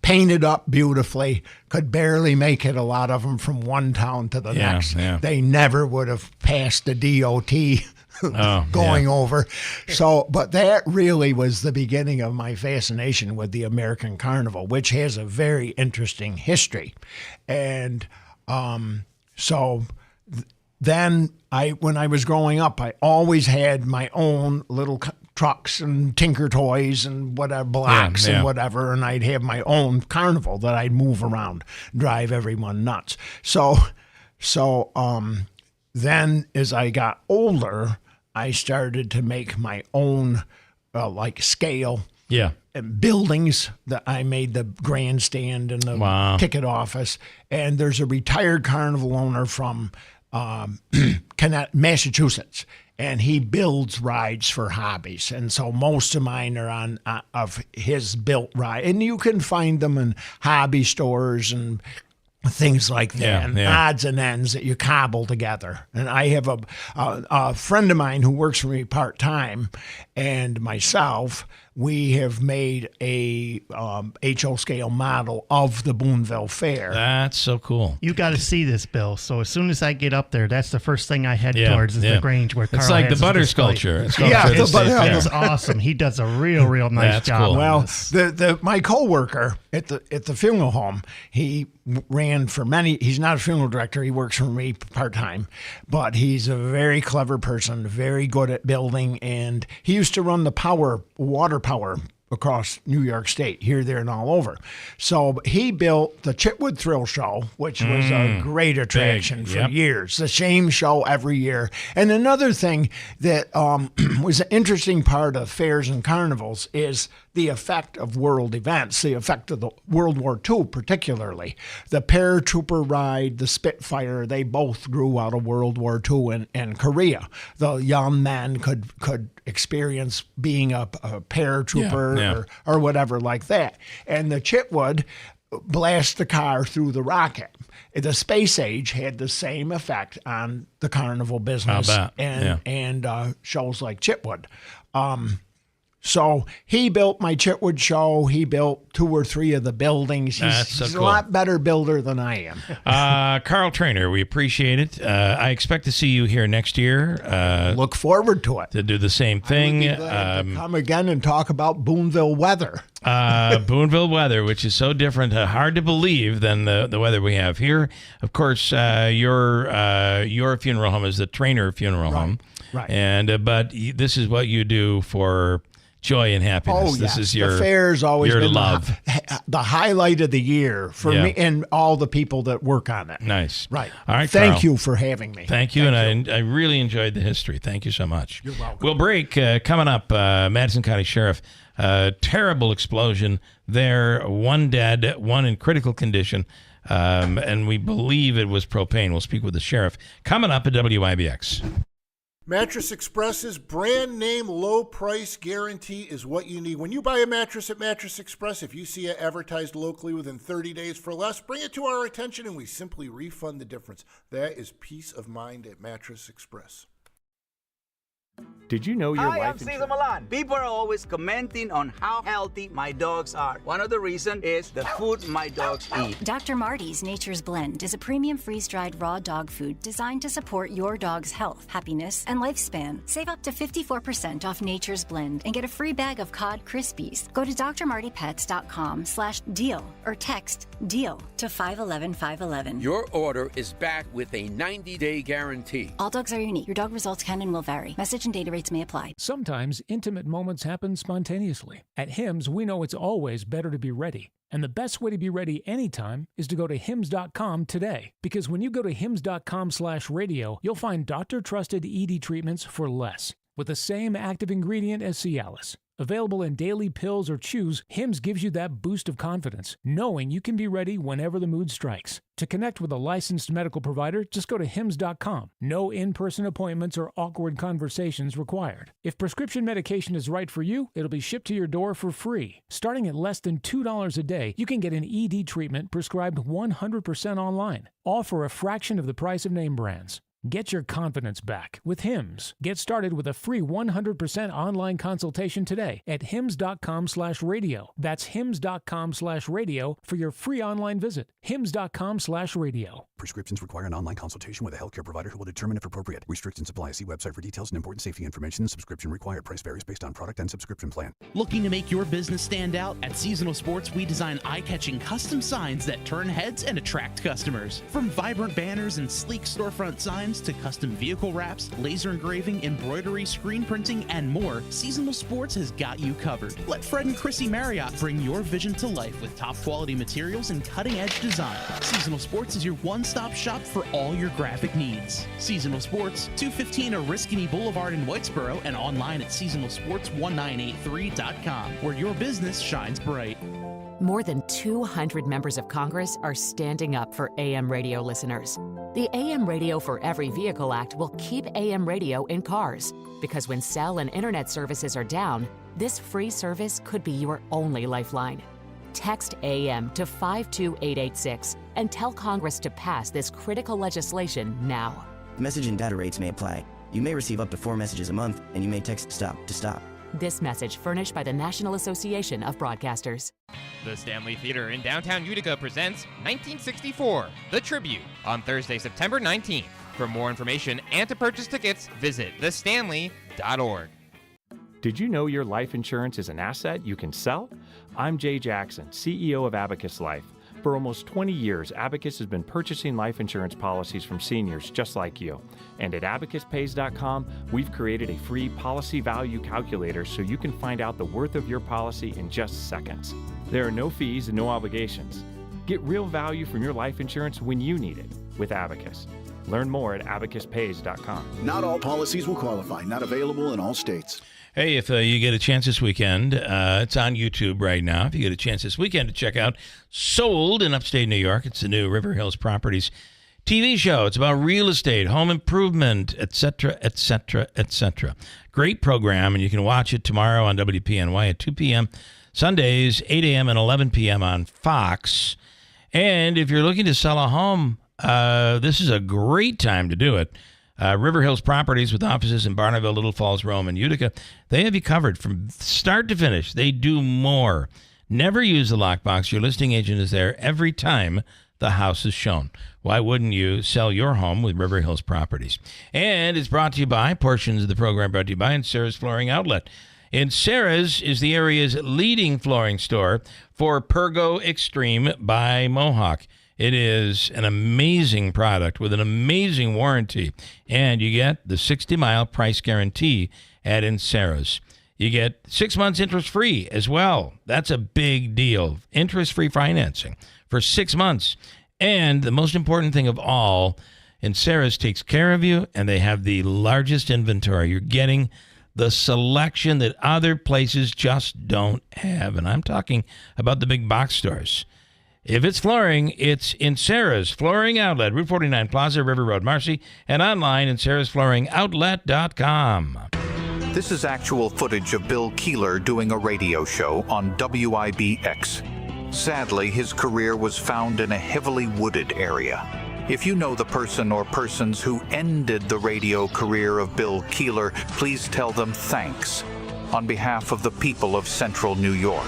Painted up beautifully, could barely make it, a lot of them, from one town to the next. Yeah. They never would have passed the DOT going over. So, but that really was the beginning of my fascination with the American Carnival, which has a very interesting history. And then when I was growing up, I always had my own little trucks and tinker toys and whatever, blocks and whatever, and I'd have my own carnival that I'd move around, drive everyone nuts. So then as I got older, I started to make my own scale buildings. That I made the grandstand and the ticket office. And there's a retired carnival owner from Massachusetts, and he builds rides for hobbies. And so most of mine are on of his built ride, and you can find them in hobby stores and things like that, and odds and ends that you cobble together. And I have a friend of mine who works for me part-time, and myself, we have made a HO scale model of the Boonville Fair. That's so cool. You got to see this, Bill. So as soon as I get up there, that's the first thing I head towards is the Grange where Carl it's like has the butter his display. sculpture. It's awesome. He does a real nice job. Cool. Well, my coworker at the funeral home, he ran for many. He's not a funeral director. He works for me part-time, but he's a very clever person, very good at building, and he used to run the water power across New York State, here, there, and all over. So he built the Chitwood Thrill Show, which was a great attraction for years. The same show every year. And another thing that was an interesting part of fairs and carnivals is the effect of world events, the effect of the World War II particularly. The paratrooper ride, the Spitfire, they both grew out of World War II and Korea. The young men could experience being a paratrooper or whatever like that. And the Chitwood blast the car through the rocket. The space age had the same effect on the carnival business and shows like Chitwood. So he built my Chitwood show. He built 2 or 3 of the buildings. He's a lot better builder than I am. Carl Trainer, we appreciate it. I expect to see you here next year. Look forward to it. To do the same thing. To come again and talk about Boonville weather. Boonville weather, which is so different, hard to believe than the weather we have here. Of course, your funeral home is the Trainer Funeral Home. Right. And but this is what you do for joy and happiness. Oh, this is your the fair's always your been love. The highlight of the year for me and all the people that work on it. Nice. Right. All right, Thank Carl. you for having me. Thank you, I really enjoyed the history. Thank you so much. You're welcome. We'll break. Coming up, Madison County Sheriff, terrible explosion there. 1 dead, 1 in critical condition, and we believe it was propane. We'll speak with the sheriff. Coming up at WIBX. Mattress Express's brand name low price guarantee is what you need. When you buy a mattress at Mattress Express, if you see it advertised locally within 30 days for less, bring it to our attention and we simply refund the difference. That is peace of mind at Mattress Express. Did you know your Hi, life I'm Cesar Milan. People are always commenting on how healthy my dogs are. One of the reasons is the food my dogs eat. Dr. Marty's Nature's Blend is a premium freeze-dried raw dog food designed to support your dog's health, happiness, and lifespan. Save up to 54% off Nature's Blend and get a free bag of cod Krispies. Go to drmartypets.com/deal or text DEAL to 511-511. Your order is back with a 90-day guarantee. All dogs are unique. Your dog results can and will vary. Message and data rates may apply. Sometimes intimate moments happen spontaneously. At Hims, we know it's always better to be ready. And the best way to be ready anytime is to go to hims.com today. Because when you go to hims.com/radio, you'll find doctor-trusted ED treatments for less, with the same active ingredient as Cialis. Available in daily pills or chews, Hims gives you that boost of confidence, knowing you can be ready whenever the mood strikes. To connect with a licensed medical provider, just go to hims.com. No in-person appointments or awkward conversations required. If prescription medication is right for you, it'll be shipped to your door for free. Starting at less than $2 a day, you can get an ED treatment prescribed 100% online, all for a fraction of the price of name brands. Get your confidence back with Hims. Get started with a free 100% online consultation today at hims.com/radio. That's hims.com/radio for your free online visit. hims.com/radio. Prescriptions require an online consultation with a healthcare provider who will determine if appropriate. Restrictions apply. See website for details and important safety information. Subscription required. Price varies based on product and subscription plan. Looking to make your business stand out? At Seasonal Sports, we design eye-catching custom signs that turn heads and attract customers. From vibrant banners and sleek storefront signs to custom vehicle wraps, laser engraving, embroidery, screen printing, and more, Seasonal Sports has got you covered. Let Fred and Chrissy Marriott bring your vision to life with top quality materials and cutting-edge design. Seasonal Sports is your one-stop shop for all your graphic needs. Seasonal Sports, 215 Oriskany Boulevard in Whitesboro, and online at seasonalsports1983.com, where your business shines bright. More than 200 members of Congress are standing up for AM radio listeners. The AM Radio for Every Vehicle Act will keep AM radio in cars, because when cell and internet services are down, this free service could be your only lifeline. Text AM to 52886 and tell Congress to pass this critical legislation now. Message and data rates may apply. You may receive up to 4 messages a month, and you may text STOP to stop. This message furnished by the National Association of Broadcasters. The Stanley Theater in downtown Utica presents 1964, The Tribute, on Thursday, September 19th. For more information and to purchase tickets, visit thestanley.org. Did you know your life insurance is an asset you can sell? I'm Jay Jackson, CEO of Abacus Life. For almost 20 years, Abacus has been purchasing life insurance policies from seniors just like you. And at abacuspays.com, we've created a free policy value calculator so you can find out the worth of your policy in just seconds. There are no fees and no obligations. Get real value from your life insurance when you need it with Abacus. Learn more at abacuspays.com. Not all policies will qualify. Not available in all states. Hey, if you get a chance this weekend, it's on YouTube right now. If you get a chance this weekend to check out Sold in upstate New York, it's the new River Hills Properties TV show. It's about real estate, home improvement, etc., etc., etc. Great program, and you can watch it tomorrow on WPNY at 2 p.m., Sundays, 8 a.m. and 11 p.m. on Fox. And if you're looking to sell a home, this is a great time to do it. River Hills Properties, with offices in Barneville, Little Falls, Rome, and Utica, they have you covered from start to finish. They do more. Never use the lockbox. Your listing agent is there every time the house is shown. Why wouldn't you sell your home with River Hills Properties? And it's brought to you by, portions of the program brought to you by, Sarah's Flooring Outlet. And Sarah's is the area's leading flooring store for Pergo Extreme by Mohawk. It is an amazing product with an amazing warranty, and you get the 60-mile price guarantee at Sarah's. You get 6 months interest-free as well. That's a big deal. Interest-free financing for 6 months. And the most important thing of all, Sarah's takes care of you, and they have the largest inventory. You're getting the selection that other places just don't have, and I'm talking about the big box stores. If it's flooring, it's in Sarah's Flooring Outlet, Route 49 Plaza, River Road, Marcy, and online at sarahsflooringoutlet.com. This is actual footage of Bill Keeler doing a radio show on WIBX. Sadly, his career was found in a heavily wooded area. If you know the person or persons who ended the radio career of Bill Keeler, please tell them thanks on behalf of the people of Central New York.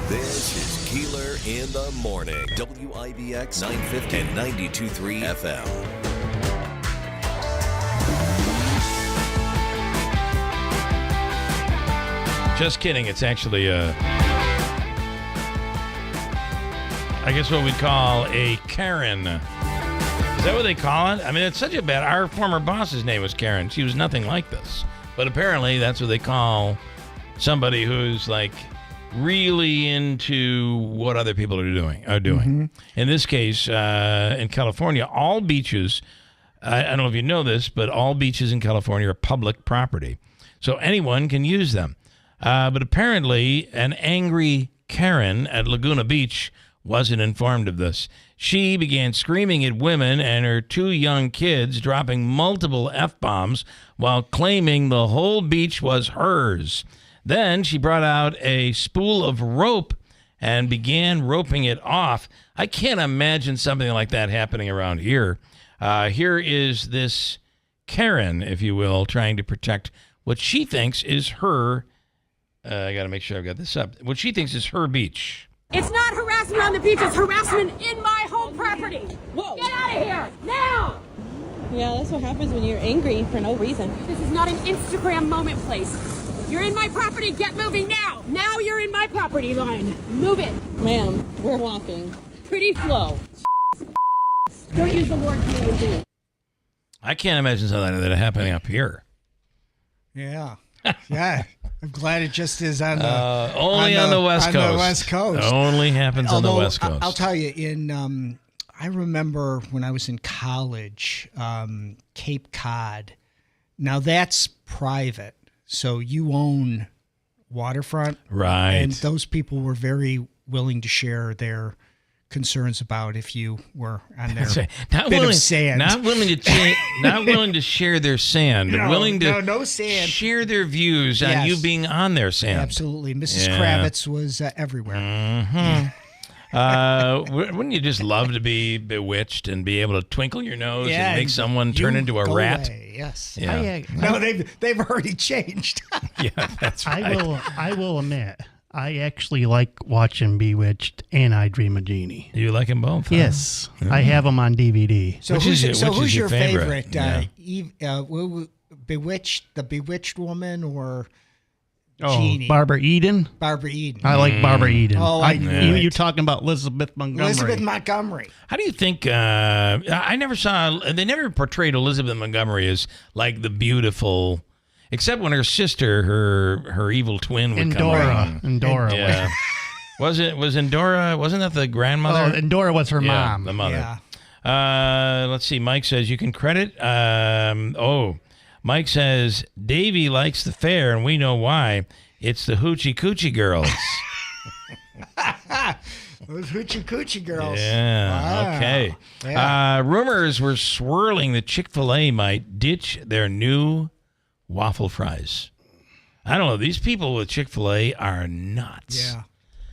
This is Keeler in the Morning, WIBX 950 and 92.3 FM. Just kidding. It's actually I guess what we'd call a Karen. Is that what they call it? I mean, it's such a bad... Our former boss's name was Karen. She was nothing like this. But apparently that's what they call somebody who's like really into what other people are doing. Mm-hmm. In this case, in California, all beaches, I don't know if you know this, but all beaches in California are public property. So anyone can use them. But apparently an angry Karen at Laguna Beach wasn't informed of this. She began screaming at women and her 2 young kids, dropping multiple F-bombs while claiming the whole beach was hers. Then she brought out a spool of rope and began roping it off. I can't imagine something like that happening around here. Here is this Karen, if you will, trying to protect what she thinks is her... I got to make sure I've got this up. What she thinks is her beach. It's not harassment on the beach. It's harassment in my home property. Whoa. Get out of here, now! Yeah, that's what happens when you're angry for no reason. This is not an Instagram moment place. You're in my property. Get moving now. Now you're in my property line. Move it. Ma'am, we're walking. Pretty slow. Don't use the word being. I can't imagine something like that happening up here. Yeah. Yeah. I'm glad it just is on the only on the West Coast. On the West Coast. Only happens on the West Coast. I'll tell you, I remember when I was in college, Cape Cod. Now that's private, so you own waterfront, right? And those people were very willing to share their concerns about if you were on their bit of sand. Not willing to share their sand. Willing to no sand. Share their views on you being on their sand. Absolutely. Mrs. Kravitz was everywhere. Mm-hmm. Wouldn't you just love to be bewitched and be able to twinkle your nose and make someone turn into a rat? Away. Yes. Yeah. No, they've already changed. Yeah, that's right. I will admit, I actually like watching Bewitched and I Dream of Jeannie. You like them both? Huh? Yes. I have them on DVD. So who's your favorite? Yeah. Bewitched, the Bewitched woman, or Jeannie? Barbara Eden. Barbara Eden. I like Barbara Eden. Oh, you're talking about Elizabeth Montgomery. Elizabeth Montgomery. How do you think? I never saw. They never portrayed Elizabeth Montgomery as like the beautiful, except when her sister, her evil twin, would come around. Endora. Yeah. Was Endora? Wasn't that the grandmother? Oh, Endora was her mom. The mother. Yeah. Let's see. Mike says you can credit. Mike says Davey likes the fair, and we know why. It's the Hoochie Coochie Girls. Those Hoochie Coochie Girls. Yeah. Wow. Okay. Yeah. Rumors were swirling that Chick-fil-A might ditch their new waffle fries. I don't know. These people with Chick-fil-A are nuts. Yeah.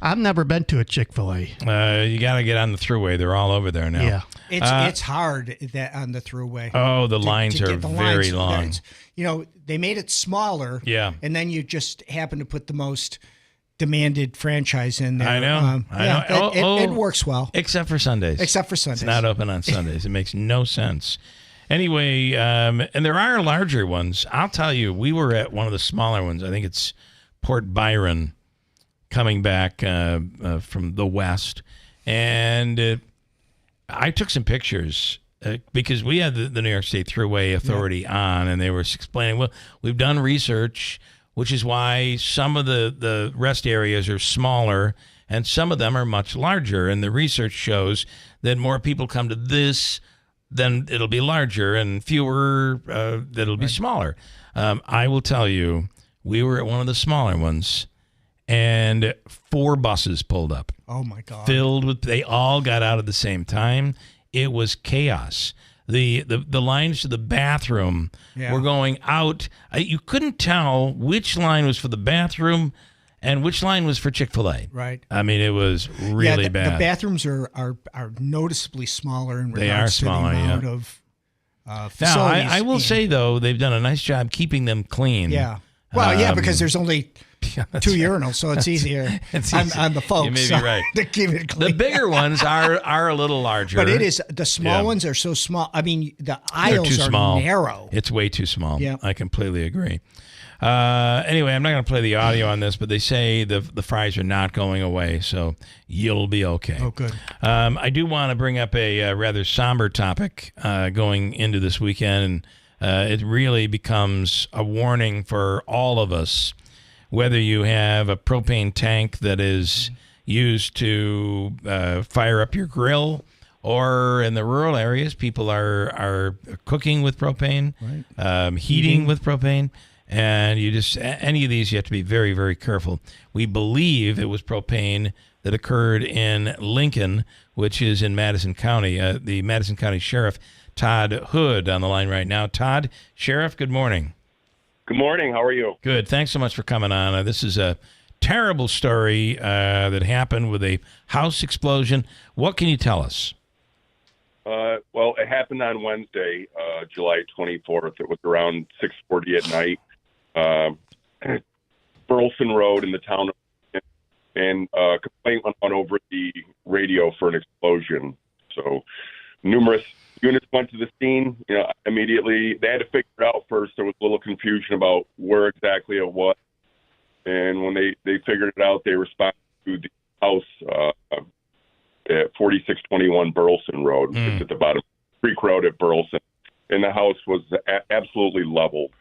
I've never been to a Chick-fil-A. You got to get on the thruway. They're all over there now. Yeah. It's hard that on the thruway. Oh, the lines are very long. They made it smaller. Yeah. And then you just happen to put the most demanded franchise in there. I know. It works well. Except for Sundays. It's not open on Sundays. It makes no sense. Anyway, and there are larger ones. I'll tell you, we were at one of the smaller ones. I think it's Port Byron, coming back from the west. And I took some pictures because we had the New York State Thruway Authority on, and they were explaining, well, we've done research, which is why some of the rest areas are smaller and some of them are much larger. And the research shows that more people come to this, then it'll be larger, and fewer, that'll be smaller. I will tell you, we were at one of the smaller ones, and 4 buses pulled up. Oh, my God. Filled with, they all got out at the same time. It was chaos. The lines to the bathroom were going out. You couldn't tell which line was for the bathroom and which line was for Chick-fil-A. Right. I mean, it was really bad. The bathrooms are noticeably smaller in They are regards to the smaller, amount yeah. of Now, facilities. I will say, though, they've done a nice job keeping them clean. Yeah. Well, because there's only 2 urinals, so it's easier on the folks. You may be right. To keep it clean. The bigger ones are a little larger. But it is, the small ones are so small. I mean, the aisles are narrow. It's way too small. Yeah. I completely agree. Anyway, I'm not going to play the audio on this, but they say the fries are not going away, so you'll be okay. Oh, good. I do want to bring up a rather somber topic going into this weekend, and it really becomes a warning for all of us, whether you have a propane tank that is used to fire up your grill, or in the rural areas, people are cooking with propane, heating with propane. And any of these, you have to be very, very careful. We believe it was propane that occurred in Lincoln, which is in Madison County. The Madison County Sheriff, Todd Hood, on the line right now. Todd, Sheriff, good morning. Good morning. How are you? Good. Thanks so much for coming on. This is a terrible story that happened with a house explosion. What can you tell us? Well, it happened on Wednesday, July 24th. It was around 6:40 at night. Burleson Road in the town of, and a complaint went on over the radio for an explosion. So numerous units went to the scene. Immediately they had to figure it out first. There was a little confusion about where exactly it was. And when they figured it out, they responded to the house at 4621 Burleson Road. It's at the bottom of Creek Road at Burleson. And the house was absolutely leveled.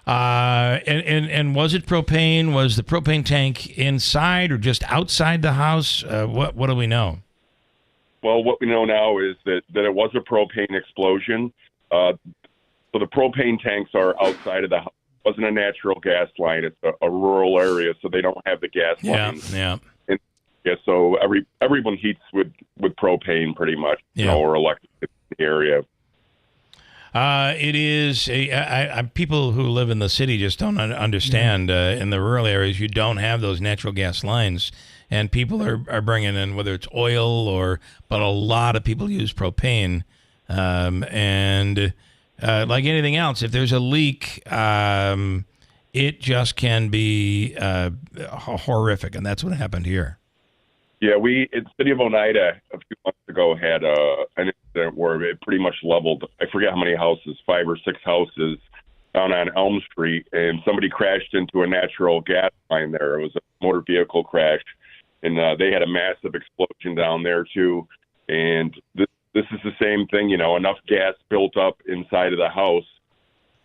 And was it propane? Was the propane tank inside or just outside the house? What do we know? Well, what we know now is that it was a propane explosion. So the propane tanks are outside of the house. It wasn't a natural gas line. It's a rural area, so they don't have the gas lines. Yeah. Yeah, so everyone heats with propane pretty much, or electric in the area. It is. People who live in the city just don't understand. In the rural areas, you don't have those natural gas lines, and people are bringing in, whether it's oil but a lot of people use propane. And like anything else, if there's a leak, it just can be horrific, and that's what happened here. Yeah, we in the city of Oneida a few months ago had an incident where it pretty much leveled, I forget how many houses, 5 or 6 houses down on Elm Street, and somebody crashed into a natural gas line there. It was a motor vehicle crash, and they had a massive explosion down there too. And this is the same thing, enough gas built up inside of the house.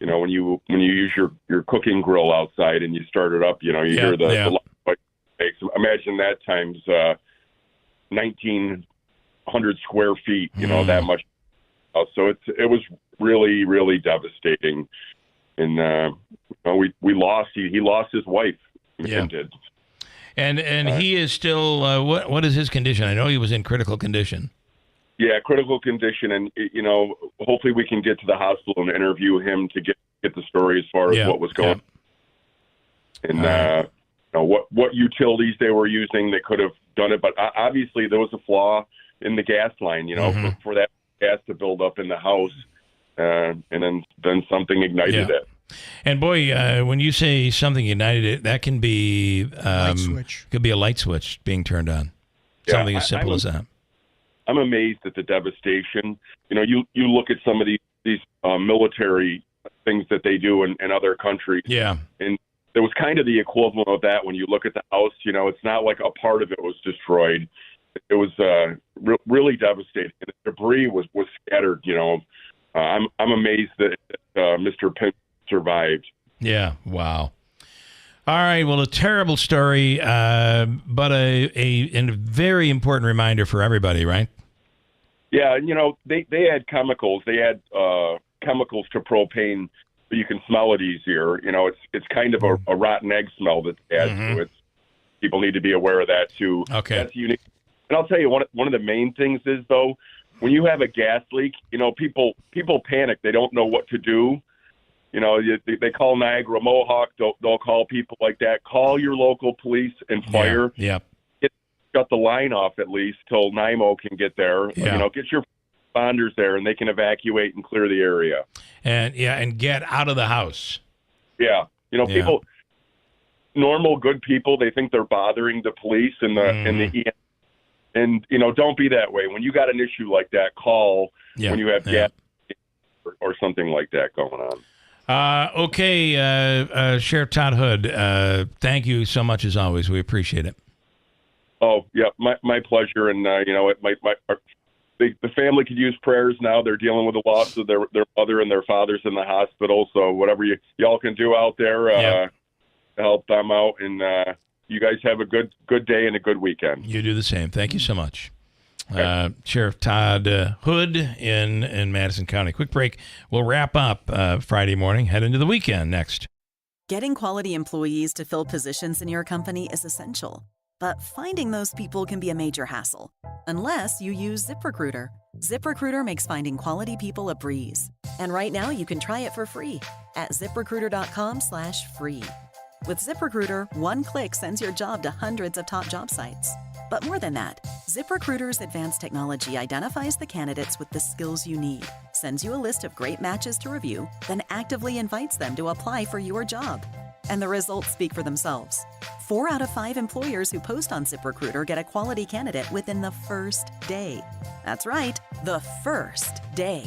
When you use your cooking grill outside and you start it up, you hear the light makes. Imagine that times 1,900 square feet, that much. So it was really, really devastating. And we lost. He lost his wife. Did. And he is still. What is his condition? I know he was in critical condition. Yeah, critical condition, and hopefully we can get to the hospital and interview him to get the story as far as what was going on. And what utilities they were using, they could have done it, but obviously there was a flaw in the gas line, for that gas to build up in the house, and then something ignited it. And boy, when you say something ignited it, that can be light switch. Could be a light switch being turned on. Something as simple as that. I'm amazed at the devastation. You look at some of these military things that they do in other countries. Yeah. And there was kind of the equivalent of that when you look at the house. It's not like a part of it was destroyed. It was really devastating. And the debris was scattered. I'm amazed that Mr. Pimp survived. Yeah. Wow. All right. Well, a terrible story, but a very important reminder for everybody, right? Yeah. They had chemicals. They had chemicals to propane so you can smell it easier. It's kind of a rotten egg smell that they add to it. People need to be aware of that too. Okay. That's unique. And I'll tell you, one of the main things is, though, when you have a gas leak, people panic. They don't know what to do. They call Niagara Mohawk. They'll call people like that. Call your local police and fire. Yeah. Shut the line off at least till NIMO can get there. Yeah. Get your responders there, and they can evacuate and clear the area. And get out of the house. Yeah. People, normal good people, they think they're bothering the police and the EM. And don't be that way. When you got an issue like that, call when you have gas or something like that going on. Okay, Sheriff Todd Hood, thank you so much as always. We appreciate it. Oh, yeah, my pleasure. And, the family could use prayers now. They're dealing with the loss of their mother and their father's in the hospital. So whatever y'all can do out there to help them out. And you guys have a good day and a good weekend. You do the same. Thank you so much. Sheriff Todd Hood in Madison County. Quick break. We'll wrap up Friday morning, head into the weekend next. Getting quality employees to fill positions in your company is essential, but finding those people can be a major hassle, unless you use ZipRecruiter. ZipRecruiter makes finding quality people a breeze. And right now you can try it for free at ZipRecruiter.com/free. With ZipRecruiter, one click sends your job to hundreds of top job sites. But more than that, ZipRecruiter's advanced technology identifies the candidates with the skills you need, sends you a list of great matches to review, then actively invites them to apply for your job. And the results speak for themselves. 4 out of 5 employers who post on ZipRecruiter get a quality candidate within the first day. That's right, the first day.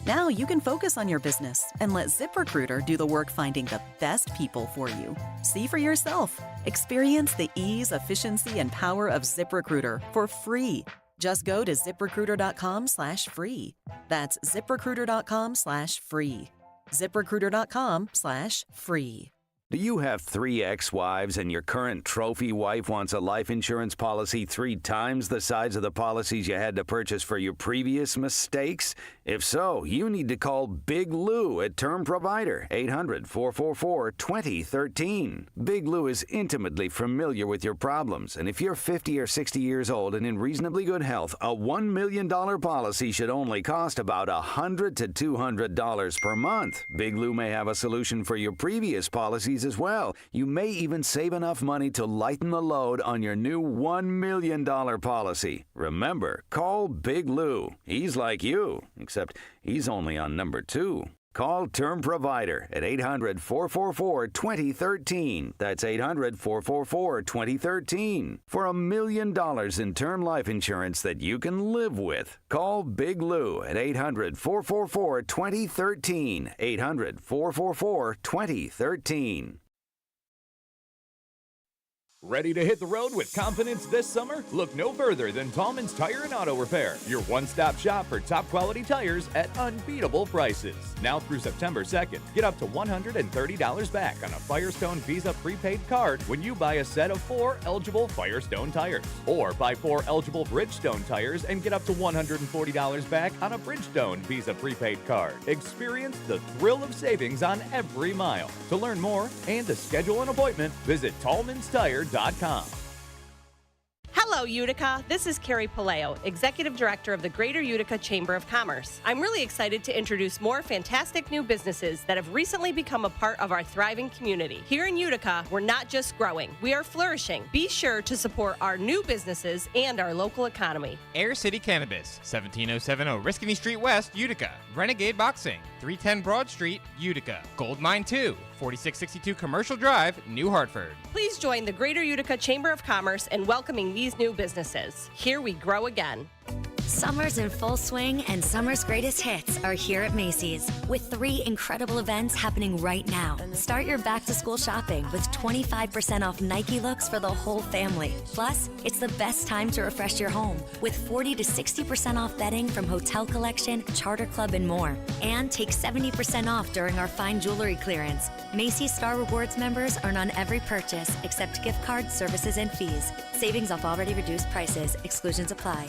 Now you can focus on your business and let ZipRecruiter do the work finding the best people for you. See for yourself. Experience the ease, efficiency, and power of ZipRecruiter for free. Just go to ZipRecruiter.com/free. That's ZipRecruiter.com/free. ZipRecruiter.com/free. Do you have 3 ex-wives and your current trophy wife wants a life insurance policy 3 times the size of the policies you had to purchase for your previous mistakes? If so, you need to call Big Lou at Term Provider, 800-444-2013. Big Lou is intimately familiar with your problems, and if you're 50 or 60 years old and in reasonably good health, a $1 million policy should only cost about $100 to $200 per month. Big Lou may have a solution for your previous policies as well. You may even save enough money to lighten the load on your new $1 million policy. Remember, call Big Lou. He's like you, except he's only on number 2. Call Term Provider at 800-444-2013. That's 800-444-2013. For $1 million in term life insurance that you can live with. Call Big Lou at 800-444-2013. 800-444-2013. Ready to hit the road with confidence this summer? Look no further than Tallman's Tire and Auto Repair, your one-stop shop for top-quality tires at unbeatable prices. Now through September 2nd, get up to $130 back on a Firestone Visa prepaid card when you buy a set of 4 eligible Firestone tires. Or buy 4 eligible Bridgestone tires and get up to $140 back on a Bridgestone Visa prepaid card. Experience the thrill of savings on every mile. To learn more and to schedule an appointment, visit Tallman'sTire.com. Hello, Utica. This is Carrie Paleo, Executive Director of the Greater Utica Chamber of Commerce. I'm really excited to introduce more fantastic new businesses that have recently become a part of our thriving community. Here in Utica, we're not just growing, we are flourishing. Be sure to support our new businesses and our local economy. Air City Cannabis, 17070 Oriskany Street West, Utica. Renegade Boxing, 310 Broad Street, Utica. Gold Mine 2, 4662 Commercial Drive, New Hartford. Please join the Greater Utica Chamber of Commerce in welcoming these new businesses. Here we grow again. Summer's in full swing, and summer's greatest hits are here at Macy's, with 3 incredible events happening right now. Start your back-to-school shopping with 25% off Nike looks for the whole family. Plus, it's the best time to refresh your home with 40 to 60% off bedding from Hotel Collection, Charter Club, and more. And take 70% off during our fine jewelry clearance. Macy's Star Rewards members earn on every purchase except gift cards, services, and fees. Savings off already reduced prices. Exclusions apply.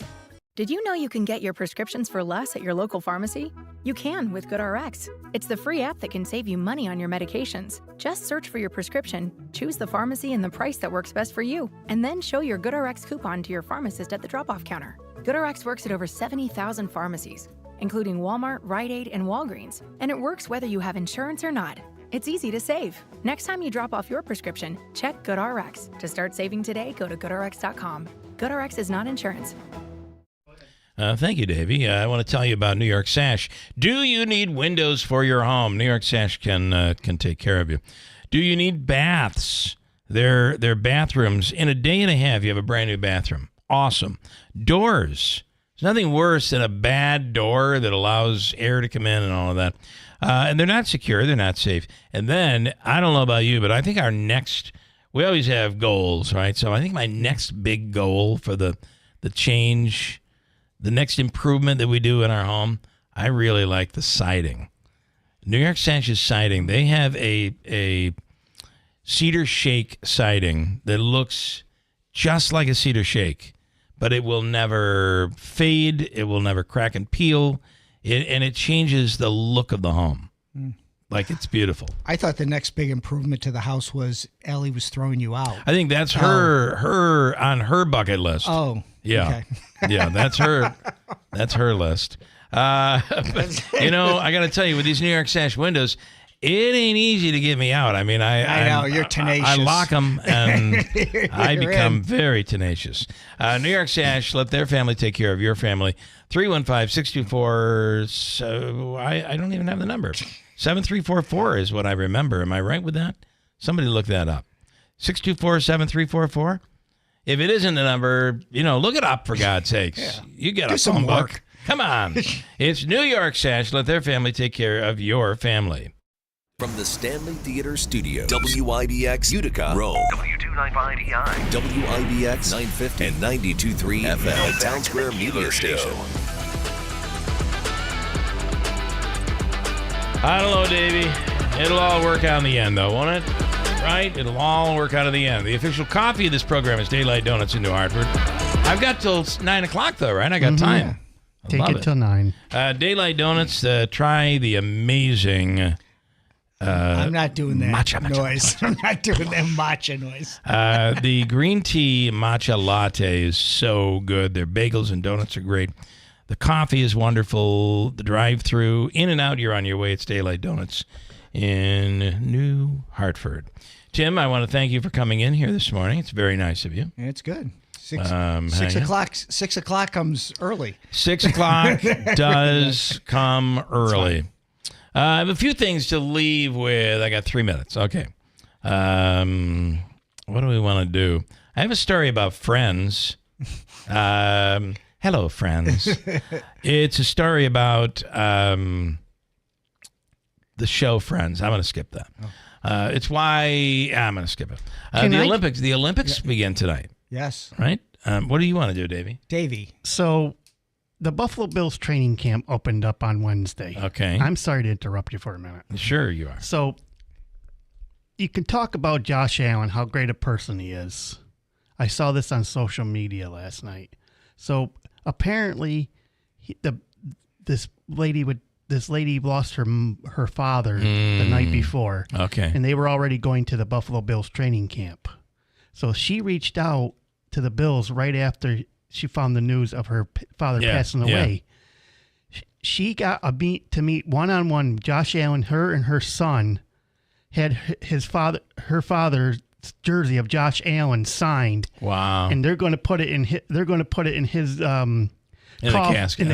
Did you know you can get your prescriptions for less at your local pharmacy? You can with GoodRx. It's the free app that can save you money on your medications. Just search for your prescription, choose the pharmacy and the price that works best for you, and then show your GoodRx coupon to your pharmacist at the drop-off counter. GoodRx works at over 70,000 pharmacies, including Walmart, Rite Aid, and Walgreens, and it works whether you have insurance or not. It's easy to save. Next time you drop off your prescription, check GoodRx. To start saving today, go to GoodRx.com. GoodRx is not insurance. Thank you, Davey. I want to tell you about New York Sash. Do you need windows for your home? New York Sash can take care of you. Do you need baths? Their bathrooms, in a day and a half, you have a brand new bathroom. Awesome. Doors. There's nothing worse than a bad door that allows air to come in and all of that. And they're not secure. They're not safe. And then, I don't know about you, but I think we always have goals, right? So I think my next big goal for the change, the next improvement that we do in our home, I really like the siding. New York Sash's siding, they have a cedar shake siding that looks just like a cedar shake, but it will never fade, it will never crack and peel, and it changes the look of the home. Like, it's beautiful. I thought the next big improvement to the house was Ellie was throwing you out. I think that's her on her bucket list. Oh, yeah. Okay. Yeah, that's her list. But, I got to tell you, with these New York Sash windows, it ain't easy to get me out. I mean, I know, you're tenacious. I lock them, and I become very tenacious. New York Sash, let their family take care of your family. 315-624, so I don't even have the number. 7344 is what I remember. Am I right with that? Somebody look that up. 624-7344. If it isn't the number, look it up, for God's sakes. Yeah. You get a phone book. Come on. It's New York Sash. Let their family take care of your family. From the Stanley Theater Studio, WIBX Utica, Rome, W295EI, WIBX 950 and 92.3 FM, the Town Square Media Station. I don't know, Davey. It'll all work out in the end, though, won't it? right? It'll all work out in the end. The official coffee of this program is Daylight Donuts in New Hartford. I've got till 9 o'clock, though, right? I got time. I Take love it till 9. Daylight Donuts, try the amazing... I'm not doing that matcha noise. I'm not doing that matcha noise. The green tea matcha latte is so good. Their bagels and donuts are great. The coffee is wonderful. The drive-through, in and out, you're on your way. It's Daylight Donuts in New Hartford. Tim, I want to thank you for coming in here this morning. It's very nice of you. Yeah, it's good. 6 o'clock. 6 o'clock comes early. 6 o'clock does come early. I have a few things to leave with. I got 3 minutes. Okay. What do we want to do? I have a story about Friends. Hello, Friends. It's a story about the show Friends. I'm going to skip that. It's why I'm going to skip it. The Olympics begin tonight. Yes. Right? What do you want to do, Davey? So the Buffalo Bills training camp opened up on Wednesday. Okay. I'm sorry to interrupt you for a minute. Sure you are. So you can talk about Josh Allen, how great a person he is. I saw this on social media last night. So apparently this lady lost her father the night before. Okay. And they were already going to the Buffalo Bills training camp. So she reached out to the Bills right after she found the news of her father passing away. She got to meet one-on-one. Josh Allen, her and her son had her father's jersey of Josh Allen signed. Wow. And they're going to put it in his the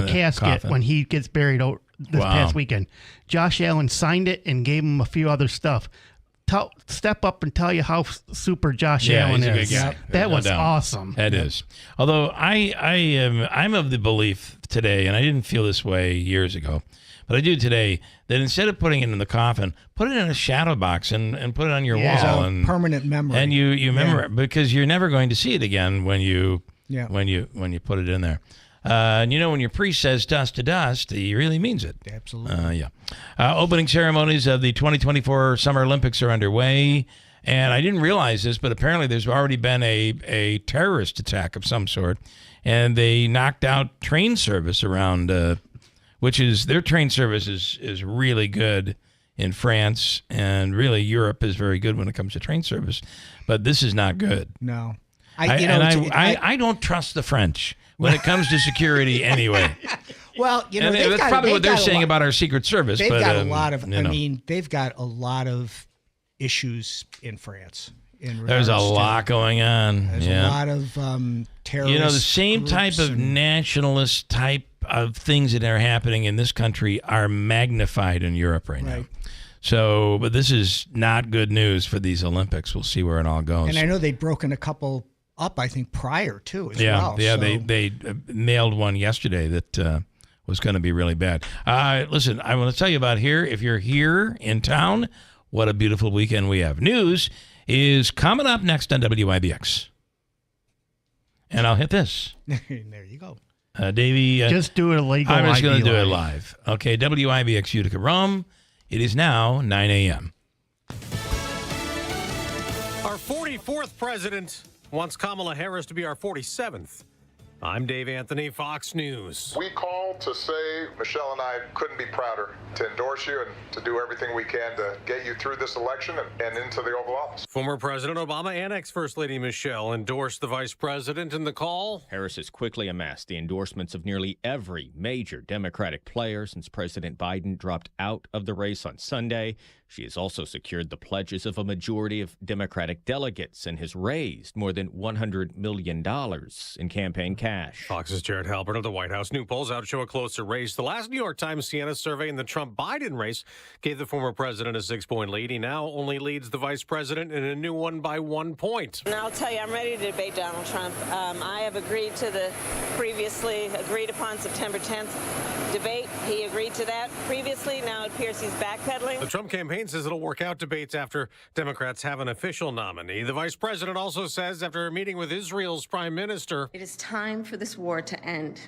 casket when he gets buried this past weekend. Josh Allen signed it and gave him a few other stuff. Step up and tell you how super Josh Allen is. Good guy. That No was doubt. awesome. That is. Although I'm of the belief today, and I didn't feel this way years ago, but I do today, that instead of putting it in the coffin, put it in a shadow box and put it on your wall. And permanent memory. And you remember it, because you're never going to see it again when you put it in there. And when your priest says dust to dust, he really means it. Absolutely. Opening ceremonies of the 2024 Summer Olympics are underway. And I didn't realize this, but apparently there's already been a terrorist attack of some sort. And they knocked out train service around, their train service is really good in France. And really Europe is very good when it comes to train service. But this is not good. No. I don't trust the French when it comes to security anyway. Well, that's probably what they're saying about our Secret Service. They've got a lot of. they've got a lot of issues in France. There's a lot going on. There's a lot of terrorist. The same type of nationalist type of things that are happening in this country are magnified in Europe right now. So, but this is not good news for these Olympics. We'll see where it all goes. And I know they'd broken a couple up, I think, prior to as well. Yeah, so. they nailed one yesterday that was going to be really bad. Listen, I want to tell you about here. If you're here in town, what a beautiful weekend we have. News is coming up next on WIBX. And I'll hit this. There you go. Davey. Just do it legal. I'm just going to do it live. Okay, WIBX Utica Rome. It is now 9 a.m. Our 44th president wants Kamala Harris to be our 47th. I'm Dave Anthony, Fox News. We called to say Michelle and I couldn't be prouder to endorse you and to do everything we can to get you through this election and into the Oval Office. Former President Obama and ex-First Lady Michelle endorsed the vice president in the call. Harris has quickly amassed the endorsements of nearly every major Democratic player since President Biden dropped out of the race on Sunday. She has also secured the pledges of a majority of Democratic delegates and has raised more than $100 million in campaign cash. Fox's Jared Halpern of the White House. New polls out show a closer race. The last New York Times Siena survey in the Trump-Biden race gave the former president a 6-point lead. He now only leads the vice president in a new one by 1 point. And I'll tell you, I'm ready to debate Donald Trump. I have agreed to the previously agreed upon September 10th debate. He agreed to that previously. Now it appears he's backpedaling. The Trump campaign says it'll work out debates after Democrats have an official nominee. The vice president also says after a meeting with Israel's prime minister, it is time for this war to end,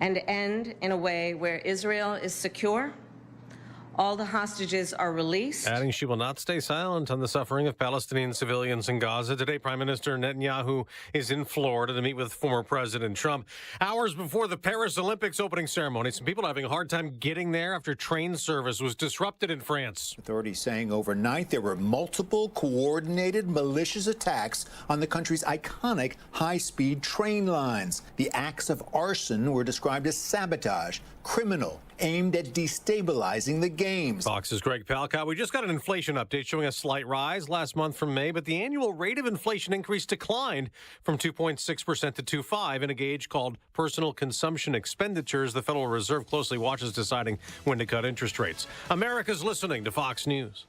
and end in a way where Israel is secure, all the hostages are released. Adding she will not stay silent on the suffering of Palestinian civilians in Gaza. Today, Prime Minister Netanyahu is in Florida to meet with former President Trump. Hours before the Paris Olympics opening ceremony, some people are having a hard time getting there after train service was disrupted in France. Authorities saying overnight there were multiple coordinated malicious attacks on the country's iconic high-speed train lines. The acts of arson were described as sabotage, criminal, aimed at destabilizing the games. Fox's Greg Palcott. We just got an inflation update showing a slight rise last month from May, but the annual rate of inflation increase declined from 2.6% to 2.5% in a gauge called personal consumption expenditures. The Federal Reserve closely watches deciding when to cut interest rates. America's listening to Fox News.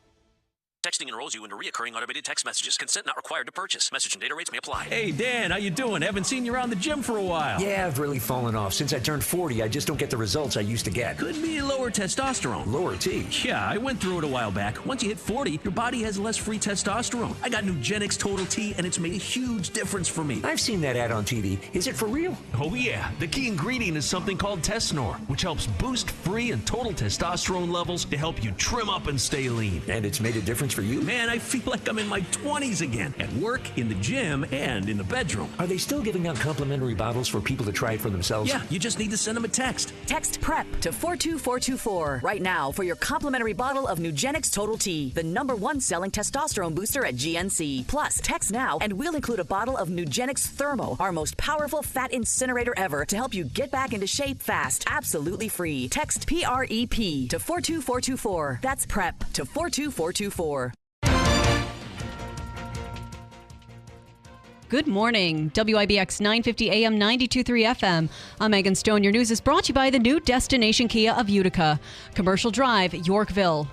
Texting enrolls you into recurring automated text messages. Consent not required to purchase. Message and data rates may apply. Hey, Dan, how you doing? Haven't seen you around the gym for a while. Yeah, I've really fallen off. Since I turned 40, I just don't get the results I used to get. Could be lower testosterone. Lower T? Yeah, I went through it a while back. Once you hit 40, your body has less free testosterone. I got Nugenix Total T, and it's made a huge difference for me. I've seen that ad on TV. Is it for real? Oh, yeah. The key ingredient is something called Tesnor, which helps boost free and total testosterone levels to help you trim up and stay lean. And it's made a difference for you? Man, I feel like I'm in my 20s again, at work, in the gym, and in the bedroom. Are they still giving out complimentary bottles for people to try it for themselves? Yeah, you just need to send them a text. Text PREP to 42424 right now for your complimentary bottle of Nugenix Total T, the #1 selling testosterone booster at GNC. Plus, text now and we'll include a bottle of Nugenix Thermo, our most powerful fat incinerator ever, to help you get back into shape fast, absolutely free. Text PREP to 42424. That's PREP to 42424. Good morning. WIBX 950 AM 92.3 FM. I'm Megan Stone. Your news is brought to you by the new Destination Kia of Utica. Commercial Drive, Yorkville.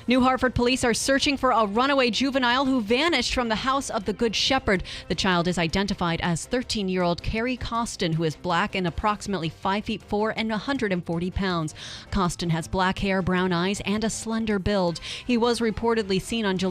New Hartford police are searching for a runaway juvenile who vanished from the house of the Good Shepherd. The child is identified as 13-year-old Carrie Costin, who is black and approximately 5'4" and 140 pounds. Costin has black hair, brown eyes, and a slender build. He was reportedly seen on July